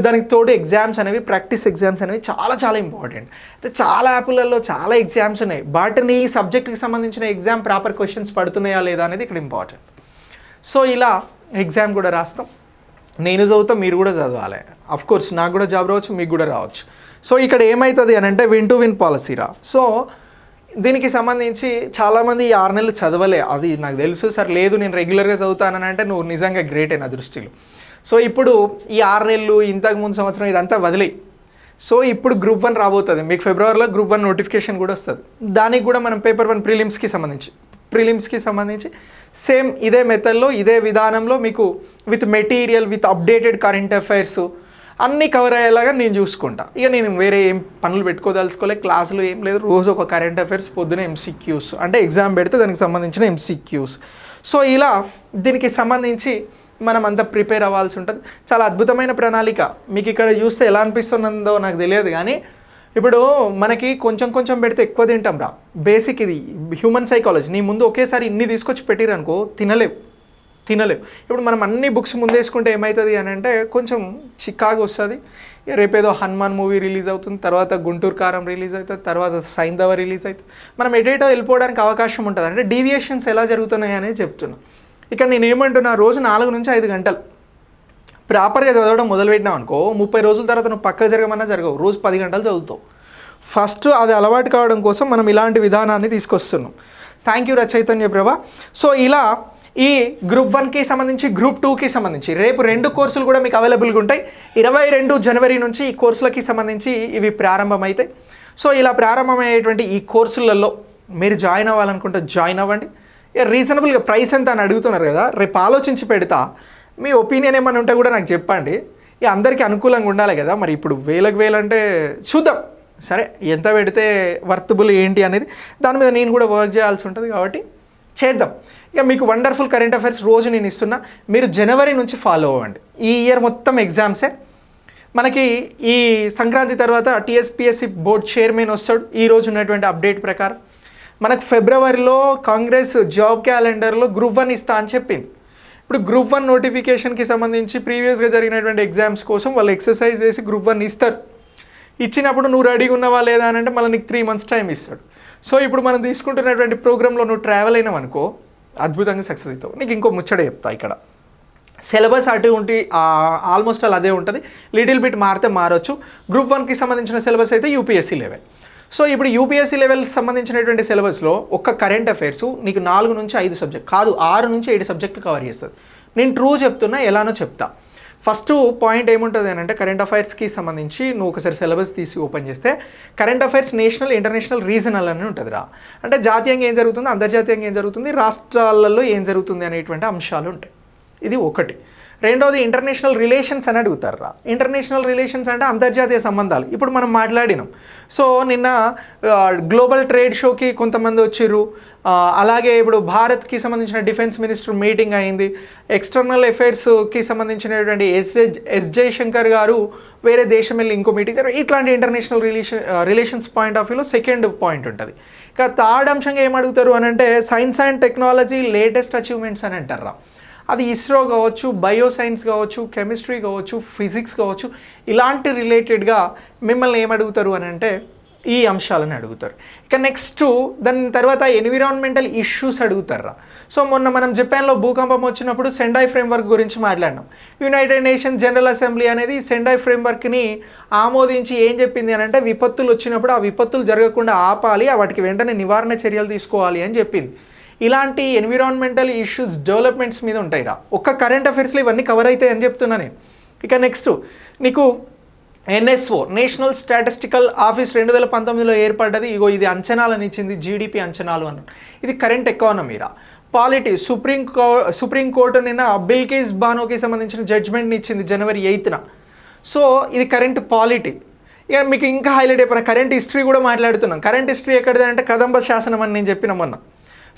దానికి తోడు ఎగ్జామ్స్ అనేవి, ప్రాక్టీస్ ఎగ్జామ్స్ అనేవి చాలా చాలా ఇంపార్టెంట్. అయితే చాలా యాప్లలో చాలా ఎగ్జామ్స్ ఉన్నాయి. వాటిని ఈ సబ్జెక్ట్కి సంబంధించిన ఎగ్జామ్ ప్రాపర్ క్వశ్చన్స్ పడుతున్నాయా లేదా అనేది ఇక్కడ ఇంపార్టెంట్. సో ఇలా ఎగ్జామ్ కూడా రాస్తాం. నేను చదువుతా, మీరు కూడా చదవాలి. అఫ్కోర్స్ నాకు కూడా జాబ్ రావచ్చు, మీకు కూడా రావచ్చు. సో ఇక్కడ ఏమవుతుంది అని అంటే విన్ టు విన్ పాలసీ రా. సో దీనికి సంబంధించి చాలామంది ఈ 6 నెలలు చదవలే, అది నాకు తెలుసు సార్. లేదు నేను రెగ్యులర్గా చదువుతానని అంటే నువ్వు నిజంగా గ్రేటే నా దృష్టిలో. సో ఇప్పుడు ఈ 6 నెలలు, ఇంతకు ముందు సంవత్సరం ఇదంతా వదిలేయి. సో ఇప్పుడు గ్రూప్ 1 రాబోతుంది మీకు. ఫిబ్రవరిలో గ్రూప్ 1 నోటిఫికేషన్ కూడా వస్తుంది. దానికి కూడా మనం పేపర్ 1 ప్రిలిమ్స్కి సంబంధించి సేమ్ ఇదే మెథడ్లో, ఇదే విధానంలో మీకు with material, with updated current affairs అన్నీ కవర్ అయ్యేలాగా నేను చూసుకుంటా. ఇక నేను వేరే ఏం పనులు పెట్టుకోదలుచుకోలే, క్లాసులు ఏం లేదు. రోజు ఒక కరెంట్ అఫైర్స్, పొద్దున ఎంసీక్యూస్, అంటే ఎగ్జామ్ పెడితే దానికి సంబంధించిన ఎంసీక్యూస్. సో ఇలా దీనికి సంబంధించి మనం అంతా ప్రిపేర్ అవ్వాల్సి ఉంటుంది. చాలా అద్భుతమైన ప్రణాళిక. మీకు ఇక్కడ చూస్తే ఎలా అనిపిస్తుందో నాకు తెలియదు, కానీ ఇప్పుడు మనకి కొంచెం కొంచెం పెడితే ఎక్కువ తింటాం రా. బేసిక్ ఇది హ్యూమన్ సైకాలజీ. నీ ముందు ఒకేసారి ఇన్ని తీసుకొచ్చి పెట్టిరనుకో తినలేవు. ఇప్పుడు మనం అన్ని బుక్స్ ముందేసుకుంటే ఏమవుతుంది అని అంటే కొంచెం చికాగా వస్తుంది. రేపేదో హనుమాన్ మూవీ రిలీజ్ అవుతుంది, తర్వాత గుంటూరు కారం రిలీజ్ అవుతుంది, తర్వాత సైంధవ రిలీజ్ అవుతుంది. మనం ఎటేటో వెళ్ళిపోవడానికి అవకాశం ఉంటుంది. అంటే డీవియేషన్స్ ఎలా జరుగుతున్నాయి అనేది చెప్తున్నాను. ఇక నేను ఏమంటున్నా, రోజు 4 నుంచి 5 గంటలు ప్రాపర్గా చదవడం మొదలుపెట్టినావు అనుకో, 30 రోజుల తర్వాత నువ్వు పక్కకు జరగమన్నా జరగవు. రోజు 10 గంటలు చదువుతావు. ఫస్ట్ అది అలవాటు కావడం కోసం మనం ఇలాంటి విధానాన్ని తీసుకొస్తున్నాం. Thank you Chaitanya Prabha. So ఇలా ఈ గ్రూప్ 1కి సంబంధించి, గ్రూప్ 2కి సంబంధించి రేపు 2 కోర్సులు కూడా మీకు అవైలబుల్గా ఉంటాయి. 22 జనవరి నుంచి ఈ కోర్సులకి సంబంధించి ఇవి ప్రారంభమవుతాయి. సో ఇలా ప్రారంభమయ్యేటువంటి ఈ కోర్సులలో మీరు జాయిన్ అవ్వాలనుకుంటే జాయిన్ అవ్వండి. ఇక రీజనబుల్గా ప్రైస్ ఎంత అని అడుగుతున్నారు కదా, రేపు ఆలోచించి పెడతా. మీ ఒపీనియన్ ఏమైనా ఉంటే కూడా నాకు చెప్పండి. ఇక అందరికీ అనుకూలంగా ఉండాలి కదా, మరి ఇప్పుడు వేలకు అంటే చూద్దాం. సరే ఎంత పెడితే వర్తబుల్ ఏంటి అనేది దాని మీద నేను కూడా వర్క్ చేయాల్సి ఉంటుంది కాబట్టి చేద్దాం. ఇక మీకు వండర్ఫుల్ కరెంట్ అఫైర్స్ రోజు నేను ఇస్తున్నా, మీరు జనవరి నుంచి ఫాలో అవ్వండి. ఈ ఇయర్ మొత్తం ఎగ్జామ్సే. మనకి ఈ సంక్రాంతి తర్వాత టీఎస్పీఎస్సీ బోర్డ్ చైర్మన్ వస్తాడు ఈ రోజు ఉన్నటువంటి అప్డేట్ ప్రకారం. మనకు ఫిబ్రవరిలో కాంగ్రెస్ జాబ్ క్యాలెండర్లో గ్రూప్ 1 ఇస్తా అని చెప్పింది. ఇప్పుడు గ్రూప్ 1 నోటిఫికేషన్కి సంబంధించి ప్రీవియస్గా జరిగినటువంటి ఎగ్జామ్స్ కోసం వాళ్ళు ఎక్సర్సైజ్ చేసి గ్రూప్ 1 ఇస్తారు. ఇచ్చినప్పుడు నువ్వు రెడీగా ఉన్నావా లేదా అని అంటే మళ్ళీ నీకు 3 months టైం ఇస్తాడు. సో ఇప్పుడు మనం తీసుకుంటున్నటువంటి ప్రోగ్రాంలో నువ్వు ట్రావెల్ అయినావు అనుకో, అద్భుతంగా సక్సెస్ అవుతావు. నీకు ఇంకో ముచ్చట చెప్తా. ఇక్కడ సిలబస్ అటు ఉంటే ఆల్మోస్ట్ ఆల్ అదే ఉంటుంది, లిటిల్ బిట్ మారితే మారొచ్చు. గ్రూప్ 1కి సంబంధించిన సిలబస్ అయితే యూపీఎస్సీ లెవెల్. సో ఇప్పుడు యూపీఎస్సీ లెవెల్కి సంబంధించినటువంటి సిలబస్లో ఒక్క కరెంట్ అఫైర్స్ నీకు 4 నుంచి 5 సబ్జెక్ట్ కాదు 6 నుంచి 7 సబ్జెక్టులు కవర్ చేస్తుంది. నేను ట్రూ చెప్తున్నా, ఎలానో చెప్తా. ఫస్ట్ పాయింట్ ఏముంటుంది అని అంటే కరెంట్ అఫైర్స్కి సంబంధించి నువ్వు ఒకసారి సిలబస్ తీసి ఓపెన్ చేస్తే current affairs national, international, regional అని ఉంటుంది రా. అంటే జాతీయంగా ఏం జరుగుతుంది, అంతర్జాతీయంగా ఏం జరుగుతుంది, రాష్ట్రాలలో ఏం జరుగుతుంది అనేటువంటి అంశాలు ఉంటాయి. ఇది ఒకటి. రెండోది ఇంటర్నేషనల్ రిలేషన్స్ అని అడుగుతారా. ఇంటర్నేషనల్ రిలేషన్స్ అంటే అంతర్జాతీయ సంబంధాలు. ఇప్పుడు మనం మాట్లాడినాం. సో నిన్న గ్లోబల్ ట్రేడ్ షోకి కొంతమంది వచ్చిర్రు. అలాగే ఇప్పుడు భారత్కి సంబంధించిన డిఫెన్స్ మినిస్టర్ మీటింగ్ అయింది. ఎక్స్టర్నల్ అఫైర్స్కి సంబంధించినటువంటి ఎస్ జయశంకర్ గారు వేరే దేశం వెళ్ళి ఇంకో మీటింగ్ జరిగింది. ఇట్లాంటి ఇంటర్నేషనల్ రిలేషన్స్ పాయింట్ ఆఫ్ వ్యూలో సెకండ్ పాయింట్ ఉంటుంది. ఇక థర్డ్ అంశంగా ఏం అడుగుతారు అని అంటే science and technology latest achievements అని అంటారా. అది ఇస్రో కావచ్చు, బయోసైన్స్ కావచ్చు, కెమిస్ట్రీ కావచ్చు, ఫిజిక్స్ కావచ్చు, ఇలాంటి రిలేటెడ్గా మిమ్మల్ని ఏమడుగుతారు అని అంటే ఈ అంశాలను అడుగుతారు. ఇక నెక్స్ట్ దాని తర్వాత ఎన్విరాన్మెంటల్ ఇష్యూస్ అడుగుతారా. సో మొన్న మనం జపాన్లో భూకంపం వచ్చినప్పుడు సెండాయ్ ఫ్రేమ్వర్క్ గురించి మాట్లాడినాం. యునైటెడ్ నేషన్స్ జనరల్ అసెంబ్లీ అనేది సెండాయ్ ఫ్రేమ్వర్క్ని ఆమోదించి ఏం చెప్పింది అని అంటే విపత్తులు వచ్చినప్పుడు ఆ విపత్తులు జరగకుండా ఆపాలి, వాటికి వెంటనే నివారణ చర్యలు తీసుకోవాలి అని చెప్పింది. ఇలాంటి ఎన్విరాన్మెంటల్ ఇష్యూస్ డెవలప్మెంట్స్ మీద ఉంటాయి రా. ఒక్క కరెంట్ అఫైర్స్లో ఇవన్నీ కవర్ అవుతాయి అని చెప్తున్నా నేను. ఇక నెక్స్ట్ నీకు ఎన్ఎస్ఓ నేషనల్ స్టాటిస్టికల్ ఆఫీస్ 2019లో ఏర్పడ్డది. ఇగో ఇది అంచనాలను ఇచ్చింది, జీడిపి అంచనాలు అన్నాడు. ఇది కరెంట్ ఎకానమీరా. పాలిటీ సుప్రీంకోర్టు నిన్న బిల్కిస్ బానోకి సంబంధించిన జడ్జ్మెంట్ని ఇచ్చింది January 8న. సో ఇది కరెంట్ పాలిటీ. ఇక మీకు ఇంకా హైలైట్ అయిపోయిన కరెంట్ హిస్టరీ కూడా మాట్లాడుతున్నాం. కరెంట్ హిస్టరీ ఎక్కడిది అంటే కదంబ శాసనం అని నేను చెప్పిన మొన్న.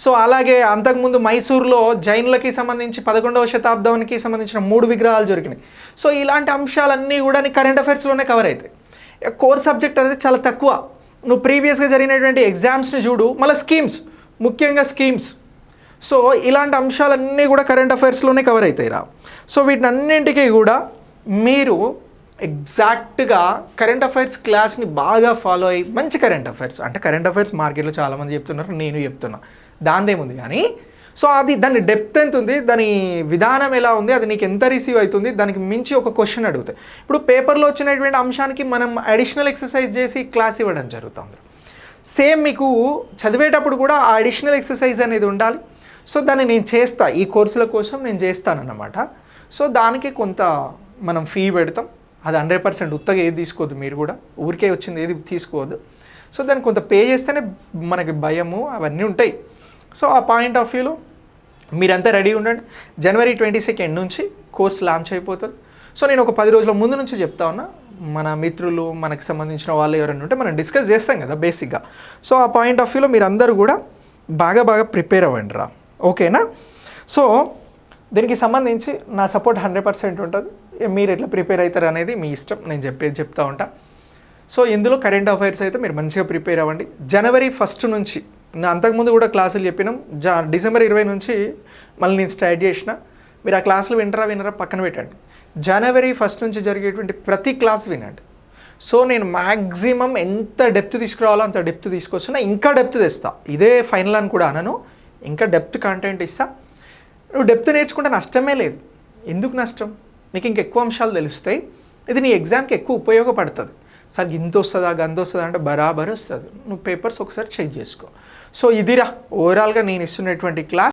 సో అలాగే అంతకుముందు మైసూర్లో జైనులకి సంబంధించి 11వ శతాబ్దానికి సంబంధించిన 3 విగ్రహాలు దొరికినాయి. సో ఇలాంటి అంశాలన్నీ కూడా కరెంట్ అఫైర్స్లోనే కవర్ అవుతాయి. కోర్ సబ్జెక్ట్ అనేది చాలా తక్కువ. నువ్వు ప్రీవియస్గా జరిగినటువంటి ఎగ్జామ్స్ని చూడు, మళ్ళీ స్కీమ్స్, ముఖ్యంగా స్కీమ్స్. సో ఇలాంటి అంశాలన్నీ కూడా కరెంట్ అఫైర్స్లోనే కవర్ అవుతాయి రా. సో వీటినన్నింటికీ కూడా మీరు ఎగ్జాక్ట్గా కరెంట్ అఫైర్స్ క్లాస్ని బాగా ఫాలో అయ్యి మంచి కరెంట్ అఫైర్స్ అంటే కరెంట్ అఫైర్స్ మార్కెట్లో చాలామంది చెప్తున్నారు, నేను చెప్తున్నా, దానిదేముంది కానీ. సో అది దాని డెప్త్ ఎంత ఉంది, దాని విధానం ఎలా ఉంది, అది నీకు ఎంత రిసీవ్ అవుతుంది, దానికి మించి ఒక క్వశ్చన్ అడుగుతాయి. ఇప్పుడు పేపర్లో వచ్చినటువంటి అంశానికి మనం అడిషనల్ ఎక్సర్సైజ్ చేసి క్లాస్ ఇవ్వడం జరుగుతుంది. సేమ్ మీకు చదివేటప్పుడు కూడా ఆ అడిషనల్ ఎక్సర్సైజ్ అనేది ఉండాలి. సో దాన్ని నేను చేస్తా, ఈ కోర్సుల కోసం నేను చేస్తానన్నమాట. సో దానికి కొంత మనం ఫీ పెడతాం. అది 100% ఉత్తగా ఏది తీసుకోవద్దు, మీరు కూడా ఊరికే వచ్చింది ఏది తీసుకోవద్దు. సో దానికి కొంత పే చేస్తేనే మనకి భయము అవన్నీ ఉంటాయి. సో ఆ పాయింట్ ఆఫ్ వ్యూలో మీరంతా రెడీ ఉండండి. January 22nd నుంచి కోర్స్ లాంచ్ అయిపోతుంది. సో నేను ఒక 10 రోజుల ముందు నుంచి చెప్తా ఉన్నా, మన మిత్రులు మనకు సంబంధించిన వాళ్ళు ఎవరైనా ఉంటే మనం డిస్కస్ చేస్తాం కదా బేసిక్గా. సో ఆ పాయింట్ ఆఫ్ వ్యూలో మీరు అందరూ కూడా బాగా ప్రిపేర్ అవ్వండి రా, ఓకేనా. సో దీనికి సంబంధించి నా సపోర్ట్ 100% ఉంటుంది. మీరు ఎట్లా ప్రిపేర్ అవుతారు అనేది మీ ఇష్టం, నేను చెప్తా ఉంటా. సో ఇందులో కరెంట్ అఫైర్స్ అయితే మీరు మంచిగా ప్రిపేర్ అవ్వండి. January 1st నుంచి అంతకుముందు కూడా క్లాసులు చెప్పినాం. December 20 నుంచి మళ్ళీ నేను స్టార్ట్ చేసిన. మీరు ఆ క్లాసులు వినరా పక్కన పెట్టండి. January 1st నుంచి జరిగేటువంటి ప్రతి క్లాస్ వినండి. సో నేను మ్యాక్సిమం ఎంత డెప్త్ తీసుకురావాలో అంత డెప్త్ తీసుకొస్తున్నా, ఇంకా డెప్త్ తెస్తా. ఇదే ఫైనల్ అని కూడా అనను, ఇంకా డెప్త్ కంటెంట్ ఇస్తా. నువ్వు డెప్త్ నేర్చుకుంటే నష్టమే లేదు. ఎందుకు నష్టం? నీకు ఇంకెక్కువ అంశాలు తెలుస్తాయి. ఇది నీ ఎగ్జామ్కి ఎక్కువ ఉపయోగపడుతుంది. సార్ ఇంత వస్తుందా గంత వస్తుందా అంటే బరాబర్ వస్తుంది. నువ్వు పేపర్స్ ఒకసారి చెక్ చేసుకో. సో ఇదిరా ఓవరాల్గా నేను ఇస్తున్నటువంటి క్లాస్.